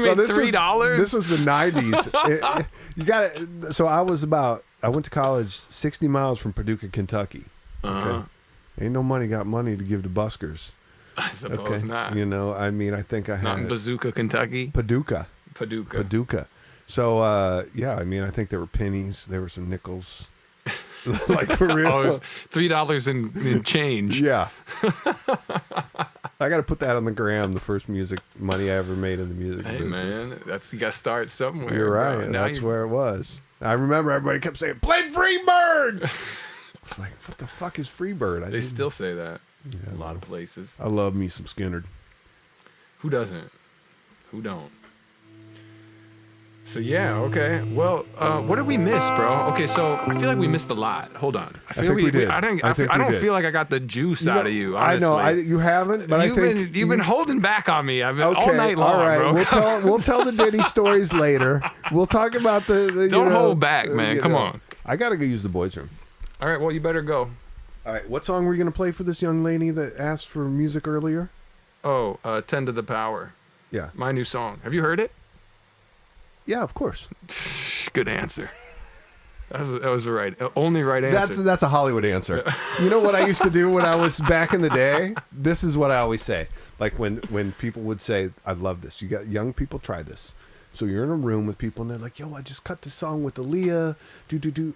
Well, made $3? This was the 90s. You got it. So I went to college 60 miles from Paducah, Kentucky. Okay? Ain't no money got money to give to buskers. I suppose not. You know, I mean, I think I had Not in Bazooka, Kentucky. Paducah. So, yeah, I mean, I think there were pennies. There were some nickels. For real. Oh, it was $3 in change. Yeah. I got to put that on the gram, the first music money I ever made in the music Hey, business. man, you got to start somewhere. You're right. Bro. Now That's where it was. I remember everybody kept saying, play Freebird! I was like, what the fuck is Freebird? They still say that in a lot of places. I love me some Skinner. Who doesn't? Who don't? So yeah, okay. Well, what did we miss, bro? Okay, so I feel like we missed a lot. Hold on. I feel think we did. I don't did. feel like I got the juice out of you. I Honestly. know. You haven't, but you've been holding back on me. I've been all night long, all right. bro. We'll tell the Diddy stories later. We'll talk about the Don't hold back, man. Come on. I gotta go use the boys' room. All right. Well, you better go. All right. What song were you gonna play for this young lady that asked for music earlier? Oh, 10 to the Power. Yeah. My new song. Have you heard it? Yeah, of course. Good answer. That was the only right answer. That's a Hollywood answer. You know what I used to do when I was back in the day? This is what I always say. Like when people would say, "I love this." You got young people, try this. So you're in a room with people, and they're like, "Yo, I just cut this song with Aaliyah,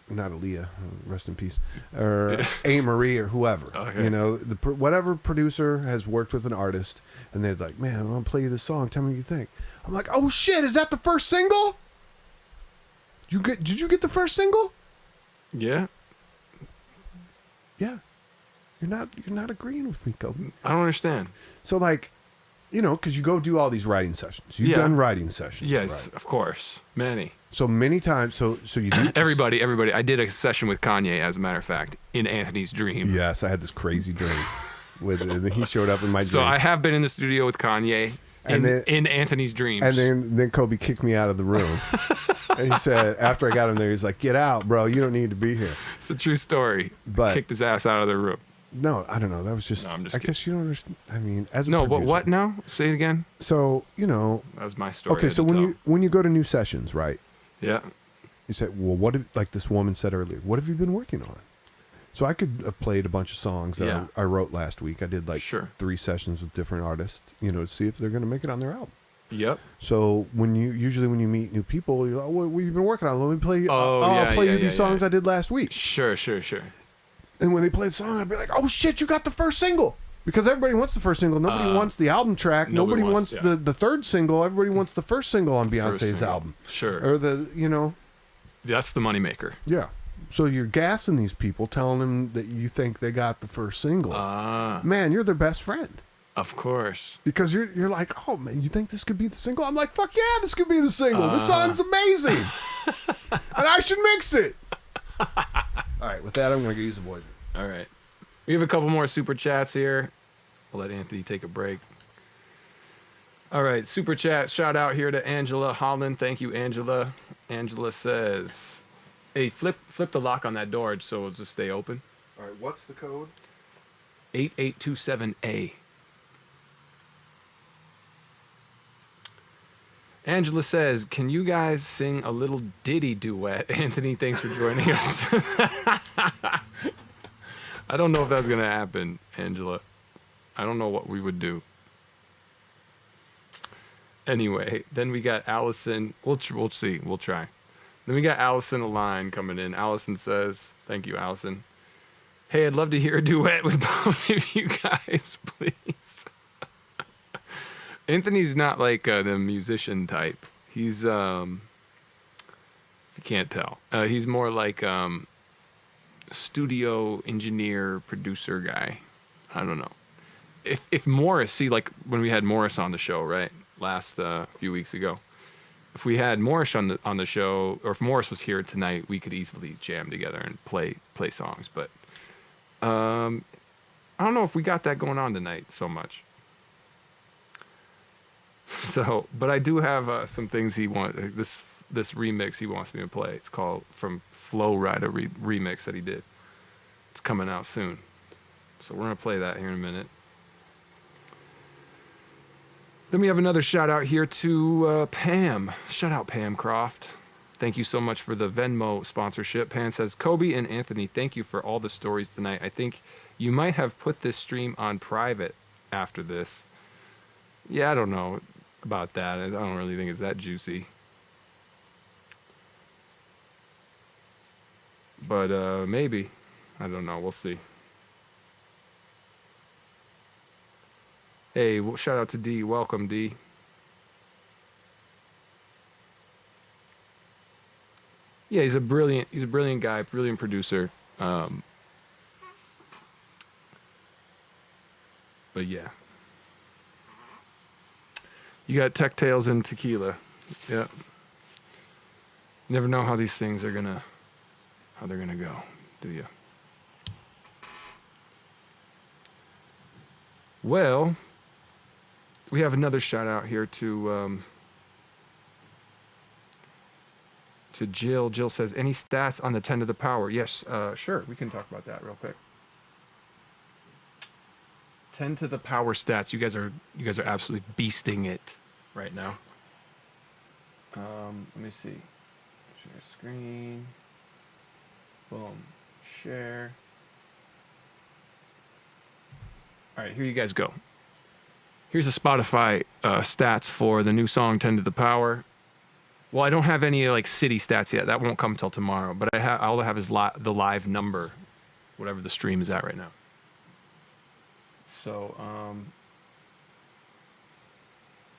not Aaliyah, rest in peace, or A. Marie or whoever, Okay. you know, whatever producer has worked with an artist, and they're like, man, I'm gonna play you this song. Tell me what you think." I'm like, "Oh shit, is that the first single? Did you get the first single?" Yeah. Yeah. You're not agreeing with me, Cobi. I don't understand. So like, you know, because you go do all these writing sessions. You've Yeah. done writing sessions. Yes, Right? of course. Many. So many times. So you do Everybody. I did a session with Kanye, as a matter of fact, in Anthony's dream. Yes, I had this crazy dream. He showed up in my dream. So I have been in the studio with Kanye in Anthony's dreams. And then Cobi kicked me out of the room. And he said, after I got him there, he's like, "Get out, bro. You don't need to be here." It's a true story. But- kicked his ass out of the room. No, I don't know. That was just. No, I'm just I guess you don't understand. I mean, as a No, but producer. what now? Say it again. So you know. That was my story. Okay, so when you go to new sessions, right? Yeah. You say, well, like this woman said earlier, what have you been working on? So I could have played a bunch of songs that Yeah. I wrote last week. I did like Sure. 3 sessions with different artists, you know, to see if they're going to make it on their album. Yep. So when you meet new people, you're like, "What have you been working on? Let me play. I'll play you these songs I did last week." Sure. And when they play the song, I'd be like, "Oh shit, you got the first single!" Because everybody wants the first single. Nobody wants the album track. nobody Nobody wants wants- the third single. Everybody wants the first single on First Beyonce's single. album. Sure. Or the, you know, That's the moneymaker. yeah. So you're gassing these people, telling them that you think they got the first single. Man, you're their best friend. Of course. Because you're like, "Oh man, you think this could be the single?" I'm like, "Fuck yeah, this could be the single. This song's amazing, and I should mix it." All right, with that, I'm gonna go use the voice. All right. We have a couple more super chats here. I'll let Anthony take a break. All right, super chat shout out here to Angela Holland. Thank you, Angela. Angela says, "Hey, flip the lock on that door so it'll just stay open." All right, what's the code? 8827A. Angela says, "Can you guys sing a little ditty duet?" Anthony, thanks for joining us. I don't know if that's going to happen, Angela. I don't know what we would do. Anyway, then we got Allison. We'll see. We'll try. Then we got Allison Align coming in. Allison says, thank you, Allison. "Hey, I'd love to hear a duet with both of you guys, please." Anthony's not like the musician type. He's, if you can't tell, he's more like studio engineer, producer guy. I don't know. If Morris, see, like when we had Morris on the show, right, last few weeks ago, if we had Morris on the show, or if Morris was here tonight, we could easily jam together and play songs. But I don't know if we got that going on tonight so much. So, but I do have some things he wants. This remix he wants me to play. It's called from Flow Rider remix that he did. It's coming out soon. So we're gonna play that here in a minute. Then we have another shout out here to Pam. Shout out Pam Croft. Thank you so much for the Venmo sponsorship. Pam says, "Cobi and Anthony, thank you for all the stories tonight. I think you might have put this stream on private after this." Yeah, I don't know about that. I don't really think it's that juicy. But maybe. I don't know. We'll see. Hey, well, shout out to D. Welcome, D. Yeah, he's a brilliant guy, brilliant producer. But yeah. You got Tech Tales and Tequila. Yep. You never know how these things are how they're gonna go, do you? Well, we have another shout out here to Jill. Jill says, "Any stats on the 10 to the power?" Yes, sure. We can talk about that real quick. 10 to the power stats. You guys are absolutely beasting it right now. Let me see. Share screen. Boom. Share. All right, here you guys go. Here's the Spotify stats for the new song 10 to the power. Well, I don't have any like city stats yet. That won't come till tomorrow. But all I have is the live number, whatever the stream is at right now. So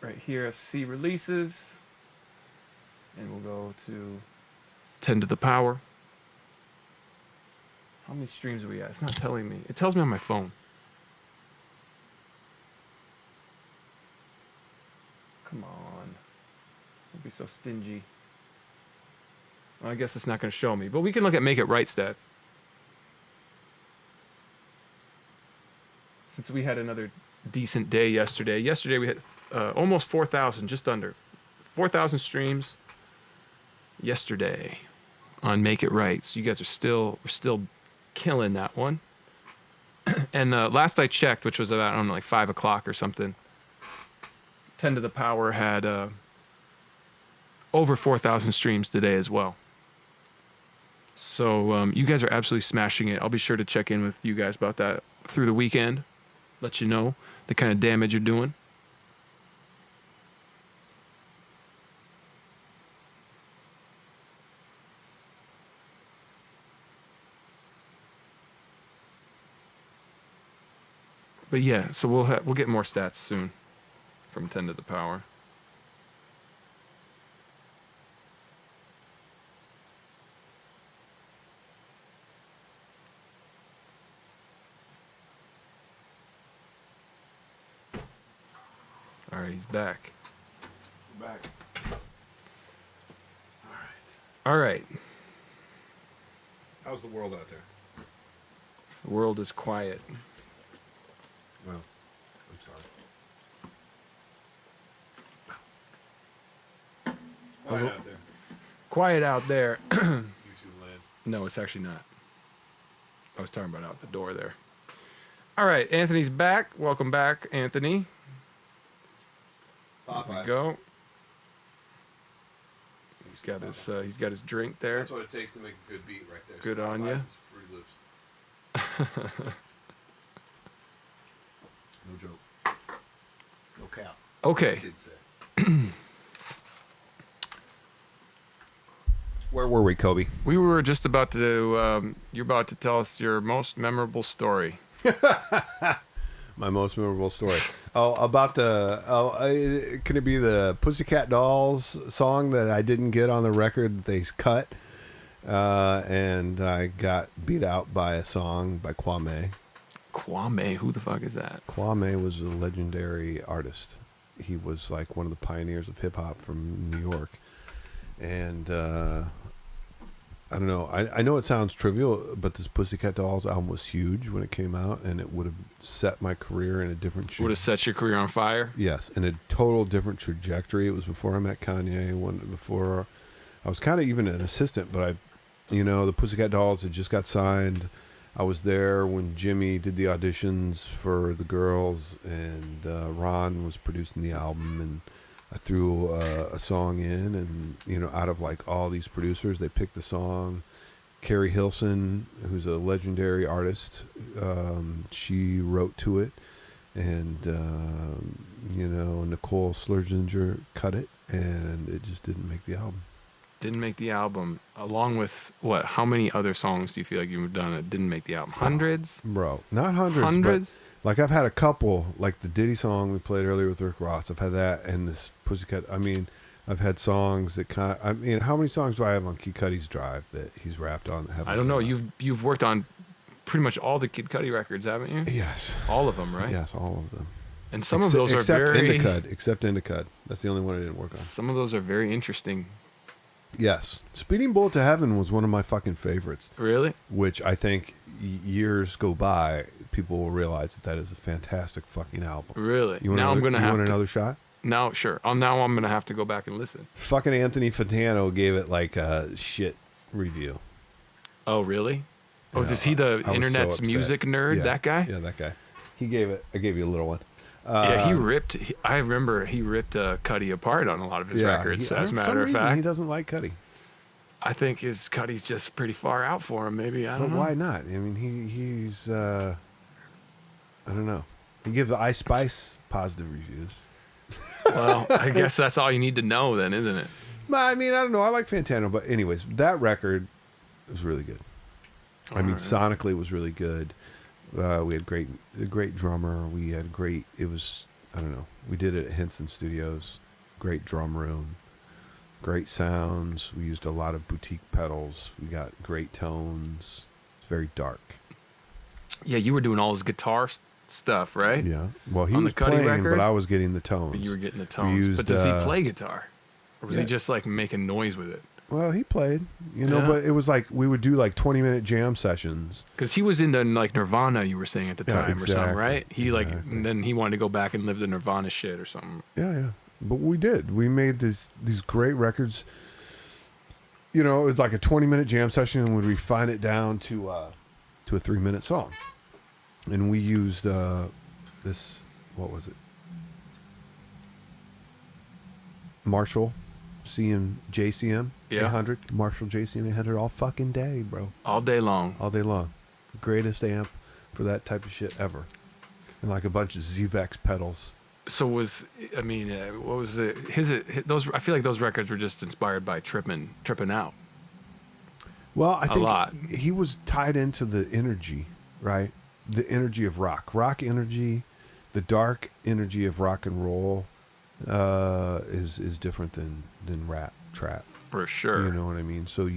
right here, see releases, and we'll go to 10 to the power. How many streams are we at? It's not telling me. It tells me on my phone. Come on. Don't be so stingy. Well, I guess it's not going to show me. But we can look at Make It Right stats. Since we had another decent day yesterday. Yesterday we hit almost 4,000, just under. 4,000 streams yesterday on Make It Right. So you guys we're still killing that one. And last I checked, which was about, I don't know, like 5 o'clock or something, 10 to the power had over 4,000 streams today as well. So you guys are absolutely smashing it. I'll be sure to check in with you guys about that through the weekend. Let you know the kind of damage you're doing. But yeah, so we'll get more stats soon from 10 to the power. All right, he's back. We're back. All right. How's the world out there? The world is quiet. Well, I'm sorry. Quiet out there. Quiet out there. YouTube land. No, it's actually not. I was talking about out the door there. All right, Anthony's back. Welcome back, Anthony. There we go. He's got his drink there. That's what it takes to make a good beat right there. Good on ya. Fruit Loops. No joke. No cap. Okay. Kids say. Where were we, Cobi? We were just about to. You're about to tell us your most memorable story. My most memorable story. Can it be the Pussycat Dolls song that I didn't get on the record that they cut? And I got beat out by a song by Kwame. Kwame, who the fuck is that? Kwame was a legendary artist. He was like one of the pioneers of hip hop from New York. And I don't know. I know it sounds trivial, but this Pussycat Dolls album was huge when it came out, and it would have set my career in a different Would have set your career on fire? Yes, in a total different trajectory. It was before I met Kanye. Before I was kind of even an assistant, but the Pussycat Dolls had just got signed. I was there when Jimmy did the auditions for the girls, and Ron was producing the album, and I threw a song in, and out of like all these producers, they picked the song. Carrie Hilson, who's a legendary artist, she wrote to it, and Nicole Scherzinger cut it, and it just didn't make the album. Didn't make the album. Along with what? How many other songs do you feel like you've done that didn't make the album? Hundreds? Bro, not hundreds. Hundreds? But like I've had a couple, like the Diddy song we played earlier with Rick Ross. I've had that, and this Pussycat. I mean, I've had songs that how many songs do I have on Kid Cudi's Drive that he's rapped on? That I don't know. You've worked on pretty much all the Kid Cudi records, haven't you? Yes. All of them, right? Yes, all of them. And some of those are very... Except Indicud. That's the only one I didn't work on. Some of those are very interesting. Yes. Speeding Bullet to Heaven was one of my fucking favorites. Really? Which I think years go by, people will realize that is a fantastic fucking album. Really? You want another shot? No, sure. Now I'm going to have to go back and listen. Fucking Anthony Fantano gave it like a shit review. Oh, really? Oh, is he the internet's music nerd? Yeah. That guy? Yeah, that guy. I gave you a little one. Yeah, I remember he ripped Cudi apart on a lot of his records, as a matter of fact. He doesn't like Cudi. I think his Cudi's just pretty far out for him, maybe. I don't know. But why not? I mean, he's, I don't know. He gives Ice Spice positive reviews. Well, I guess that's all you need to know then, isn't it? I mean, I don't know. I like Fantano, but anyways, that record was really good. I mean, sonically it was really good. We had a great drummer. We had it was, I don't know. We did it at Henson Studios. Great drum room. Great sounds. We used a lot of boutique pedals. We got great tones. It's very dark. Yeah, you were doing all his guitar stuff, right? Yeah. Well, he On was the Cudi playing, record? but I was getting the tones. But you were getting the tones. But does he play guitar? Or was he just like making noise with it? Well, he played, but it was like we would do like 20-minute jam sessions. Because he was into like Nirvana, you were saying at the time, or something, right? He and then he wanted to go back and live the Nirvana shit or something. Yeah. But we did. We made these great records. It was like a 20-minute jam session, and we'd refine it down to a 3-minute song. And we used this, what was it? Marshall JCM 800. Marshall JCM 800 all fucking day, bro. All day long. All day long. Greatest amp for that type of shit ever. And like a bunch of ZVEX pedals. So what was it? Those, I feel like those records were just inspired by tripping out. Well, I think a lot. He was tied into the energy, right? The energy of rock energy, the dark energy of rock and roll is different than rap, trap. For sure. You know what I mean? So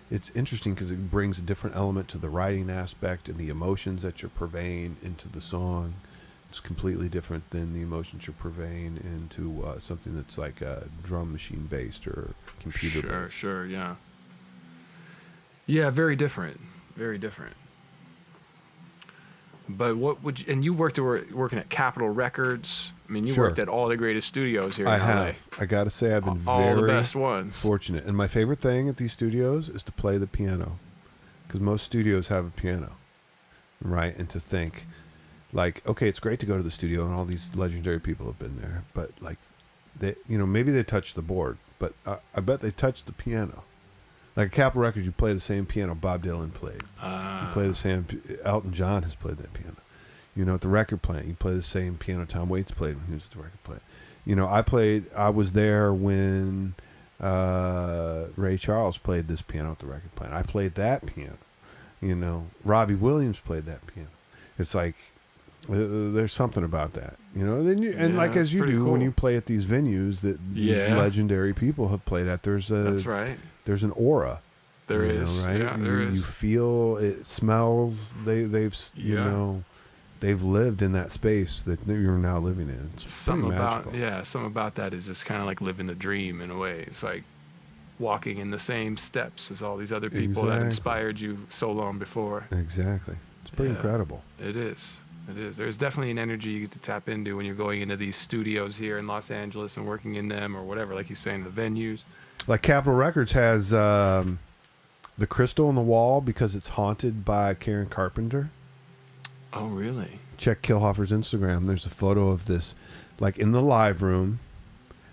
it's interesting because it brings a different element to the writing aspect and the emotions that you're purveying into the song. It's completely different than the emotions you're purveying into something that's like drum machine based or computer based. Sure, yeah. Yeah, very different. Very different. But and you working at Capitol Records. I mean, you worked at all the greatest studios here in LA. Have. I got to say, I've been all the best ones. Fortunate. And my favorite thing at these studios is to play the piano. Because most studios have a piano, right? And to think, like, okay, it's great to go to the studio and all these legendary people have been there. But, like, maybe they touched the board. But I bet they touched the piano. Like at Capitol Records, you play the same piano Bob Dylan played. You play the same. Elton John has played that piano. At the record plant, you play the same piano Tom Waits played when he was at the record plant. I was there when Ray Charles played this piano at the record plant. I played that piano. Robbie Williams played that piano. It's like there's something about that. As you do when you play at these venues that these legendary people have played at. That's right. There's an aura. There is, right? Yeah, there is. You feel it, smells. They've lived in that space that you're now living in. It's something about that is just kind of like living the dream in a way. It's like walking in the same steps as all these other people that inspired you so long before. Exactly. It's pretty incredible. It is. There's definitely an energy you get to tap into when you're going into these studios here in Los Angeles and working in them or whatever, like you're saying, the venues. Like Capitol Records has the crystal on the wall because it's haunted by Karen Carpenter. Oh, really? Check Kilhoffer's Instagram. There's a photo of this, like in the live room,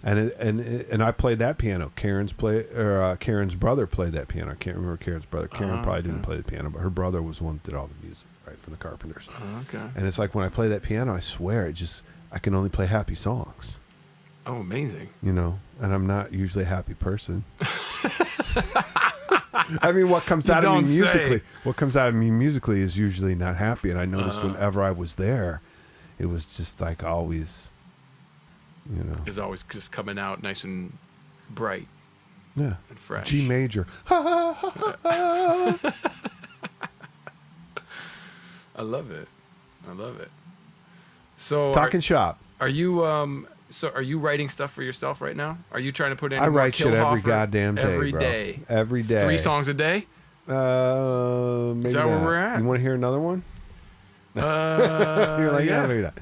and I played that piano. Karen's brother played that piano. I can't remember Karen's brother. Karen probably didn't play the piano, but her brother was the one that did all the music, right, for the Carpenters. Okay. And it's like when I play that piano, I swear I can only play happy songs. Oh, amazing. And I'm not usually a happy person. I mean, what comes out of me musically is usually not happy. And I noticed whenever I was there, it was just like always, It was always just coming out nice and bright. Yeah. And fresh. G major. I love it. So Talking shop. Are you are you writing stuff for yourself right now? Are you trying to put in? I write shit every goddamn day, every bro. day. Every day. 3 songs a day? Maybe Is that where we're at? You want to hear another one? You're like, yeah, maybe not.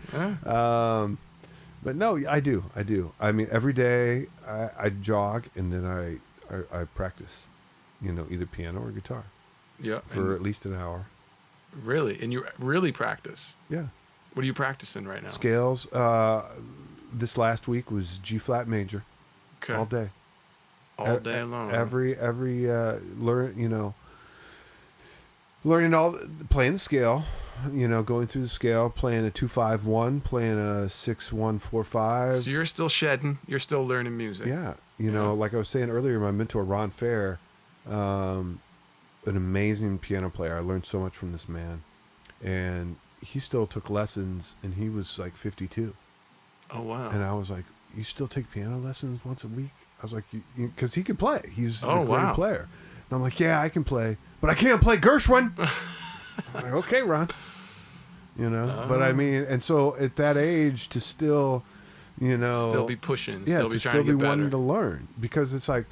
But no, I do. I mean, every day I jog and then I practice, either piano or guitar. Yeah. For at least an hour. Really? And you really practice? Yeah. What are you practicing right now? Scales. This last week was G flat major. Okay. All day. All day long. Learning playing the scale, going through the scale, playing a 2-5-1, playing a 6-1-4-5. So you're still shedding. You're still learning music. Yeah. Like I was saying earlier, my mentor, Ron Fair, an amazing piano player. I learned so much from this man. And he still took lessons, and he was like 52. Oh, wow. And I was like, you still take piano lessons once a week? I was like, because he could play. He's a great wow. player. And I'm like, yeah, I can play, but I can't play Gershwin. I'm like, okay, Ron. But I mean, and so at that age to still, still be pushing, yeah, still be to trying still to be get better. wanting to learn, because it's like,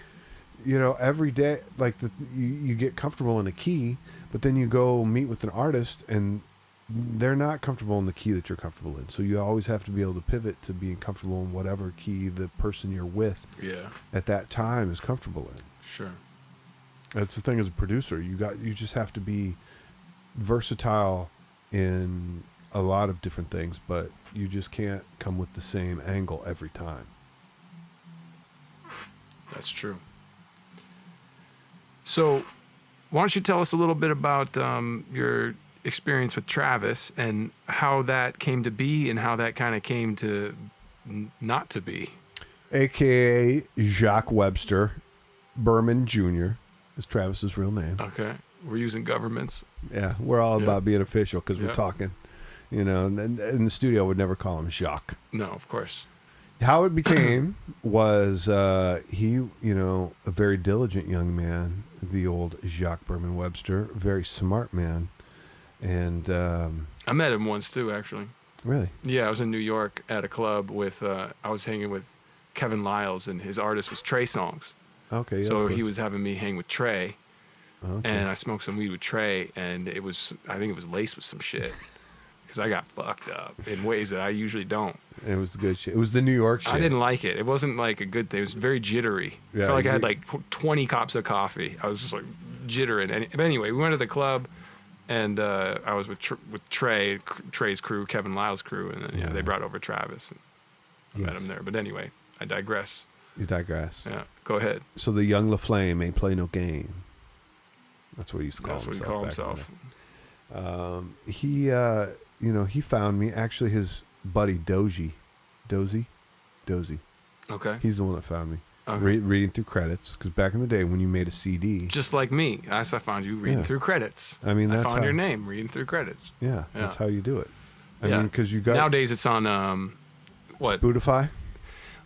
every day, like you get comfortable in a key, but then you go meet with an artist and they're not comfortable in the key that you're comfortable in. So you always have to be able to pivot to being comfortable in whatever key the person you're with at that time is comfortable in. Sure. That's the thing as a producer. You just have to be versatile in a lot of different things, but you just can't come with the same angle every time. That's true. So why don't you tell us a little bit about your experience with Travis and how that came to be and how that kind of came to not to be? AKA Jacques Webster Berman Jr. is Travis's real name. Okay. We're using governments. Yeah, we're all about being official because we're talking. And in the studio, I would never call him Jacques. No, of course. How it became was he, a very diligent young man, the old Jacques Berman Webster, very smart man. And I met him once too, actually. Really? Yeah, I was in New York at a club with, I was hanging with Kevin Liles, and his artist was Trey Songs. Okay. Yeah, so he was having me hang with Trey. Okay. And I smoked some weed with Trey, and I think it was laced with some shit. Because I got fucked up in ways that I usually don't. It was the good shit. It was the New York shit. I didn't like it. It wasn't like a good thing. It was very jittery. Yeah, I felt like I had like 20 cups of coffee. I was just like jittering. But anyway, we went to the club, and I was with Trey, Trey's crew, Kevin Lyle's crew, and then they brought over Travis. And I met him there. But anyway, I digress. You digress. Yeah, go ahead. So the young LaFlame ain't play no game. That's what he used to call himself. That's what he called himself. He found me. Actually, his buddy Dozy. Okay. He's the one that found me. Okay. Reading through credits, because back in the day when you made a CD, just like me, I found you reading through credits. I mean, that's I found your name reading through credits. Yeah, that's how you do it. I mean, because you got nowadays it's on what? Spotify.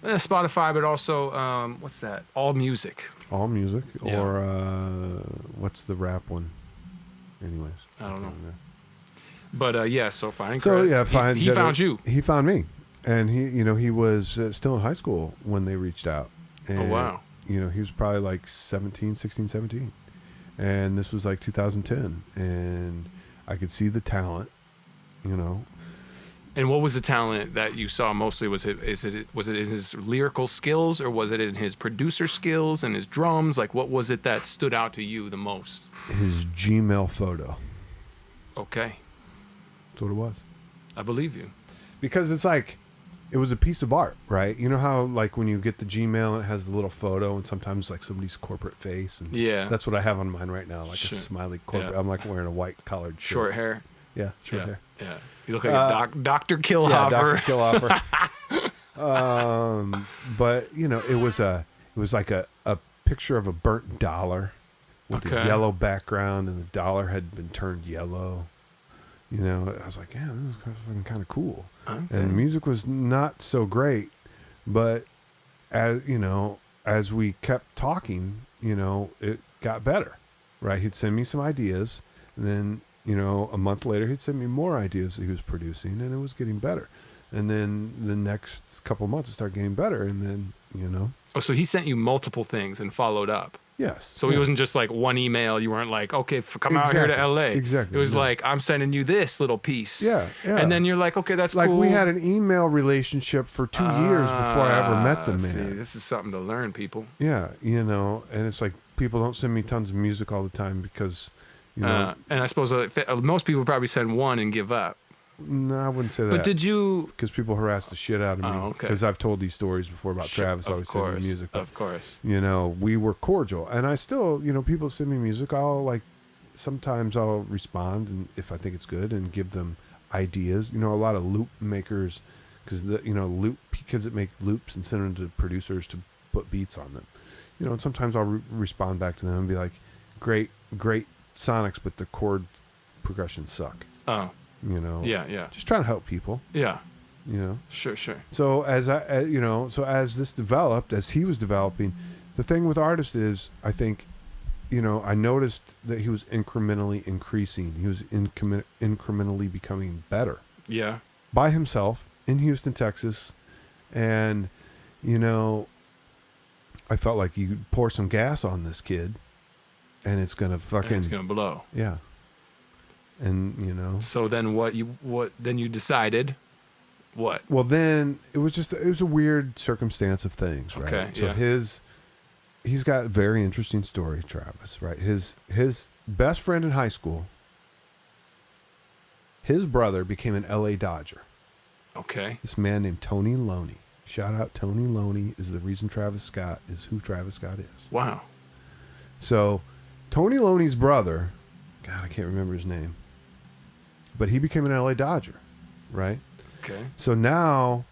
Spotify, but also what's that? All Music. All Music, or what's the rap one? Anyways, I don't know. But so finding so credits. He found you. He found me, and he was still in high school when they reached out. And, oh wow. He was probably like 16, 17, and this was like 2010, and I could see the talent. And what was the talent that you saw mostly? Was it in his lyrical skills, or was it in his producer skills and his drums? Like, what was it that stood out to you the most? His Gmail photo. Okay. That's what it was. I believe you. Because it's like, it was a piece of art, right? You know how like when you get the Gmail and it has the little photo and sometimes like somebody's corporate face, and that's what I have on mine right now, like a smiley corporate. I'm like wearing a white collared shirt. Short hair. Yeah, short hair. Yeah. You look like Dr. Kilhoffer. Yeah, Dr. Kilhoffer. But it was like a picture of a burnt dollar with a yellow background, and the dollar had been turned yellow. I was like, yeah, this is kind of cool. Okay. And the music was not so great, but as we kept talking, it got better, right? He'd send me some ideas, and then a month later, he'd send me more ideas that he was producing, and it was getting better. And then the next couple of months, it started getting better, and then, Oh, so he sent you multiple things and followed up. Yes. So he wasn't just like one email. You weren't like, okay, come out here to L.A. Exactly. It was like, I'm sending you this little piece. Yeah. And then you're like, okay, that's like cool. we had an email relationship for 2 years before I ever met the man. See, this is something to learn, people. Yeah, and it's like people don't send me tons of music all the time because... and I suppose most people probably send one and give up. No, I wouldn't say that. But did you... Because people harass the shit out of me. Oh, okay. Because I've told these stories before about Travis always sending me music. But, of course. We were cordial. And I still, people send me music. I'll, like, sometimes I'll respond, and if I think it's good, and give them ideas. A lot of loop makers, because loop kids that make loops and send them to producers to put beats on them. And sometimes I'll respond back to them and be like, great sonics, but the chord progressions suck. Oh. Yeah. Just trying to help people. Yeah. Sure. So as this developed, as he was developing, the thing with artists is, I think, I noticed that he was incrementally increasing. He was incrementally becoming better. Yeah. By himself in Houston, Texas. And, I felt like you pour some gas on this kid and it's going to fucking... It's going to blow. Yeah. And, So then then you decided what? Well, then it was a weird circumstance of things, right? Okay, so yeah. He's got a very interesting story, Travis, right? His best friend in high school, his brother became an LA Dodger. Okay. This man named Tony Loney. Shout out Tony Loney is the reason Travis Scott is who Travis Scott is. Wow. So Tony Loney's brother, God, I can't remember his name, but he became an LA Dodger, right? Okay. So now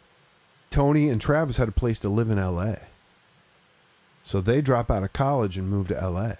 Tony and Travis had a place to live in LA. So they drop out of college and move to LA.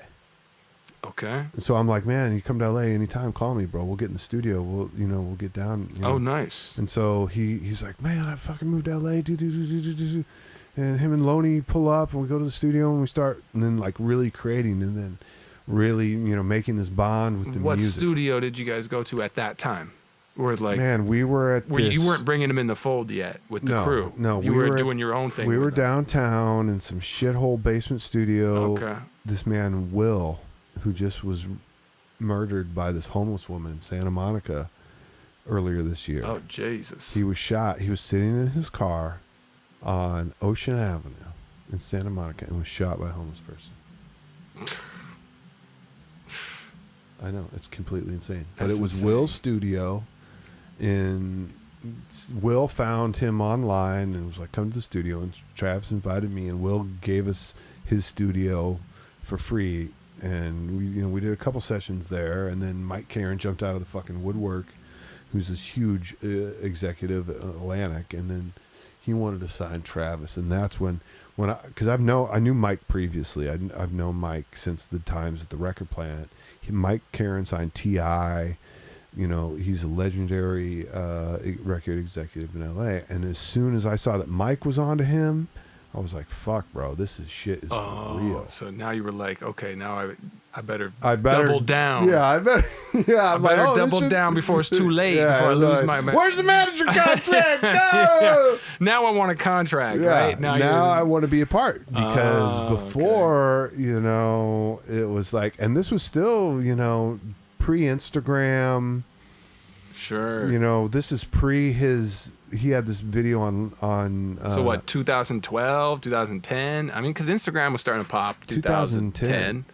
Okay. And so I'm like, man, you come to LA anytime, call me, bro. We'll get in the studio. We'll get down. Oh, nice. And so he's like, man, I fucking moved to LA. And him and Loney pull up and we go to the studio and we start and then like really creating and then really, making this bond with the What music. studio did you guys go to at that time? Or like, man, we were at you weren't bringing them in the fold yet with the crew. No, you were doing your own thing. We were with them. downtown in some shithole basement studio. Okay. This man, Will, who just was murdered by this homeless woman in Santa Monica earlier this year. Oh, Jesus. He was shot. He was sitting in his car on Ocean Avenue in Santa Monica and was shot by a homeless person. I know, it's completely insane. But That's it was insane. Will's studio. Will found him online and was like, come to the studio. And Travis invited me, and Will gave us his studio for free. And we did a couple sessions there. And then Mike Karen jumped out of the fucking woodwork, who's this huge executive at Atlantic. And then he wanted to sign Travis. And that's because I knew Mike previously. I've known Mike since the times at the Record Plant. Mike Karen signed T.I. He's a legendary record executive in LA. And as soon as I saw that Mike was onto him, I was like, fuck, bro, this shit is for real. So now you were like, okay, now I better double double down. Yeah, I better. Yeah, I better double down before it's too late. Yeah, before I lose like, my. Where's the manager contract? No! Yeah. Now I want a contract, Yeah, right? now I want to be a part because before, it was like, and this was still, pre-Instagram. Sure. This is pre his. He had this video on. So what? 2012, 2010. I mean, because Instagram was starting to pop. 2010.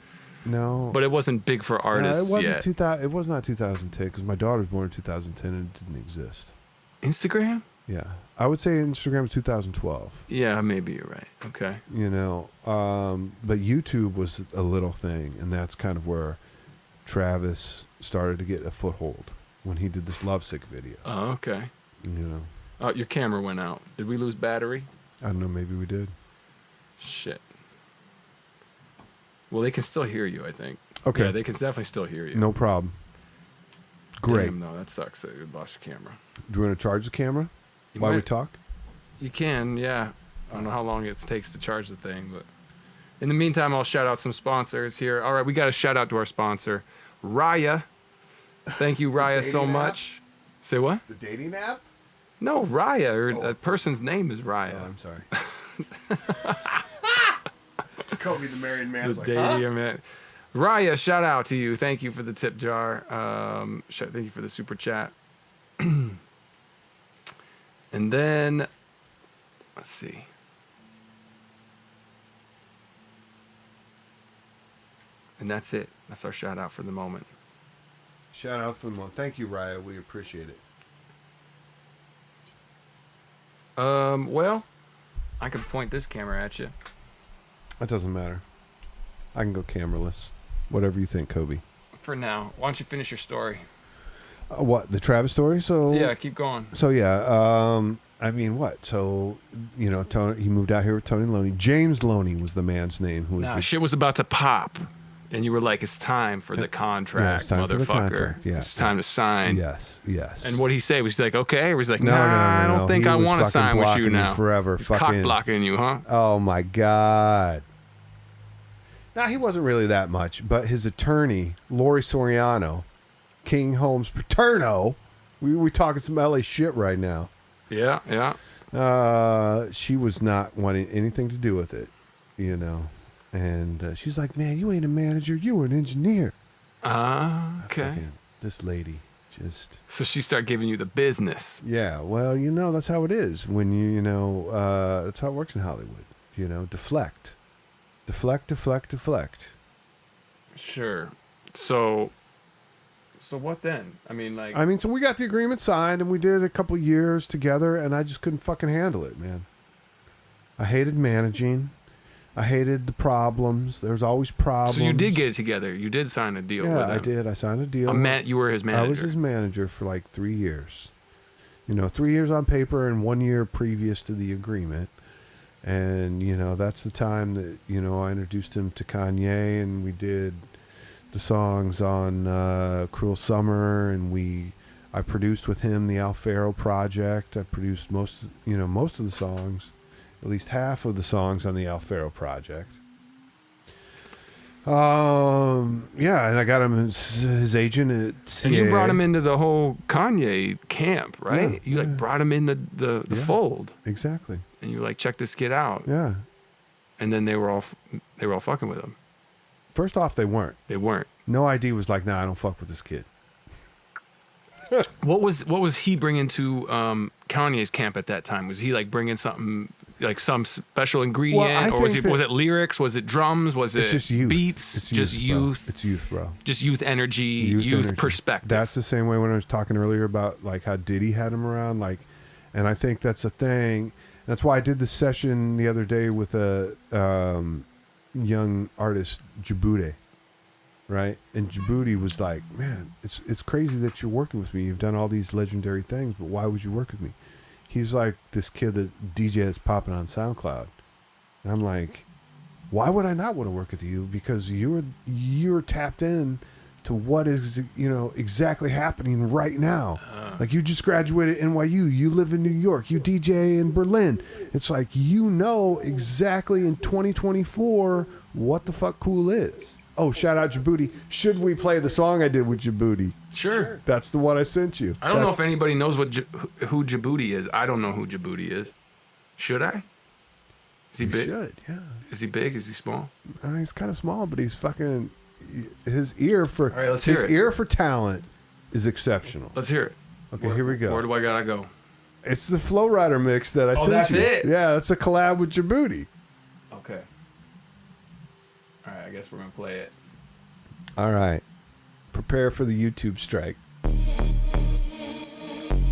No, but it wasn't big for artists it wasn't yet. 2000. It was not 2010 because my daughter was born in 2010 and it didn't exist. Instagram? Yeah, I would say Instagram was 2012. Yeah, maybe you're right. Okay. But YouTube was a little thing, and that's kind of where Travis started to get a foothold when he did this Lovesick video. Oh, okay. Oh, your camera went out. Did we lose battery? I don't know. Maybe we did. Shit. Well, they can still hear you, I think. Okay. Yeah, they can definitely still hear you. No problem. Great. Damn, no, that sucks that you lost your camera. Do you want to charge the camera You while we might- talk? You can, yeah. I don't know how long it takes to charge the thing, but in the meantime, I'll shout out some sponsors here. All right, we got a shout out to our sponsor, Raya. Thank you, Raya, so dating app? much. Say what? The dating app? No, Raya. A person's name is Raya. Oh, I'm sorry. Cobi, the married man's The like, dating man. Raya, shout out to you. Thank you for the tip jar. Thank you for the super chat. And then, let's see. And that's it. That's our shout out for the moment. Shout out from one. Thank you, Raya. We appreciate it. Well, I can point this camera at you. That doesn't matter. I can go cameraless. Whatever you think, Cobi. for now. Why don't you finish your story? What, the Travis story? So Yeah, keep going. So yeah, I mean, what? So Tony, he moved out here with Tony Loney. James Loney was the man's name. Who was Nah, the, shit was about to pop, and you were like, "It's time for the contract, it's time for the motherfucker. contract, yeah. It's time to sign." Yes. And what he say? Was he like, "Okay," or was he like, No, "Nah, no, I don't think He I was want to fucking sign with blocking you me now." forever. He's Fucking cock blocking you, huh? Oh my God. Now he wasn't really that much, but his attorney, Lori Soriano, King Holmes Paterno, we talking some LA shit right now. Yeah. She was not wanting anything to do with it, and she's like, "Man, you ain't a manager, you were an engineer." Okay. Fucking, this lady just. So she started giving you the business. Yeah, well, that's how it is when that's how it works in Hollywood. Deflect. Sure. So what then? I mean, So we got the agreement signed and we did a couple years together, and I just couldn't fucking handle it, man. I hated managing. I hated the problems. There was always problems. So you did get it together. You did sign a deal with him. Yeah, I did. I signed a deal. You were his manager. I was his manager for like 3 years. 3 years on paper and 1 year previous to the agreement. And, that's the time that, I introduced him to Kanye, and we did the songs on Cruel Summer, and I produced with him the Alfaro project. I produced most of the songs, at least half of the songs on the Alfaro project. Yeah, and I got him his agent at CAA. And you brought him into the whole Kanye camp, right? Yeah, You brought him in the fold, Exactly. and you check this kid out. Yeah. And then they were all fucking with him. First off, they weren't. They weren't. No ID was like, nah, I don't fuck with this kid. What was he bringing to Kanye's camp at that time? Was he bringing something like some special ingredient, or was it lyrics? Was it drums? Was it just youth. beats? It's just youth. It's youth, bro. Just youth energy, youth energy. perspective. That's the same way when I was talking earlier about how Diddy had him around, and I think that's a thing. That's why I did the session the other day with a young artist, Djibouti, right? And Djibouti was like, "Man, it's crazy that you're working with me. You've done all these legendary things, but why would you work with me?" He's like this kid that DJ is popping on SoundCloud. And I'm like, why would I not want to work with you? Because you're tapped in to what is, exactly happening right now. You just graduated NYU. You live in New York. You DJ in Berlin. It's like, exactly in 2024 what the fuck cool is. Oh, shout out Djibouti. Should we play the song I did with Djibouti? Sure. That's the one I sent you. I don't know if anybody knows who Djibouti is. I don't know who Djibouti is. Should I? Is he big? Should, yeah. Is he big? Is he small? He's kind of small, but he's fucking. His ear for All right, let's hear it. ear for talent is exceptional. Let's hear it. Okay, here we go. Where do I gotta go? It's the Flow Rider mix that I sent that's you. it? Yeah, that's a collab with Djibouti. Okay. All right, I guess we're gonna play it. All right, prepare for the YouTube strike.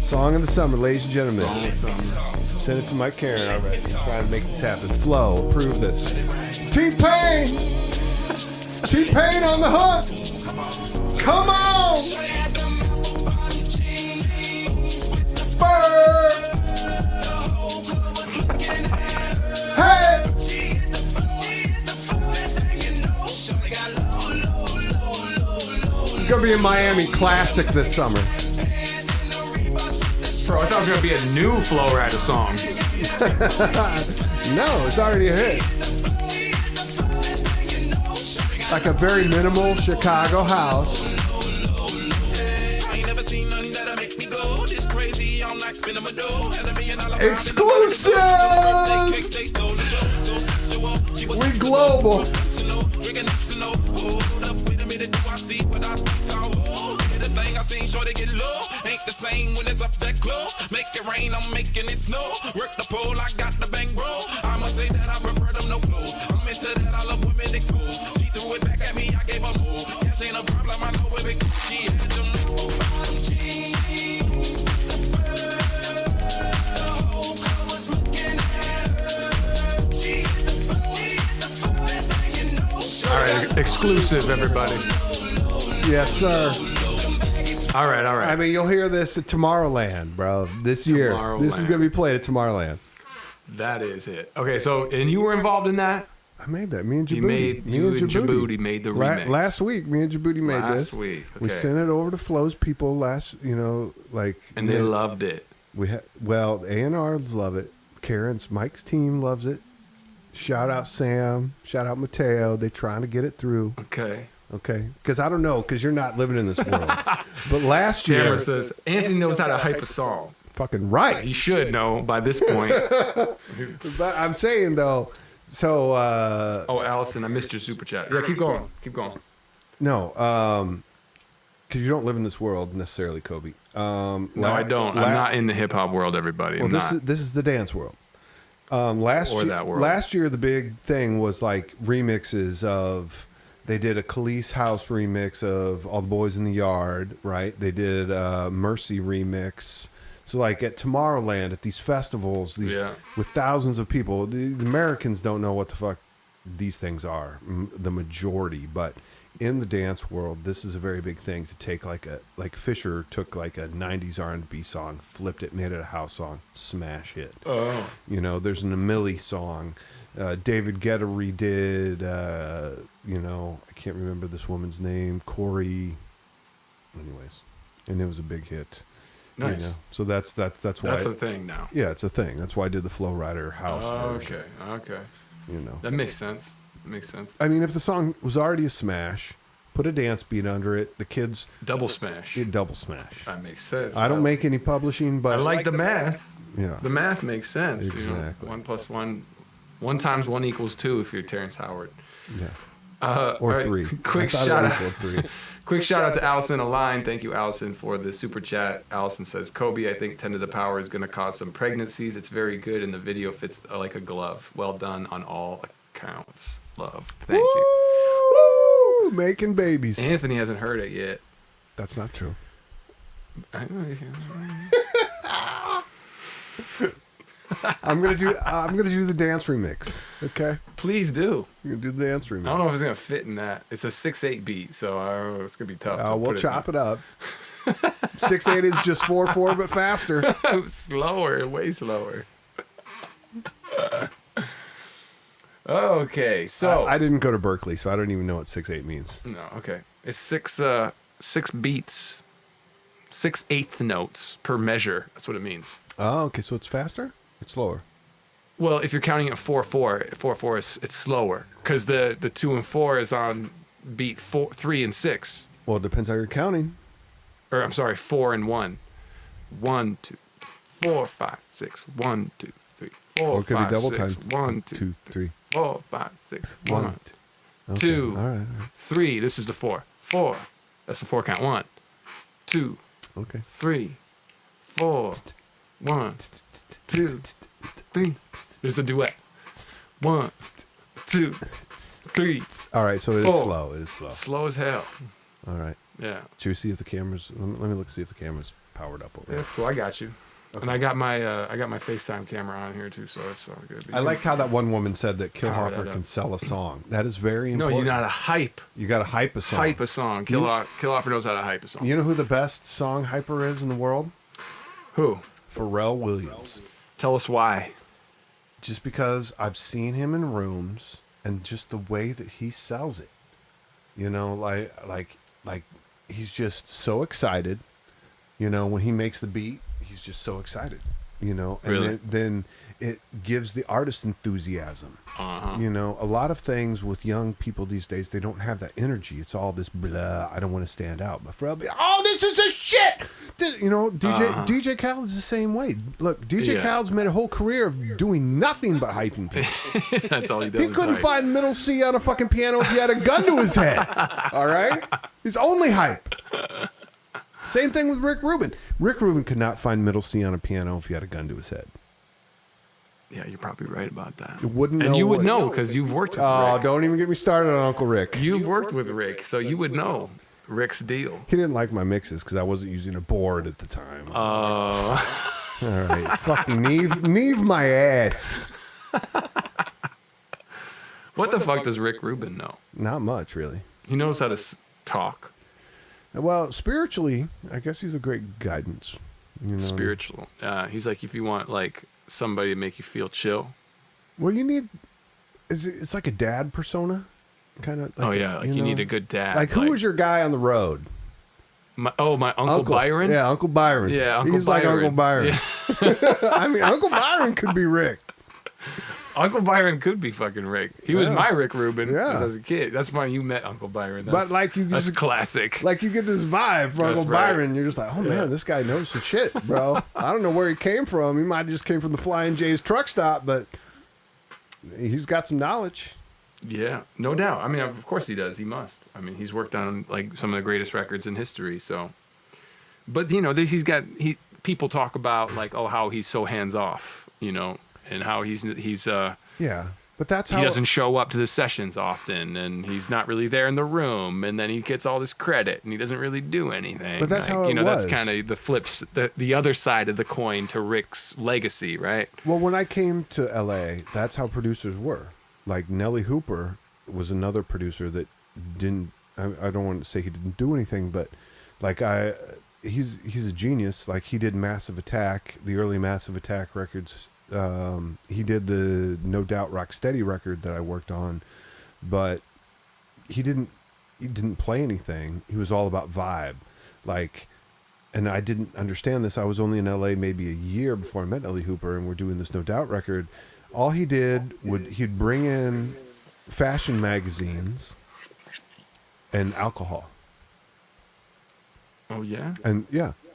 Song of the summer, ladies and gentlemen. Send it to Mike Karen already. Try and make this happen. Flow, approve this. T-Pain! T-Pain on the hook! Come on! Bird! Hey! It's gonna be a Miami classic this summer. Bro, I thought it was gonna be a new Flow Rider song. No, it's already a hit. Like a very minimal Chicago house. Exclusive! We global. Ain't the same when it's up that close. Make it rain, I'm making it snow. Work the pole, I got the bankroll. I'ma say that I prefer them no clothes. I'm into that, I love women exposed. She threw it back at me, I gave her more. Cash ain't a problem, I know it. She had them bottom jeans. The whole club was looking at her. She hit the best thing you know. All right, exclusive, everybody. Yes, sir. All right. I mean, you'll hear this at Tomorrowland, bro. This year. This is Tomorrowland. going to be played at Tomorrowland. That is it. Okay, so, and you were involved in that? I made that. Me and Djibouti. You and Djibouti made the remix. Last week, me and Djibouti made this. Last week, We okay. sent it over to Flo's people And they loved it. A&Rs love it. Mike's team loves it. Shout out Sam. Shout out Mateo. They trying to get it through. Okay. Because I don't know, because you're not living in this world. But last year, Tamara says, Anthony knows how to hype a song. fucking right. He should know by this point. But I'm saying though, so Oh, Allison, I missed your super chat. Yeah, keep going. no, because you don't live in this world necessarily, Cobi. No, I don't. I'm not in the hip hop world, everybody. Well, I'm not. this is the dance world. Last year, the big thing was like remixes of. They did a Khalees House remix of All the Boys in the Yard, right? They did a Mercy remix. So like at Tomorrowland, at these festivals, with thousands of people, the Americans don't know what the fuck these things are, the majority. But in the dance world, this is a very big thing to take like Fisher took like a 90s R&B song, flipped it, made it a house song, smash hit. Oh. There's an Emily song. David Guetta redid, I can't remember this woman's name, Corey. Anyways, and it was a big hit. Nice. So that's why That's a thing now. Yeah, it's a thing. That's why I did the Flow Rider house version. Okay. You know. That makes sense. I mean, if the song was already a smash, put a dance beat under it. The kids Double smash. double smash. That makes sense. I don't make any publishing, but I like the math. Yeah. The math makes sense. Exactly. 1 + 1. 1 × 1 = 2 if you're Terrence Howard. Yeah. All Or right, 3. Quick I thought shout it out. equaled 3. Quick shout out to Allison Align. Thank you, Allison, for the super chat. Allison says, Cobi, I think 10 to the power is going to cause some pregnancies. It's very good, and the video fits like a glove. Well done on all accounts. Love. Thank you. Woo! Making babies. Anthony hasn't heard it yet. That's not true. I'm gonna do the dance remix. Okay, Please do. I'm gonna do the dance I don't remix. know if it's going to fit in that. It's a 6/8 beat, so it's going to be tough. We'll chop it up. 6/8 is just 4/4, but faster. Slower, way slower. Okay, so I didn't go to Berkeley, so I don't even know what 6/8 means. no, okay, it's six beats, 6/8 notes per measure. That's what it means. Oh, okay, so it's faster. It's slower. Well, if you're counting it 4/4, 4/4 it's slower because the 2 and 4 is on beat 3 and 6. Well, it depends how you're counting. Or I'm sorry, 4 and 1. 1, 2, 4, 5, 6. 1, 2, 3, 4, Or it could be 5, double 6. time. 1, 2, 2, 3. 4, 5, 6. 1, 1, okay. 2, All right. 3. This is the 4. 4. That's the 4 count. 1, 2, Okay. 3, 4. 1, 2, 3. There's the duet. 1, 2, 3. All right, so it is 4. slow. It is slow. Slow as hell. All right. Yeah. Should we see if the cameras? Let me look see if the camera's powered up over there. That's cool. I got you. And I got my FaceTime camera on here too, so it's all good. I like how that one woman said that Power that Kilhoffer up. can sell a song. That is very No, important. you gotta hype. You got to hype a song. Hype a song. Kilhoffer knows how to hype a song. You know who the best song hyper is in the world? Who? Pharrell Williams. Tell us why. Just because I've seen him in rooms and just the way that he sells it. You know, like he's just so excited. You know, when he makes the beat, he's just so excited. You know, and Really? then it gives the artist enthusiasm. Uh-huh. You know, a lot of things with young people these days, they don't have that energy. It's all this blah. I don't want to stand out. But Pharrell, oh, this is the shit. You know, DJ Khaled's the same way. Look, DJ Khaled's made a whole career of doing nothing but hyping people. That's all he does. He couldn't find middle C on a fucking piano if he had a gun to his head. All right? He's only hype. Same thing with Rick Rubin. Rick Rubin could not find middle C on a piano if he had a gun to his head. Yeah, you're probably right about that. You wouldn't and know you would what- know because you've worked with Oh, Rick. don't even get me started on Uncle Rick. You've worked with Rick, so you would know Rick's deal. He didn't like my mixes because I wasn't using a board at the time. All right. Fucking Neve my ass. What the fuck does Rick Rubin know? Not much, really. He knows how to talk. Well, spiritually, I guess he's a great guidance. You know? Spiritual. He's like, if you want like somebody to make you feel chill. Well, you need. It's like a dad persona, kind of. Like you need a good dad. Like, who was your guy on the road? My Uncle Byron? Yeah, Uncle Byron. Yeah, Uncle He's Byron. like Uncle Byron. Yeah. I mean, Uncle Byron could be Rick. Uncle Byron could be fucking Rick. He was my Rick Rubin as a kid. That's why you met Uncle Byron. But like that's classic. Like you get this vibe from Uncle Byron. You're just like, oh man, this guy knows some shit, bro. I don't know where he came from. He might have just came from the Flying J's truck stop, but he's got some knowledge. Yeah, no doubt. I mean, of course he does. He must. I mean, he's worked on like some of the greatest records in history. So, but you know, people talk about like, oh, how he's so hands off, you know, and how he's yeah. But that's how he doesn't show up to the sessions often, and he's not really there in the room, and then he gets all this credit, and he doesn't really do anything. But that's how it was. That's kind of the flips, the other side of the coin to Rick's legacy, right? Well, when I came to LA, that's how producers were. Like Nelly Hooper was another producer that didn't. I don't want to say he didn't do anything, but like he's a genius. Like he did Massive Attack, the early Massive Attack records. He did the No Doubt Rocksteady record that I worked on, but he didn't play anything. He was all about vibe. Like, and I didn't understand this. I was only in LA maybe a year before I met Nelly Hooper, and we're doing this No Doubt record. All he did he'd bring in fashion magazines and alcohol. Oh yeah. And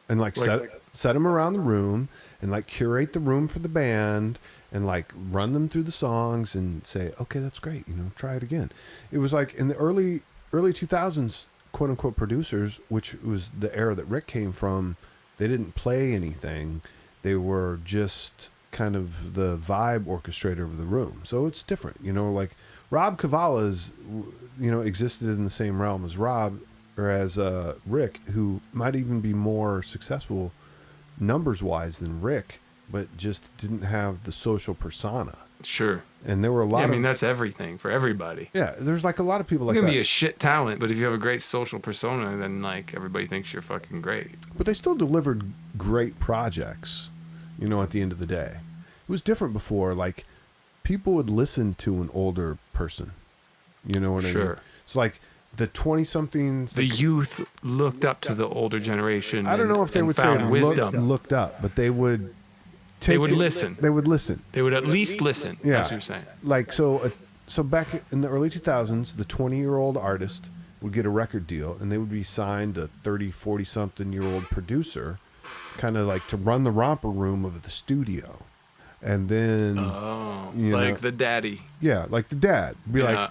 like set them around the room and like curate the room for the band and like run them through the songs and say, okay, that's great. You know, try it again. It was like in the early 2000s, quote unquote producers, which was the era that Rick came from. They didn't play anything. They were just kind of the vibe orchestrator of the room. So it's different, you know, like Rob Cavala's, you know, existed in the same realm as Rob or as Rick, who might even be more successful numbers wise than Rick, but just didn't have the social persona. Sure. And there were a lot I mean, that's everything for everybody. Yeah, there's like a lot of people like you can that. be a shit talent, but if you have a great social persona, then like everybody thinks you're fucking great. But they still delivered great projects, you know, at the end of the day. It was different before. Like, people would listen to an older person. You know what I mean? Sure. So, like, the 20-somethings... The youth looked up to the older generation. I don't know if they would say looked up, but they would... They would listen. They would listen. They would at least listen. Yeah. That's what you're saying. Like, so back in the early 2000s, the 20-year-old artist would get a record deal, and they would be signed to 30, 40-something-year-old producer, kind of like to run the romper room of the studio. And then, the daddy. Yeah, like the dad. Be like,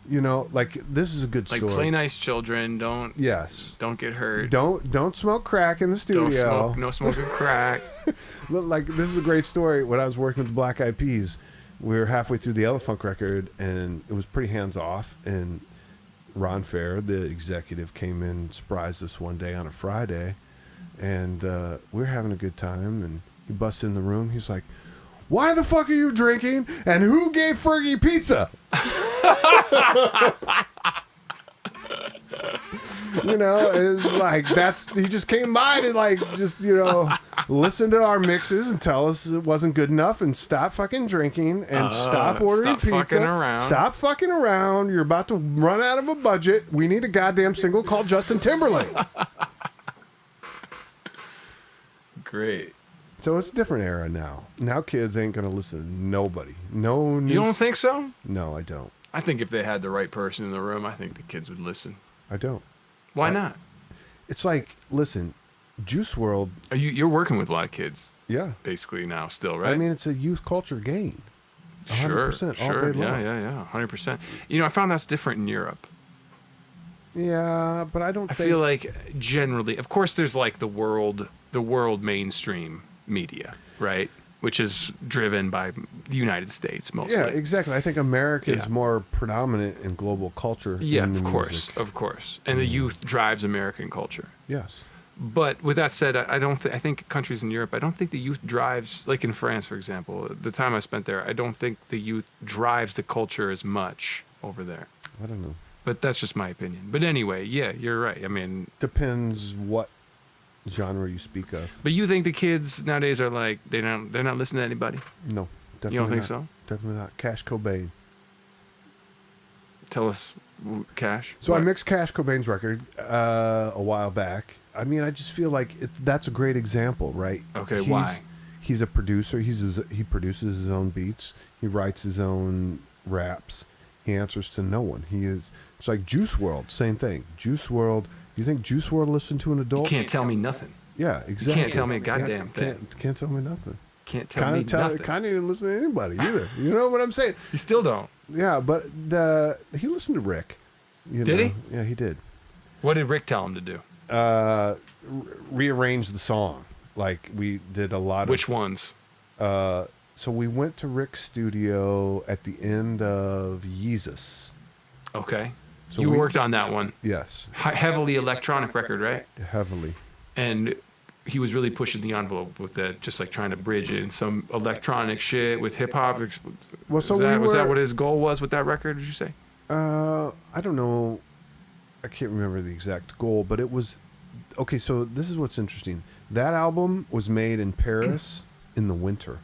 you know, like this is a good story. Like play nice, children. Don't get hurt. Don't smoke crack in the studio. No smoking crack. Like this is a great story. When I was working with the Black Eyed Peas, we were halfway through the Elephant record, and it was pretty hands off. And Ron Fair, the executive, came in and surprised us one day on a Friday, and we were having a good time. And he busts in the room. He's like, "Why the fuck are you drinking? And who gave Fergie pizza?" You know, it's like he just came by to like just, you know, listen to our mixes and tell us it wasn't good enough and stop fucking drinking and stop ordering pizza. Stop fucking around. You're about to run out of a budget. We need a goddamn single called Justin Timberlake. Great. So it's a different era now. Now kids ain't going to listen to nobody. No news. You don't think so? No, I don't. I think if they had the right person in the room, I think the kids would listen. I don't. Why not? It's like, listen, Juice WRLD. You're working with a lot of kids. Yeah. Basically now still, right? I mean, it's a youth culture gain. 100% Sure. all day long. Yeah. 100%. You know, I found that's different in Europe. Yeah, but I feel like generally, of course, there's like the world mainstream media, right? Which is driven by the United States mostly. Yeah, exactly. I think America is more predominant in global culture. Yeah, than of music. course. And the youth drives American culture. Yes. But with that said, I think countries in Europe, I don't think the youth drives, like in France, for example, the time I spent there, I don't think the youth drives the culture as much over there. I don't know. But that's just my opinion. But anyway, yeah, you're right. I mean, Depends what genre you speak of. but you think the kids nowadays are like they're not listening to anybody? No, definitely You don't think not. so? Definitely not. Cash Cobain. Tell us, Cash. So I What? mixed Cash Cobain's record a while back. I mean, I just feel like that's a great example, right? Okay, why? He's a producer. He produces his own beats. He writes his own raps. He answers to no one. It's like Juice WRLD, same thing. Juice WRLD. You think Juice WRLD listened to an You adult? can't tell me nothing. Yeah, exactly. can't tell me a goddamn thing. Can't tell me nothing. Can't tell me nothing. Kanye didn't listen to anybody either. You know what I'm saying? You still don't. Yeah, but he listened to Rick. You Did know? he? Yeah, he did. What did Rick tell him to do? Rearrange the song. Like we did a lot of. Which ones? So we went to Rick's studio at the end of Yeezus. Okay. So you we- worked on that one. Yes, Heavily electronic record, right? heavily. And he was really pushing the envelope with that, just like trying to bridge it in some electronic shit with hip hop. Well, so Was that what his goal was with that record? Did you say? I don't know. I can't remember the exact goal, but it was okay. So this is what's interesting. That album was made in Paris in the winter.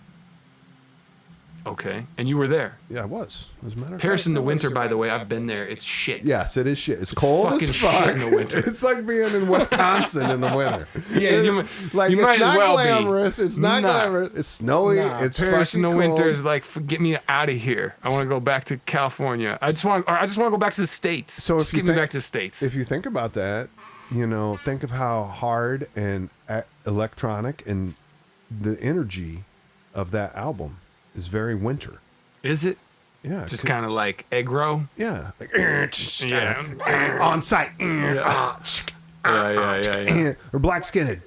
Okay. And you were there. Yeah, I was. As a matter of Paris fact, in the I was. winter, by the way, I've been there. It's shit. Yes, it is shit. It's cold fucking as shit fuck. in the winter. It's like being in Wisconsin in the winter. Yeah, you Like you it's might as not well be. glamorous. It's not Nah. glamorous. It's snowy. Nah, It's Paris in the fucking winter cold. is like, get me out of here. I want to go back to California. I just want to go back to the States. So just if you get me think- back to the States. If you think about that, think of how hard and electronic and the energy of that album is very winter. Is it Yeah, just kind of like aggro? yeah, like, Yeah. on site, Yeah. or black skinhead.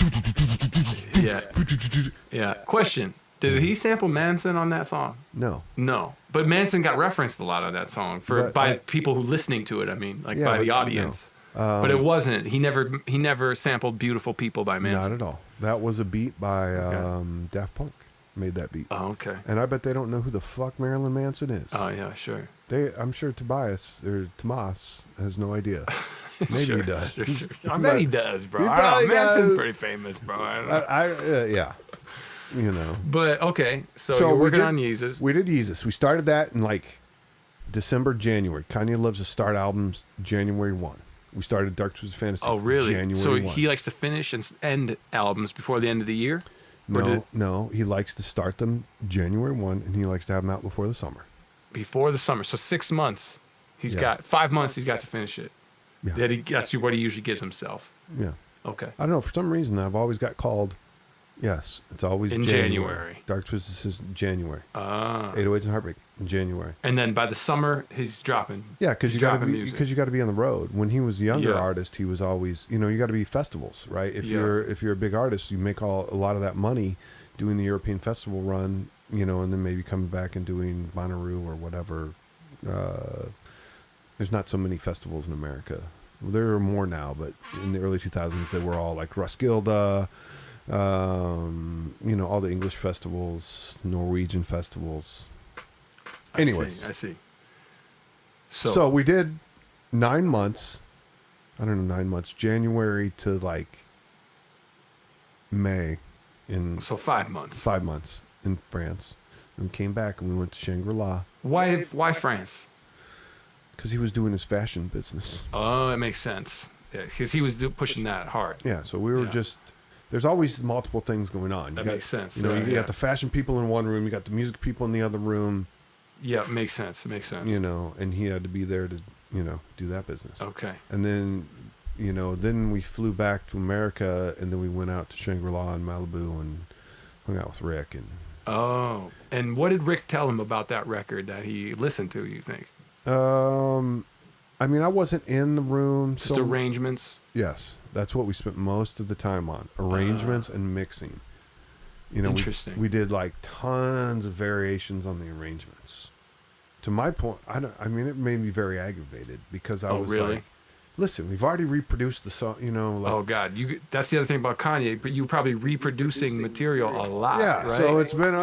Yeah. Question: did he sample Manson on that song? No, No, but Manson got referenced a lot on that song But by I- people who listening to it. I mean, like Yeah, by but the audience. But it wasn't. He never sampled "Beautiful People" by Manson. not at all. That was a beat by Daft Punk. Made that beat. Oh, okay. And I bet they don't know who the fuck Marilyn Manson is. Oh yeah, sure. I'm sure Tomas has no idea. Maybe Sure, he does. Sure. I bet he does, bro. He I don't probably know. Manson's does. pretty famous, bro. I don't know. Yeah. But okay, so So you're we working did- on Yeezus. We did Yeezus. We started that in like December, January. Kanye loves to start albums January 1. We started Dark Twisted Fantasy. Oh, really? January So 1. he likes to finish and end albums before the end of the year? Or No, he likes to start them January 1, and he likes to have them out before the summer. before the summer. So 6 months. He's Yeah. got 5 months. He's got to finish it. Yeah. That's what he usually gives himself. Yeah. Okay. I don't know. For some reason, I've always got called. Yes, it's always In January. Dark Twisted is January. Ah. 808s and Heartbreak in January. And then by the summer, he's dropping. Yeah, because He's you got to dropping be music. on the road. When he was a younger Yeah. artist, he was always you got to be festivals, right? If Yeah. you're a big artist, you make a lot of that money doing the European festival run, and then maybe coming back and doing Bonnaroo or whatever. There's not so many festivals in America. Well, there are more now, but in the early 2000s, they were all like Roskilde, all the English festivals, Norwegian festivals. Anyways. I see. So we did 9 months. I don't know, 9 months. January to like May So 5 months. 5 months in France. And we came back and we went to Shangri-La Why France? because he was doing his fashion business. Oh, it makes sense. Yeah, because he was pushing that hard. Yeah, so we were Yeah. there's always multiple things going on. That makes sense. You Yeah. got the fashion people in one room, you got the music people in the other room, Yeah, it makes sense. It makes sense. and he had to be there to, do that business. Okay. And then, then we flew back to America, and then we went out to Shangri-La in Malibu and hung out with Rick. And Oh, and what did Rick tell him about that record that he listened to? You think I mean, I wasn't in the room. just arrangements? Yes, that's what we spent most of the time on: arrangements and mixing. Interesting. We did like tons of variations on the arrangements. To my point, I mean, it made me very aggravated because I Oh, was really? like, "Listen, we've already reproduced the song." Oh God, that's the other thing about Kanye. But you probably reproducing material a lot. Yeah, right? so it's been,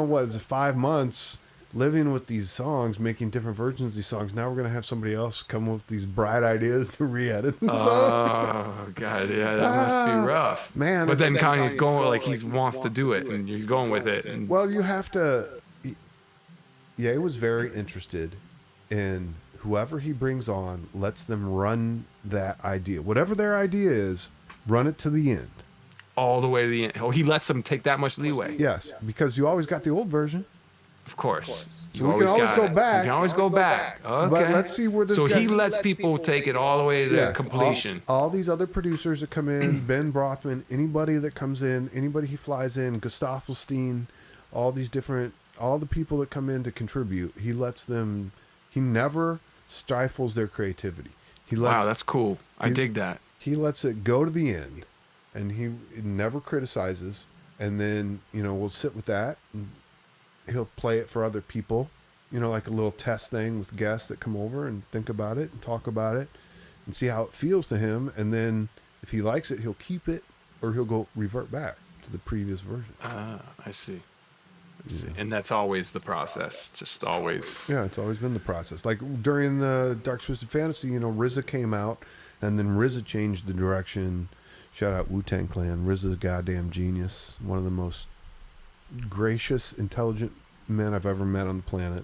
what is it, 5 months? living with these songs, making different versions of these songs. Now we're gonna have somebody else come up with these bright ideas to re-edit the song. Oh God, yeah, that must be rough, man. But then Kanye's going like he wants to do it, and he's going with it. And Well, you have to. Ye was very interested in whoever he brings on, lets them run that idea, whatever their idea is, run it to the end. all the way to the end. Oh, he lets them take that much leeway. Yes, because you always got the old version. Of course. So we can always go back. We can always go back. Okay. But let's see where this So guy- he lets people take it all the way to completion. All these other producers that come in, Ben Brothman, anybody that comes in, anybody he flies in, Gustaffelstein, all these different, all the people that come in to contribute, he lets them. He never stifles their creativity. He lets, Wow, that's cool. I dig that. He lets it go to the end, and he never criticizes. And then we'll sit with that. And he'll play it for other people, like a little test thing with guests that come over and think about it and talk about it and see how it feels to him. And then if he likes it, he'll keep it, or he'll go revert back to the previous version. I see. And that's always the process. Just always. Yeah, it's always been the process. Like during the Dark Twisted Fantasy, RZA came out, and then RZA changed the direction. Shout out Wu-Tang Clan. RZA's a goddamn genius. One of the most gracious, intelligent men I've ever met on the planet.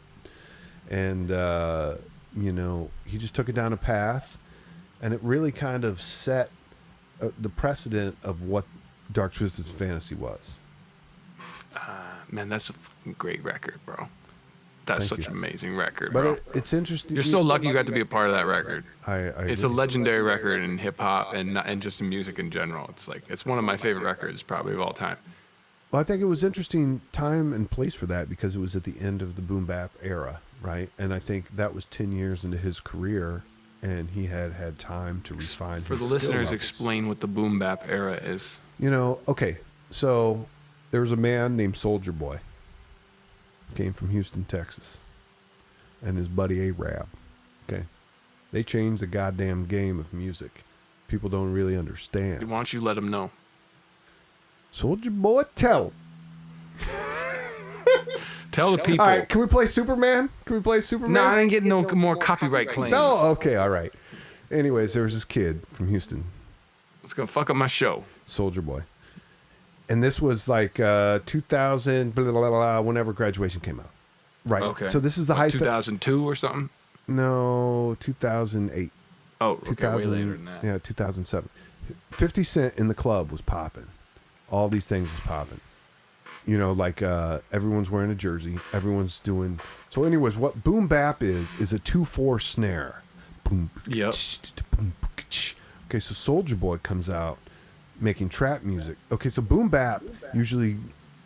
And, he just took it down a path, and it really kind of set the precedent of what Dark Twisted Fantasy was. Man, that's a fucking great record, bro. That's Thank such you. an amazing record, But bro. it's interesting. You're so lucky you got to be a part of that record. It's a agree. legendary record in hip hop and just in music in general. It's one of my favorite records probably of all time. Well, I think it was interesting time and place for that because it was at the end of the boom bap era, right? And I think that was 10 years into his career, and he had time to refine. For his the skill listeners, levels. explain what the boom bap era is. Okay, so there was a man named Soulja Boy. Came from Houston, Texas, and his buddy A-Rab. Okay, they changed the goddamn game of music. People don't really understand. Why don't you let them know? Soulja Boy, tell 'em. Tell the people. All right, can we play Superman? No, I didn't get no more copyright claims. No, okay, all right. Anyways, there was this kid from Houston, It's going to fuck up my show. Soulja Boy. And this was like 2000, blah, blah, blah, blah, whenever graduation came out. Right. Okay. So this is the height. 2002 or something? No, 2008. Oh, okay, 2000, way later than that. Yeah, 2007. 50 Cent in the club was popping. All these things was popping. Everyone's wearing a jersey. Everyone's doing. So anyways, what boom bap is a 2/4 snare. Boom. Yep. Okay, so Soulja Boy comes out making trap music. Okay, so boom bap, usually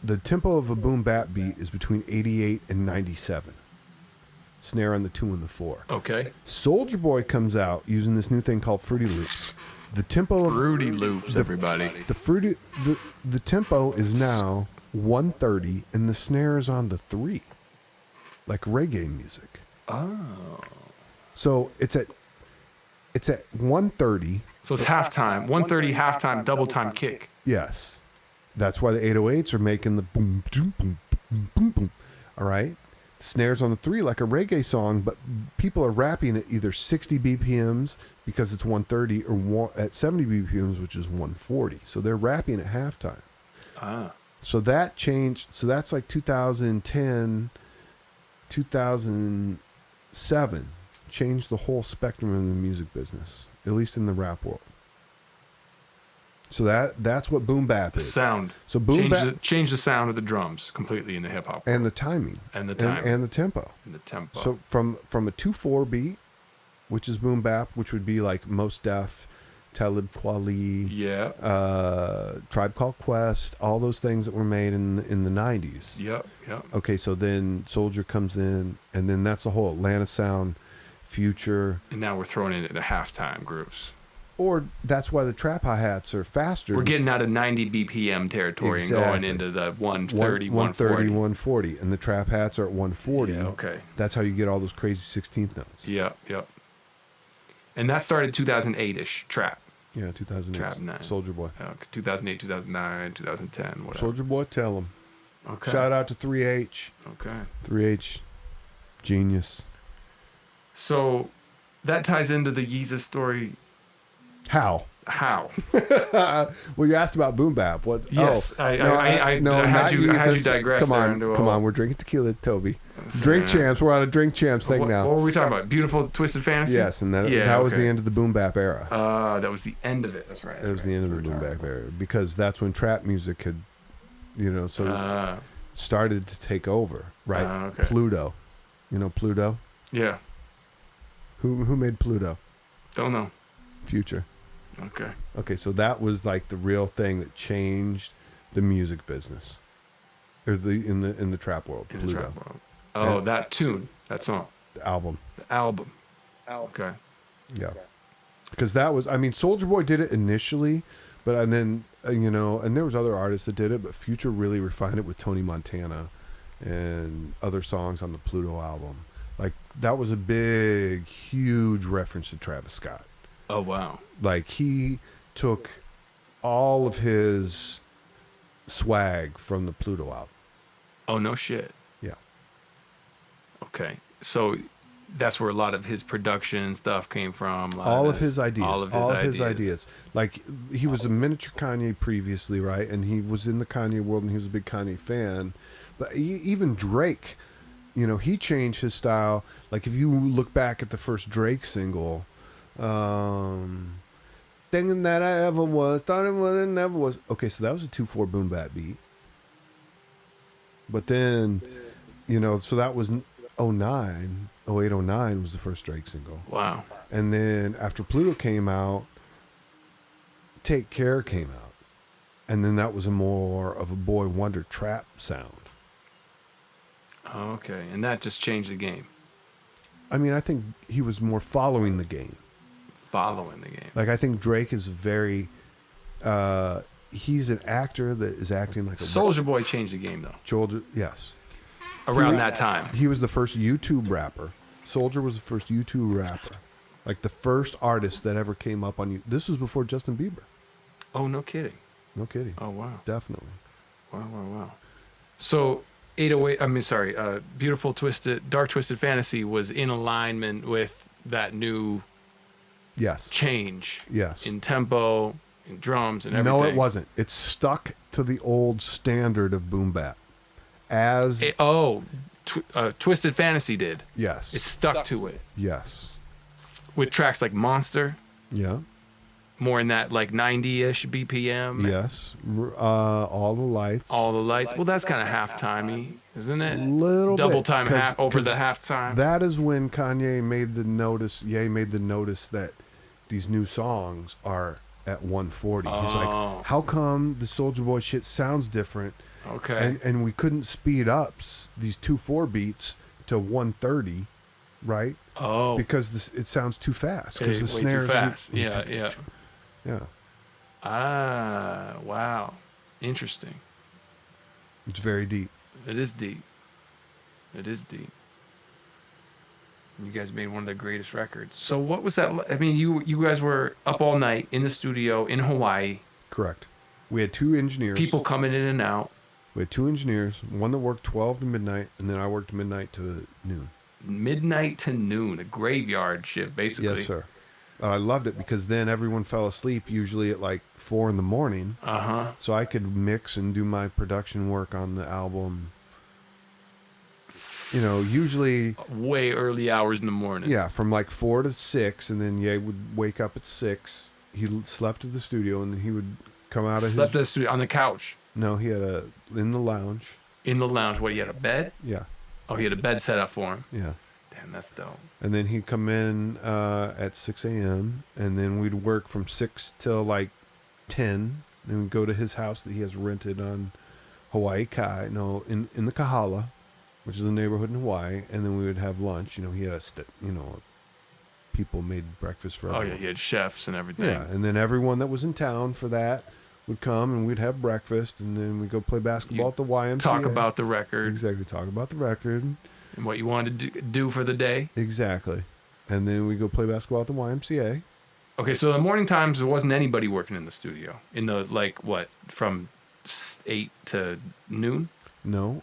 the tempo of a boom bap beat is between 88 and 97. Snare on the 2 and the 4. Okay. Soulja Boy comes out using this new thing called Fruity Loops. The tempo of Fruity Loops, everybody. the tempo is now 130 and the snare is on the 3. Like reggae music. Oh. So it's at 130. So it's halftime. 130 halftime, double time kick. Yes. That's why the 808s are making the boom, boom, boom, boom, boom, boom. All right? The snares on the 3 like a reggae song, but people are rapping at either 60 BPMs because it's 130 or at 70 BPMs, which is 140. So they're rapping at halftime. So that changed. So that's like 2010, 2007. Changed the whole spectrum of the music business, at least in the rap world. So that's what boom bap The is. sound. So boom bap Change the sound of the drums completely in the hip hop. and the timing And the timing. and the tempo. And the tempo. So from a 2/4 beat, which is boom bap, which would be like Mos Def, Talib Kweli, yeah. Tribe Called Quest, all those things that were made in the 90s. Yep. Okay, so then Soldier comes in, and then that's the whole Atlanta sound, Future. And now we're throwing in the halftime grooves. Or that's why the trap hi-hats are faster. We're getting out of 90 BPM territory and going Exactly. into the 130, 130, 140. 140, and the trap hats are at 140. Yeah, okay. That's how you get all those crazy 16th notes. Yep. And that started 2008-ish, trap. Yeah, 2008. Trap 9. Soldier Boy. 2008, 2009, 2010, whatever. Soldier Boy, tell him. Okay. Shout out to 3H. Okay. 3H Genius. So that ties into the Yeezus story. How? How? Well, you asked about boom bap. What? Yes, oh, I had not you Yeezus. digress. Come there on, into a come whole- on. We're drinking tequila, Toby. Drink champs. We're on a drink champs thing what, now. What were we talking about? Beautiful Twisted Fantasy? Yes, and that was the end of the boom bap era. That was the end of it. That's right. That was the end of the boom bap era because that's when trap music had, started to take over. Right. Okay. Pluto. You know Pluto? Yeah. Who made Pluto? Don't know. Future. Okay. Okay, so that was like the real thing that changed the music business, or in the trap world. In Pluto. the trap world. Oh, And- that tune, that song, The album. the album. Okay. Yeah. Because that was, Soulja Boy did it initially, and then and there was other artists that did it, but Future really refined it with Tony Montana and other songs on the Pluto album. Like that was a big, huge reference to Travis Scott. Oh wow. Like he took all of his swag from the Pluto album. Oh no shit. Yeah. Okay. So that's where a lot of his production stuff came from. All of his ideas. All of his ideas. Like he was a miniature Kanye previously, right? And he was in the Kanye world, and he was a big Kanye fan. But even Drake, he changed his style. Like if you look back at the first Drake single, thinking that I ever was, thought it was, and never was. Okay, so that was a 2/4 boom bap beat. But then, so that was 09, 08, 09 was the first Drake single. Wow. And then after Pluto came out, Take Care came out. And then that was a more of a Boy Wonder trap sound. Okay, and that just changed the game. I think he was more following the game. Following the game. Like I think Drake is very he's an actor that is acting like a Soulja Boy changed the game though. Yes. Around that time. He was the first YouTube rapper. Soulja was the first YouTube rapper. Like the first artist that ever came up on you. This was before Justin Bieber. Oh, no kidding. No kidding. Oh wow. Definitely. Wow. So 808 Beautiful Dark Twisted Fantasy was in alignment with that new Yes. change. Yes. In tempo, in drums and everything. No, it wasn't. It stuck to the old standard of boom bap. Twisted Fantasy did. Yes. It stuck to it. Yes. With tracks like Monster, Yeah. more in that like 90-ish BPM. Yes. All the lights. All the lights. Well, that's kind of half-timey, isn't it? Little Double bit, time 'cause- over the 'cause halftime. That is when Kanye made the notice. Ye made the notice that these new songs are at 140. He's Oh. like, how come the Soulja Boy shit sounds different? Okay. And we couldn't speed up these 2/4 beats to 130, right? Oh. Because it sounds too fast. Because the way snares too fast. Yeah. Yeah. Ah, wow. Interesting. It's very deep. It is deep. You guys made one of the greatest records. So what was that? You guys were up all night in the studio in Hawaii. Correct. We had two engineers. People coming in and out. We had two engineers. One that worked 12 to midnight, and then I worked midnight to noon. Midnight to noon, a graveyard shift, basically. Yes, sir. I loved it because then everyone fell asleep usually at like 4 in the morning. Uh-huh. So I could mix and do my production work on the album. Usually... Way early hours in the morning. Yeah, from like 4 to 6, and then Ye would wake up at 6. He slept at the studio, and then he would come out of Slept at the studio, on the couch. No, he had in the lounge. In the lounge. What, he had a bed? Yeah. Oh, he had a bed set up for him. Yeah. Damn, that's dope. And then he'd come in at 6 a.m., and then we'd work from 6 till like 10. Then we'd go to his house that he has rented on Hawaii Kai, in the Kahala, which is a neighborhood in Hawaii, and then we would have lunch. He had people made breakfast for Oh, everyone. yeah, he had chefs and everything. Yeah, and then everyone that was in town for that would come, and we'd have breakfast, and then we'd go play basketball at the YMCA. Talk about the record. Exactly, talk about the record. And what you wanted to do for the day. Exactly. And then we go play basketball at the YMCA. Okay, so the morning times, there wasn't anybody working in the studio. In the, from 8 to noon? No.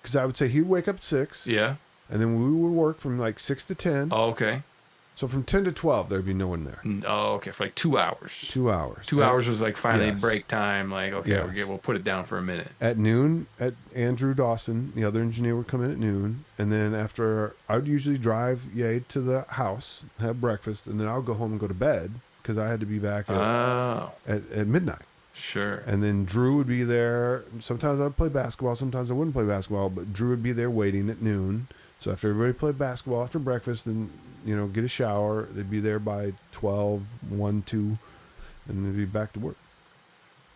Because I would say he'd wake up at 6. Yeah. And then we would work from like 6 to 10. Oh, okay. So from 10 to 12, there'd be no one there. Oh, okay. For like 2 hours. 2 hours. 2 hours was like finally Yes. break time. Like, okay, Yes. we'll put it down for a minute. At noon, at Andrew Dawson, the other engineer would come in at noon. And then after, I would usually drive to the house, have breakfast, and then I would go home and go to bed because I had to be back at midnight. Sure. And then Drew would be there. Sometimes I'd play basketball. Sometimes I wouldn't play basketball. But Drew would be there waiting at noon. So after everybody played basketball, after breakfast, and get a shower, they'd be there by 12, 1, 2, and they'd be back to work.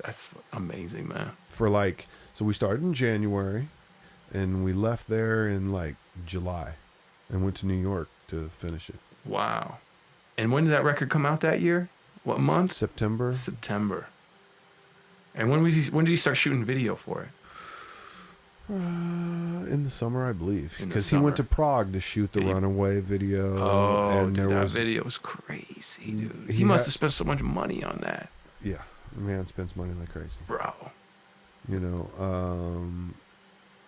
That's amazing, man. So we started in January, and we left there in like July, and went to New York to finish it. Wow. And when did that record come out that year? What month? September. And when did you start shooting video for it? In the summer, I believe, In the because he went to summer. Prague to shoot the Runaway video. Oh, and dude, there that was video was crazy, dude. He He must had- have spent so much money on that, Yeah, man spends money like crazy. bro.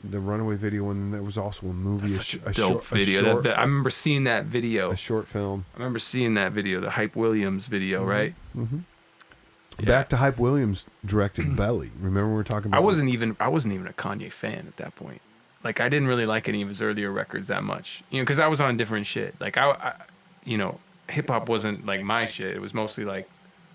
The Runaway video, and there was also a movie, That's such a dope video. I remember seeing that video. a short film. I remember seeing that video, the Hype Williams video, right? Mm-hmm. Yeah. Back to Hype Williams directed Belly. Remember we were talking about? I wasn't even a Kanye fan at that point. Like, I didn't really like any of his earlier records that much, because I was on different shit. Like, hip hop wasn't like my shit. It was mostly like,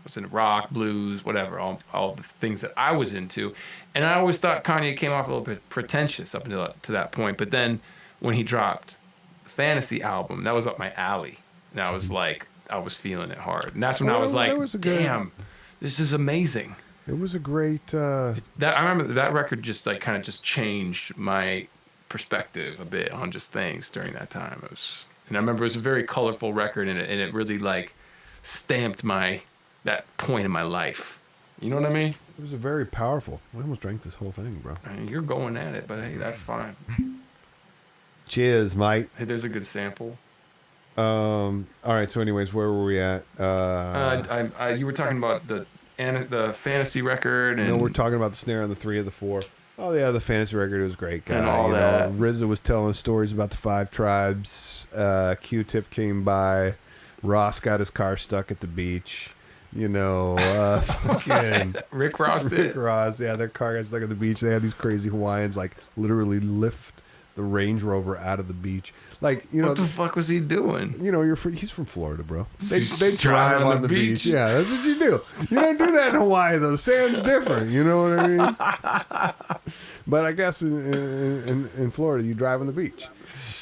was in rock, blues, whatever, all the things that I was into. And I always thought Kanye came off a little bit pretentious up until to that point. But then when he dropped the Fantasy album, that was up my alley. And I was like, I was feeling it hard. And that's when I was like, damn, this is amazing. It was a great. I remember that record just like kind of just changed my perspective a bit on just things during that time. And I remember it was a very colorful record, and it really like stamped that point in my life. You know what I mean? It was a very powerful. I almost drank this whole thing, bro. I mean, you're going at it, but hey, that's fine. Cheers, mate. Hey, there's a good sample. All right. So, anyways, where were we at? You were talking about the fantasy record, and No, we're talking about the snare on the 3 of the 4. Oh yeah, the fantasy record was great, guy. And all that. RZA was telling stories about the 5 tribes. Q-Tip came by. Ross got his car stuck at the beach. Fucking Rick Ross did. Rick Ross, yeah, their car got stuck at the beach. They had these crazy Hawaiians like literally lift the Range Rover out of the beach. Like, What the fuck was he doing? He's from Florida, bro. They Just drive driving on the beach. Yeah, that's what you do. You don't do that in Hawaii, though. Sand's different. You know what I mean? But I guess in Florida, you drive on the beach.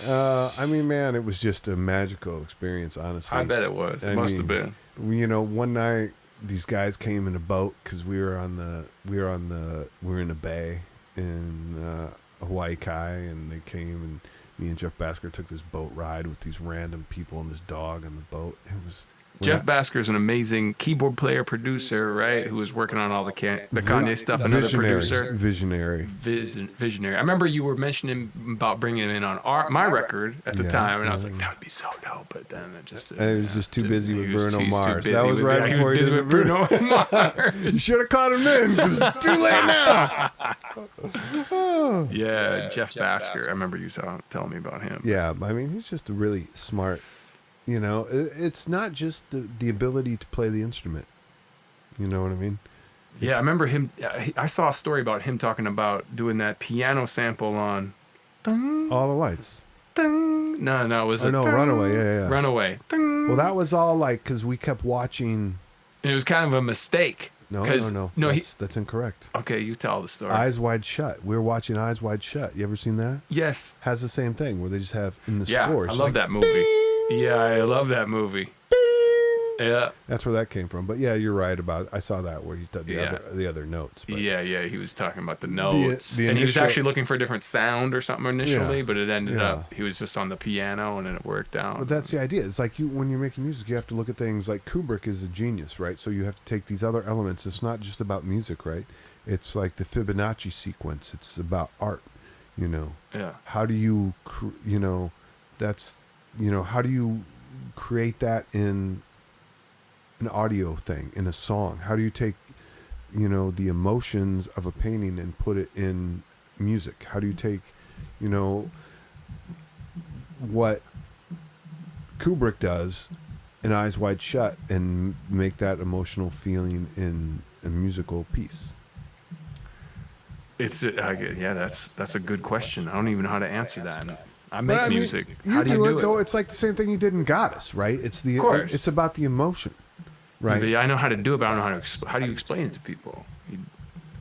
I mean, man, it was just a magical experience, honestly. I bet it was. It must have been. One night these guys came in a boat because we were in a bay in Hawaii Kai, and they came, and me and Jeff Basker took this boat ride with these random people and this dog on the boat. It was Jeff Basker is an amazing keyboard player, producer, right? Who was working on all the Kanye stuff. Another producer. Visionary. Visionary. I remember you were mentioning about bringing him in on my record at the time, and I was like, that would be so dope. But then it just... And he was just too busy with Bruno he's too Mars. busy That was with- right yeah, before he he was did busy with Bruno Mars. You should have caught him then, because it's too late now. Yeah, Jeff Basker. I remember you telling me about him. Yeah, I mean, he's just a really smart... it's not just the ability to play the instrument. You know what I mean? Yeah, I remember him. I saw a story about him talking about doing that piano sample on... All the lights. No, it was Runaway. Yeah. Runaway. Well, that was all like, because we kept watching... It was kind of a mistake. No. That's incorrect. Okay, you tell the story. Eyes Wide Shut. We were watching Eyes Wide Shut. You ever seen that? Yes. Has the same thing where they just have in the Yeah, scores. I love that movie. Yeah, I love that movie. Yeah. That's where that came from. But yeah, you're right about. I saw that where he did the other notes. But Yeah, he was talking about the notes. the and he was initial- actually looking for a different sound or something initially, Yeah, but it ended yeah. up he was just on the piano, and then it worked out. But that's the idea. It's like when you're making music, you have to look at things like Kubrick is a genius, right? So you have to take these other elements. It's not just about music, right? It's like the Fibonacci sequence. It's about art, Yeah. How do you, how do you create that in an audio thing, in a song? How do you take, the emotions of a painting and put it in music? How do you take, what Kubrick does in Eyes Wide Shut and make that emotional feeling in a musical piece? It's yeah, that's a good question. I don't even know how to answer that. I make But I mean, music. you How do you do it? though. It's like the same thing you did in Goddess, right? It's the Of course. it's about the emotion, right? But I know how to do it, but I don't know how do you explain it to people? You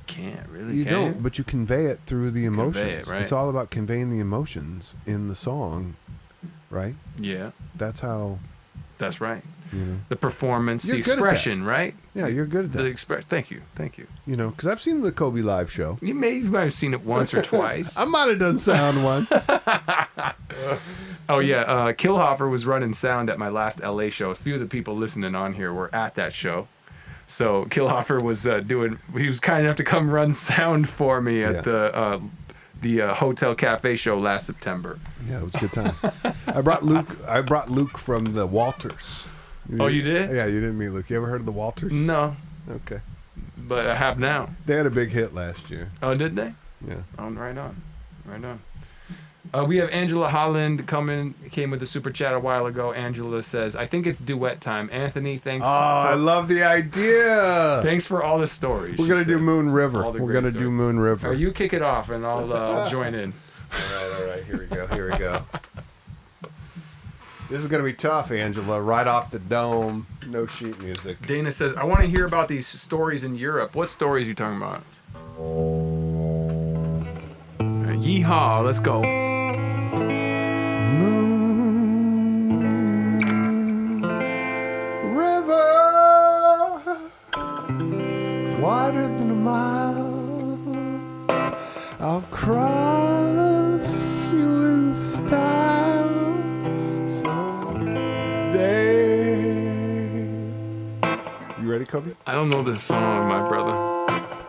can't really. You can don't, but you convey it through the emotions. Convey it, right. It's all about conveying the emotions in the song, right? Yeah, That's how. that's right. You know. The performance, You're the good at that. expression, right? Yeah, you're good at The that. Thank you. You know, because I've seen the Cobi live show. You might have seen it once or twice. I might have done sound once. Oh yeah, Kilhoffer was running sound at my last LA show. A few of the people listening on here were at that show. So Kilhoffer was he was kind enough to come run sound for me at the Hotel Cafe show last September. Yeah, it was a good time. I brought Luke from the Walters. Oh, you did? Yeah, you didn't meet Luke. You ever heard of the Walters? No, Okay. but I have now. They had a big hit last year. Oh, did they? Yeah. Oh, right on. We have Angela Holland came with a super chat a while ago. Angela says, I think it's duet time. Anthony, thanks. Oh, I love the idea. Thanks for all the stories. We're going to do Moon River. All the We're great going to do stories. Moon River. Or you kick it off and I'll join in. All right. Here we go. This is going to be tough, Angela. Right off the dome. No sheet music. Dana says, I want to hear about these stories in Europe. What stories are you talking about? Yeehaw, let's go. Moon River, wider than a mile. I'll cross you in style someday. You ready, Cobi? I don't know this song, my brother.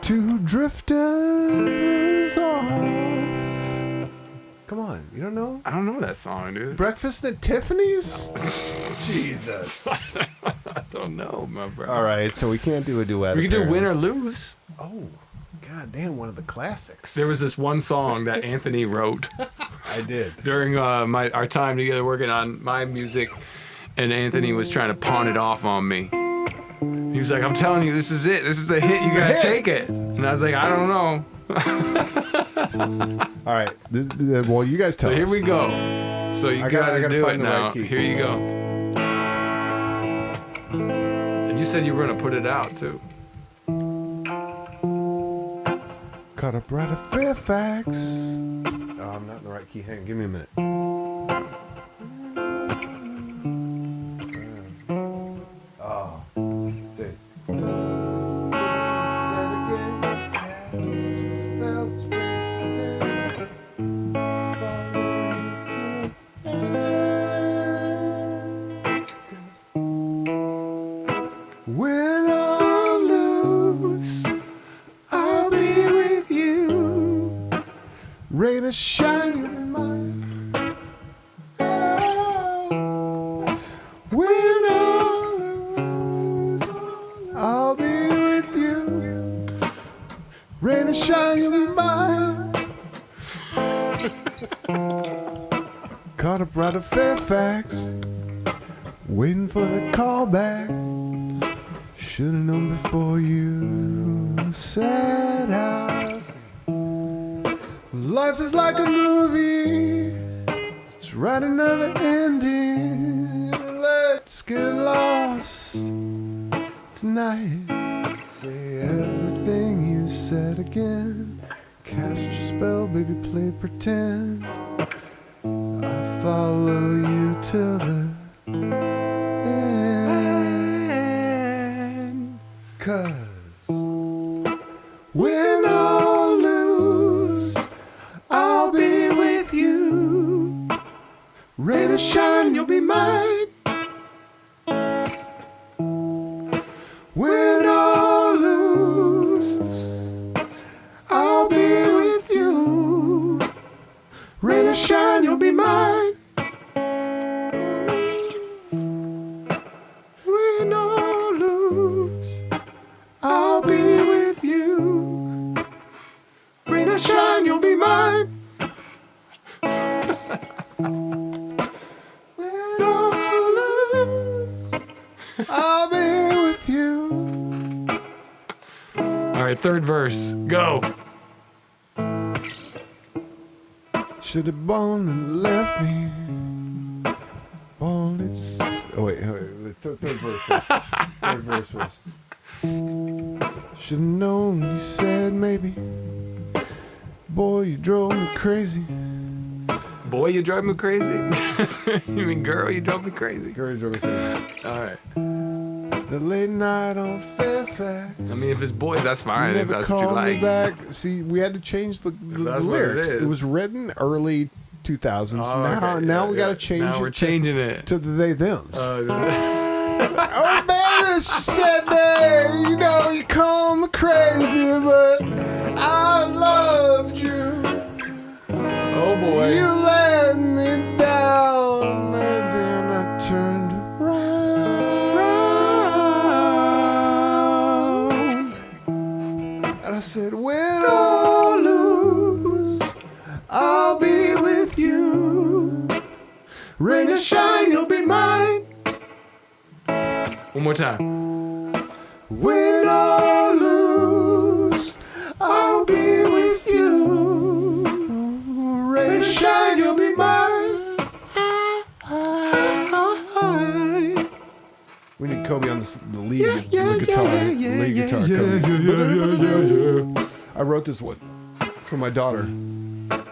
Two drifters off. Come on, you don't know? I don't know that song, dude. Breakfast at Tiffany's? Jesus. I don't know, my brother. All right, so we can't do a duet. We can do apparently. Win or Lose. Oh, god damn, one of the classics. There was this one song that Anthony wrote I did. during our time together working on my music, and Anthony was trying to pawn it off on me. He was like, I'm telling you, this is it. This is the hit. You gotta take it. And I was like, I don't know. All right, well, you guys tell So us. here we go. So you I gotta gotta do find it the right now. key. Here you go. And you said you were gonna put it out too. Caught up right at Fairfax. Oh, I'm not in the right key. Hang on, give me a minute. Oh, see. Said again, cast spells written when I lose, I'll be with you. Rain or shine, you'll be mine. When I lose, I'll be with you. Rain or shine, you'll be mine. Caught up right at Fairfax, waiting for the call back. Should've known before you set out. Life is like a movie, just write another ending. Let's get lost tonight. Say everything you said again. Cast your spell, baby, play pretend. I follow you till the end. 'Cause win or lose, I'll be with you. Rain or shine, you'll be mine. Win or lose, I'll be with you. Rain or shine, you'll be mine. Win or lose, I'll be with you. Rain or shine, you'll be mine. third verse. Go. Should have born and left me. All it's. Oh wait. Third verse. Third verse was. Should have known. You said maybe. Boy, you drove me crazy. Boy, you drive me crazy. You mean girl, you drove me crazy. Girl, you drove me crazy. All right. The late night on Fairfax. I mean, if it's boys, that's fine. You If never that's what you called me like. back. See, we had to change the that's what lyrics. it is. It was written early 2000s. Oh, okay. Now Yeah, we got to yeah. change Now it. we're changing it. to the they thems. Oh, Oh, baby, she said that, you know, you call me crazy, but I loved you. oh boy. You let me down, and then I turned around. And I said, win or lose, I'll be with you. Rain or shine, you'll be mine. One more time. Win or lose, I'll be with you. Rain or shine, you'll be mine. We need Cobi on the lead guitar. Lead guitar. Cobi. I wrote this one for my daughter.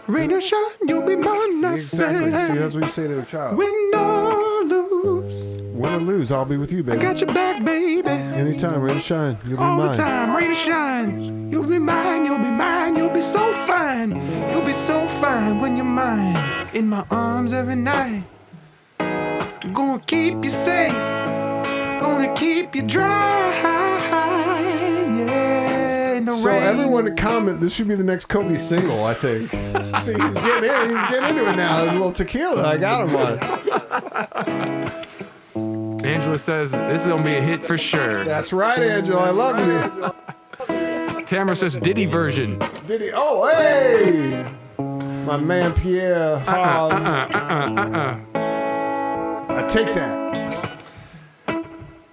Rain or shine, you'll be mine. I Exactly. said. See, that's what you say to a child. Win or lose, Win or lose, I'll be with you, I baby. got your back, baby. Anytime, rain or shine, you'll be All mine. the time, rain or shine. You'll be mine, you'll be mine, you'll be so fine. You'll be so fine when you're mine. In my arms every night. I'm gonna keep you safe. Gonna keep you dry. Yeah, in the So rain. everyone to comment, this should be the next Cobi single, I think. See, he's getting into it now. A little tequila, I got him on it. Angela says this is gonna be a hit for sure. That's right, Angela, I love you. Tamara says Diddy version. Did he? Oh, hey! My man Pierre Hall. I take that.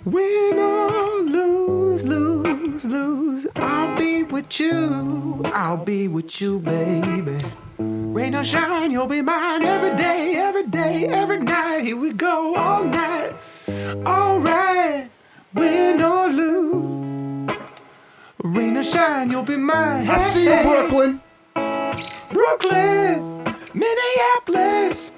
Win or lose, lose, lose. I'll be with you. I'll be with you, baby. Rain or shine, you'll be mine every day, every night. Here we go all night. All right. Win or lose. Rain or shine, you'll be mine. I see you, Brooklyn. Brooklyn, Minneapolis,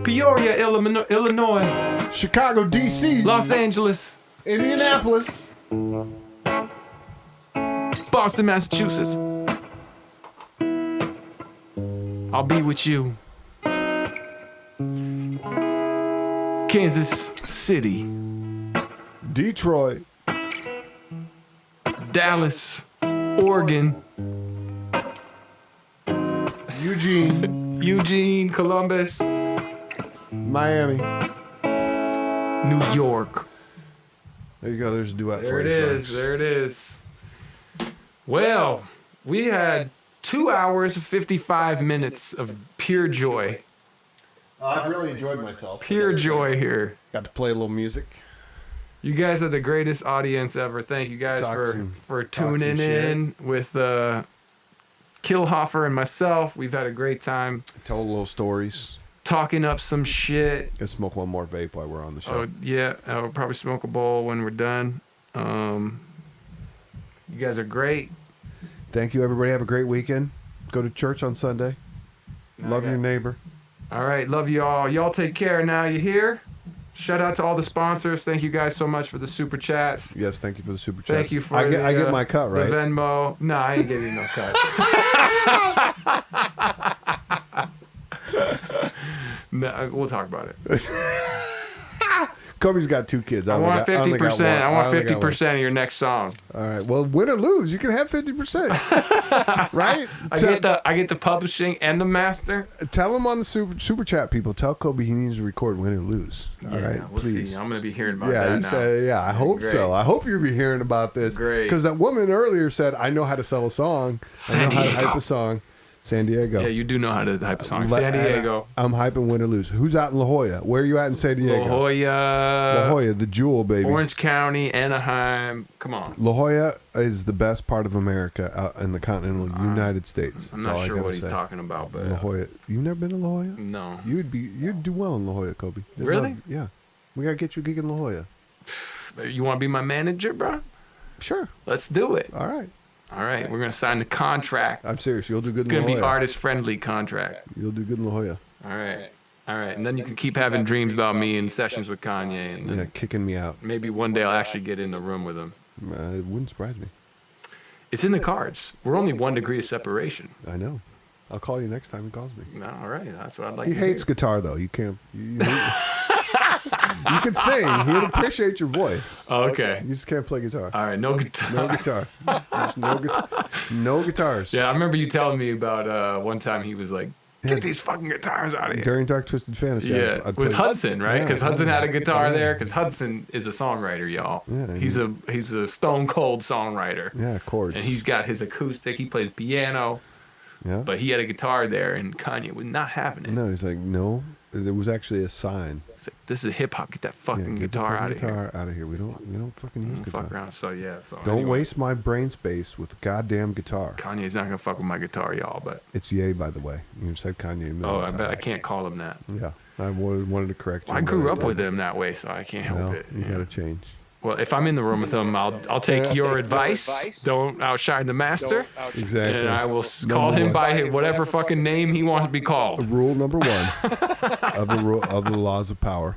Peoria, Illinois, Chicago, D.C., Los Angeles, Indianapolis. Boston, Massachusetts. I'll be with you. Kansas City, Detroit. Dallas, Oregon, Eugene, Columbus, Miami. New York. There you go. There's a duet There for it you, is. folks. There it is. Well, we had 2 hours, 55 minutes of pure joy. I've really enjoyed myself. Pure joy here. Got to play a little music. You guys are the greatest audience ever. Thank you guys for tuning in with Kilhoffer and myself. We've had a great time Told little stories. talking up some shit. Gonna smoke one more vape while we're on the show. Oh yeah, I'll probably smoke a bowl when we're done. You guys are great. Thank you, everybody. Have a great weekend. Go to church on Sunday. Love your neighbor. All right, love you all. Y'all take care now. You hear? Shout out to all the sponsors. Thank you guys so much for the super chats. Yes, thank you for the super chat. Thank you for I get my cut, right? The Venmo. No, I ain't giving you no cut. No, we'll talk about it. Kobe's got 2 kids. I want 50%. I want 50% of your next song. All right. Well, win or lose, you can have 50%. Right? I get the publishing and the master. Tell him on the super chat, people. Tell Kobe he needs to record win or lose. All right, we'll please. see. I'm gonna be hearing about Yeah, that you now. say, yeah. I hope Great. so. I hope you'll be hearing about this. Great. Because that woman earlier said, "I know how to sell a song. I San know how to Diego. hype a song." San Diego. Yeah, you do know how to hype a song. Let- San Diego. I'm hyping Win or Lose. Who's out in La Jolla? Where are you at in San Diego? La Jolla. La Jolla, the jewel, baby. Orange County, Anaheim. Come on. La Jolla is the best part of America out in the continental United States. I'm That's not all I sure gotta what he's say. talking about, but La Jolla. You've never been to La Jolla? no. You'd do well in La Jolla, Cobi. They'd Really? love- yeah. We gotta get you a gig in La Jolla. You want to be my manager, bro? Sure. Let's do it. All right. All right, we're gonna sign the contract. I'm serious. You'll do good It's in La gonna be Jolla. artist-friendly contract. You'll do good in La Jolla. All right. All right, and then you can keep having dreams about me in sessions with Kanye, and then Yeah, kicking me out. maybe one day I'll actually get in the room with him. It wouldn't surprise me. It's in the cards. We're only 1 degree of separation. I know. I'll call you next time he calls me. No, all right, that's what I'd like He to hates hear. guitar though. You can't. You can sing. He'd appreciate your voice. Oh, okay. You just can't play guitar. All right, no guitar. No guitar. There's no guitars. Yeah, I remember you telling me about one time he was like, get these fucking guitars out of here. During Dark Twisted Fantasy. Yeah, I'd with play- Hudson, right? Yeah, Because Hudson had a guitar Yeah. there. Because Hudson is a songwriter, y'all. Yeah, he's a stone cold songwriter. Yeah, chords. And he's got his acoustic. He plays piano, Yeah. but he had a guitar there, and Kanye was not having it. No, he's like, no. It was actually a sign. He's like, this is hip hop. Get that fucking Yeah, get the guitar fucking out of here. guitar out of here. We don't fucking use Don't guitar. fuck around. So yeah. So Don't anyway, waste my brain space with goddamn guitar. Kanye's not gonna fuck with my guitar, y'all. But It's Ye, by the way. You said Kanye. a million oh, I bet I times. can't call him that. Yeah, I wanted to correct you. I but grew up didn't. with him that way, so I can't help Well, it. you Yeah. gotta change. Well, if I'm in the room with him, I'll take your advice. Don't outshine the master. Exactly. And I will call him one. by whatever fucking name he wants to be called. Rule number 1 of the laws of power.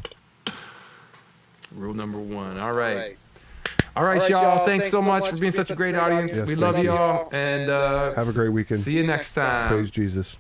Rule number 1. All right. All right, y'all. Thanks so much for being such a great audience. Yes, We thank love you. y'all. And Have a great weekend. see you next time. Praise Jesus.